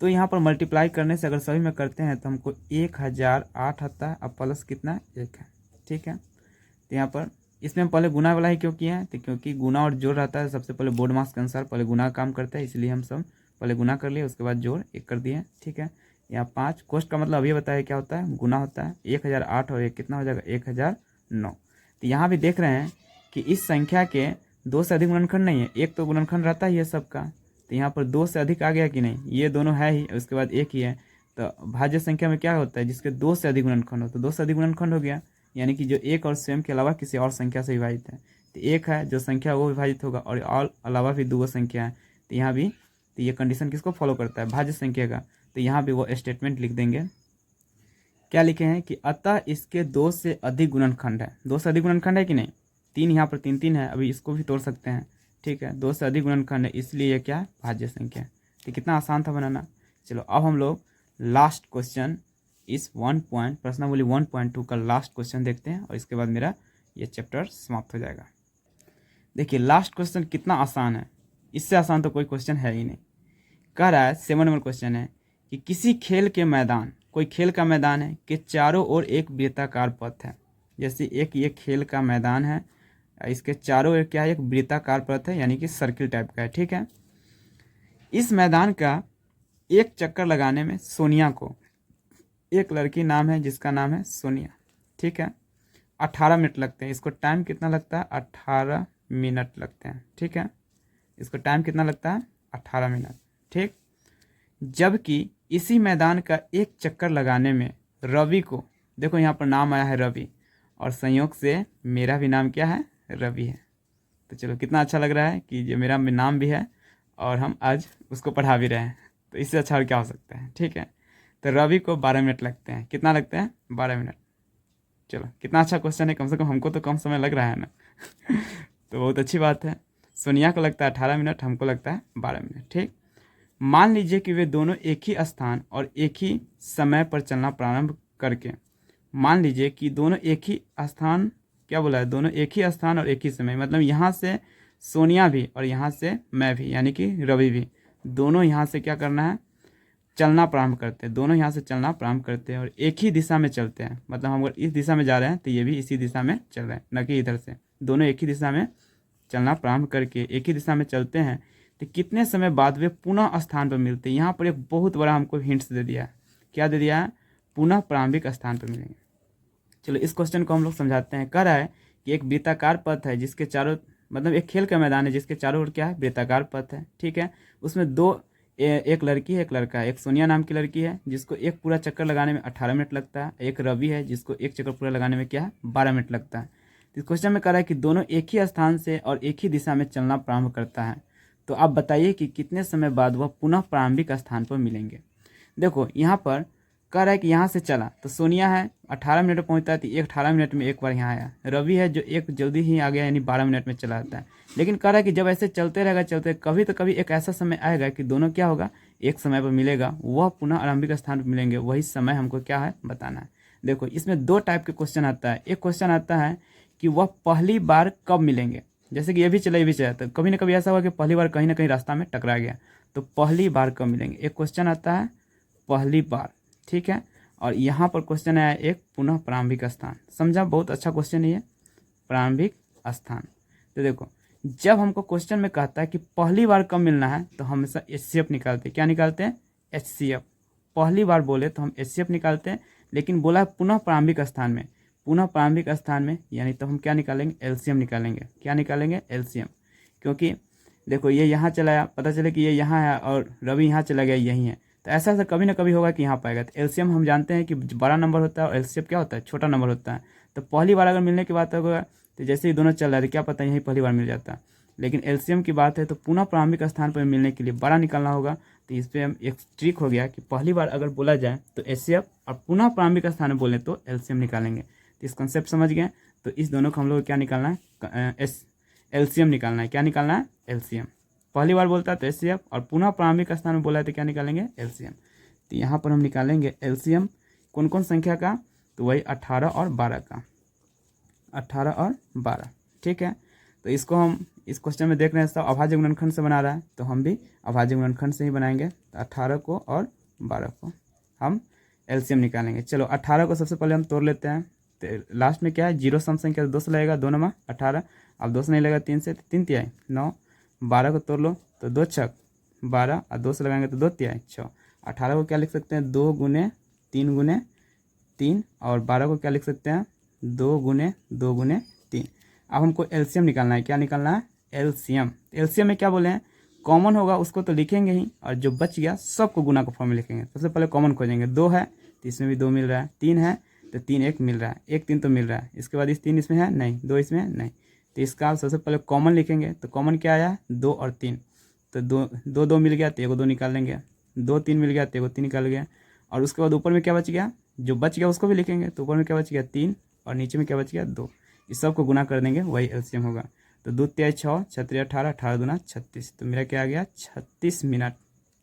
तो यहाँ पर मल्टीप्लाई करने से अगर सभी में करते हैं तो हमको 1008 आता है, अब प्लस कितना 1 है। ठीक है, तो यहाँ पर इसमें हम पहले गुना वाला ही क्यों किए हैं, तो क्योंकि गुना और जोड़ रहता है सबसे पहले बोर्ड मार्क्स के अनुसार पहले गुना का काम करता है, इसलिए हम सब पहले गुना कर लिए, उसके बाद जोड़ 1 कर दिए। ठीक है, यहाँ 5 कोष्ठ का मतलब अभी बताया क्या होता है, गुना होता है। 1008 और 1 कितना हो जाएगा 1009। तो यहाँ भी देख रहे हैं कि इस संख्या के 2 से अधिक गुणनखंड नहीं है, एक तो गुणनखंड रहता ही है सबका। तो यहाँ पर 2 से अधिक आ गया कि नहीं, ये दोनों है ही, उसके बाद 1 ही है, तो भाज्य संख्या में क्या होता है, जिसके 2 से अधिक गुणनखंड हो, तो 2 से अधिक गुणनखंड हो गया, यानी कि जो एक और स्वयं के अलावा किसी और संख्या से विभाजित है। तो एक है जो संख्या वो विभाजित होगा, और अलावा भी 2 संख्या है, तो यहाँ भी तो ये कंडीशन किसको फॉलो करता है, भाज्य संख्या का। तो यहाँ भी वो स्टेटमेंट लिख देंगे, क्या लिखे हैं कि अतः इसके 2 से अधिक गुणनखंड है। 2 से अधिक गुणनखंड है कि नहीं, 3 यहाँ पर 3 3 है, अभी इसको भी तोड़ सकते हैं, ठीक है। 2 से अधिक गुणनखंड है, इसलिए ये क्या है, भाज्य संख्या है। तो कितना आसान था बनाना। चलो अब हम लोग लास्ट क्वेश्चन इस प्रश्नावली 1.2 का लास्ट क्वेश्चन देखते हैं, और इसके बाद मेरा ये चैप्टर समाप्त हो जाएगा। देखिए लास्ट क्वेश्चन कितना आसान है, इससे आसान तो कोई क्वेश्चन है ही नहीं। कह रहा है 7 नंबर क्वेश्चन है कि किसी खेल के मैदान, कोई खेल का मैदान है कि चारों ओर एक वृत्ताकार पथ है। जैसे एक ये खेल का मैदान है, इसके चारों ओर क्या है, एक वृत्ताकार पथ है, यानी कि सर्किल टाइप का है, ठीक है। इस मैदान का एक चक्कर लगाने में सोनिया को, एक लड़की नाम है जिसका नाम है सोनिया, ठीक है, 18 मिनट लगते हैं। इसको टाइम कितना लगता है, 18 मिनट लगते हैं, ठीक है। इसको टाइम कितना लगता है, 18 मिनट, ठीक। जबकि इसी मैदान का एक चक्कर लगाने में रवि को, देखो यहाँ पर नाम आया है रवि, और संयोग से मेरा भी नाम क्या है, रवि है। तो चलो कितना अच्छा लग रहा है कि ये मेरा नाम भी है और हम आज उसको पढ़ा भी रहे हैं, तो इससे अच्छा और क्या हो सकता है, ठीक है। तो रवि को 12 मिनट लगते हैं, कितना लगते हैं, 12 मिनट। चलो कितना अच्छा क्वेश्चन है, कम से कम हमको तो कम समय लग रहा है ना तो बहुत अच्छी बात है। सोनिया को लगता है 18 मिनट, हमको लगता है 12 मिनट, ठीक। मान लीजिए कि वे दोनों एक ही स्थान और एक ही समय पर चलना प्रारंभ करके, मान लीजिए कि दोनों एक ही स्थान, क्या बोला है, दोनों एक ही स्थान और एक ही समय, मतलब यहाँ से सोनिया भी और यहाँ से मैं भी, यानी कि रवि भी, दोनों यहाँ से क्या करना है, चलना प्रारंभ करते हैं। दोनों यहाँ से चलना प्रारंभ करते हैं और एक ही दिशा में चलते हैं, मतलब हम अगर इस दिशा में जा रहे हैं तो ये भी इसी दिशा में चल रहे हैं, न कि इधर से। दोनों एक ही दिशा में चलना प्रारंभ करके एक ही दिशा में चलते हैं, तो कितने समय बाद वे पुनः स्थान पर मिलते हैं। यहाँ पर एक बहुत बड़ा हमको हिंट्स दे दिया है, क्या दे दिया है, पुनः प्रारंभिक स्थान पर मिलेंगे। चलो इस क्वेश्चन को हम लोग समझाते हैं। कह रहा है कि एक वृत्ताकार पथ है जिसके चारों, मतलब एक खेल का मैदान है जिसके चारों ओर क्या है, वृत्ताकार पथ है, ठीक है। उसमें दो एक लड़की है, एक लड़का है। एक सोनिया नाम की लड़की है जिसको एक पूरा चक्कर लगाने में 18 मिनट लगता है, एक रवि है जिसको एक चक्कर पूरा लगाने में क्या है, 12 मिनट लगता है। तो इस क्वेश्चन में कह रहा है कि दोनों एक ही स्थान से और एक ही दिशा में चलना प्रारंभ करता है, तो आप बताइए कि कितने समय बाद वह पुनः प्रारंभिक स्थान पर मिलेंगे। देखो यहाँ पर कह रहा है कि यहाँ से चला तो सोनिया है 18 मिनट में पहुँचता है, तो 18 मिनट में एक बार यहाँ आया। रवि है जो एक जल्दी ही आ गया, यानी 12 मिनट में चला जाता है। लेकिन कह रहा है कि जब ऐसे चलते रहेगा चलते, कभी तो कभी एक ऐसा समय आएगा कि दोनों क्या होगा, एक समय पर मिलेगा, वह पुनः आरंभिक स्थान पर मिलेंगे। वही समय हमको क्या है, बताना है। देखो इसमें 2 टाइप के क्वेश्चन आता है। एक क्वेश्चन आता है कि वह पहली बार कब मिलेंगे, जैसे कि ये भी चला तो कभी ना कभी ऐसा हुआ कि पहली बार कहीं ना कहीं रास्ता में टकरा गया, तो पहली बार कब मिलेंगे। एक क्वेश्चन आता है पहली बार, ठीक है। और यहाँ पर क्वेश्चन आया एक पुनः प्रारंभिक स्थान। समझा, बहुत अच्छा क्वेश्चन है ये, प्रारंभिक स्थान। तो देखो जब हमको क्वेश्चन में कहता है कि पहली बार कब मिलना है, तो हम हमेशा HCF निकालते हैं। क्या निकालते हैं, HCF। पहली बार बोले तो हम HCF निकालते हैं, लेकिन बोला है पुनः प्रारंभिक स्थान में, पुनः प्रारंभिक स्थान में, यानी तो हम क्या निकालेंगे, LCM निकालेंगे। क्या निकालेंगे, LCM। क्योंकि देखो ये यहाँ चलाया, पता चले कि ये यहाँ है और रवि यहाँ चला गया, यहीं है, तो ऐसा ऐसा कभी ना कभी होगा कि यहाँ पाएगा। तो LCM हम जानते हैं कि बड़ा नंबर होता है और LCM क्या होता है, छोटा नंबर होता है। तो पहली बार अगर मिलने की बात होगा तो जैसे ही दोनों चल रहा है, क्या पता यहीं पहली बार मिल जाता है। लेकिन LCM की बात है तो पुनः प्रारंभिक स्थान पर मिलने के लिए बड़ा निकालना होगा। तो इस पर हम एक ट्रिक हो गया कि पहली बार अगर बोला जाए तो HCF, और पुनः प्रारंभिक स्थान में बोले तो LCM निकालेंगे। तो इस कॉन्सेप्ट समझ गए। तो इस दोनों को हम लोग क्या निकालना है, LCM निकालना है। क्या निकालना है, LCM। पहली बार बोलता है तो HCF, और पुनः प्रारंभिक स्थान में बोला है तो क्या निकालेंगे, LCM। तो यहाँ पर हम निकालेंगे LCM कौन कौन संख्या का, तो वही 18 और 12 का, 18 और 12, ठीक है। तो इसको हम इस क्वेश्चन में देख रहे हैं सब अभाज्य गुणनखंड से बना रहा है, तो हम भी अभाज्य गुणनखंड से ही बनाएंगे। तो 18 को और 12 को हम LCM निकालेंगे। चलो 18 को सबसे पहले हम तोड़ लेते हैं। तो लास्ट में क्या है, जीरो सम संख्या 2 से लगेगा, 2 नमा 18। अब 2 से नहीं लगेगा 3 से, 3 तिहाई 9। 12 को तोड़ लो तो 2 छक 12, और 2 से लगाएंगे तो 2 तिहाई 6। 18 को क्या लिख सकते हैं, 2 गुने 3 गुने 3, और 12 को क्या लिख सकते हैं, 2 गुने 2 गुने 3। अब हमको LCM निकालना है। क्या निकालना है, LCM। LCM में क्या बोले हैं, कॉमन होगा उसको तो लिखेंगे ही, और जो बच गया सबको गुना के फॉर्म में लिखेंगे। सबसे पहले कॉमन खोजेंगे। 2 है तो इसमें भी 2 मिल रहा है, 3 है तो 3 1 मिल रहा है, 1 3 तो मिल रहा है। इसके बाद इस 3 इसमें है नहीं, 2 इसमें है नहीं, तो इसका आप सबसे पहले कॉमन लिखेंगे। तो कॉमन क्या आया, 2 और 3, तो 2 2 मिल गया तो एगो 2 निकाल लेंगे, 2 3 मिल गया तो एगो 3 निकाल गया। और उसके बाद ऊपर में क्या बच गया, जो बच गया उसको भी लिखेंगे। तो ऊपर में क्या बच गया 3 और नीचे में क्या बच गया 2, इस सब को गुना कर देंगे, वही एलसीएम होगा। तो 2 3 6 6 3 18, 18 दूना 36, तो मेरा क्या आ गया 36 मिनट।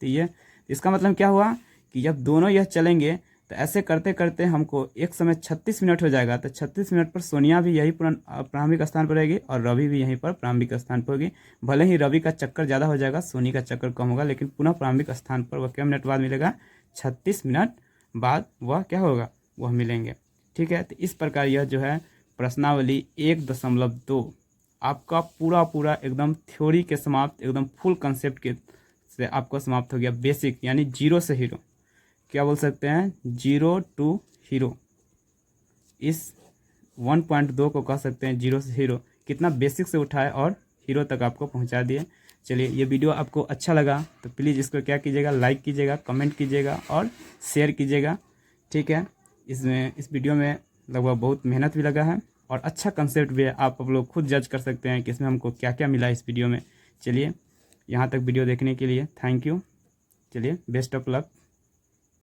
तो ये इसका मतलब क्या हुआ कि जब दोनों यह चलेंगे तो ऐसे करते करते हमको एक समय 36 मिनट हो जाएगा। तो 36 मिनट पर सोनिया भी यही प्रारंभिक स्थान पर रहेगी और रवि भी यहीं पर प्रारंभिक स्थान पर होगी। भले ही रवि का चक्कर ज़्यादा हो जाएगा, सोनी का चक्कर कम होगा, लेकिन पुनः प्रारंभिक स्थान पर वह क्या मिनट बाद मिलेगा, 36 मिनट बाद वह क्या होगा, वह मिलेंगे। ठीक है, तो इस प्रकार यह जो है प्रश्नावली 1.2 आपका पूरा एकदम थ्योरी के समाप्त, एकदम फुल कंसेप्ट के से आपको समाप्त हो गया। बेसिक यानी जीरो से हीरो, क्या बोल सकते हैं, 0 to हीरो। इस 1.2 को कह सकते हैं जीरो से हीरो। कितना बेसिक से उठाए और हीरो तक आपको पहुंचा दिए। चलिए, ये वीडियो आपको अच्छा लगा तो प्लीज़ इसको क्या कीजिएगा, लाइक कीजिएगा, कमेंट कीजिएगा और शेयर कीजिएगा। ठीक है, इस वीडियो में लगभग बहुत मेहनत भी लगा है और अच्छा कंसेप्ट भी है। आप लोग खुद जज कर सकते हैं कि इसमें हमको क्या क्या मिला इस वीडियो में। चलिए, यहाँ तक वीडियो देखने के लिए थैंक यू। चलिए, बेस्ट ऑफ लक।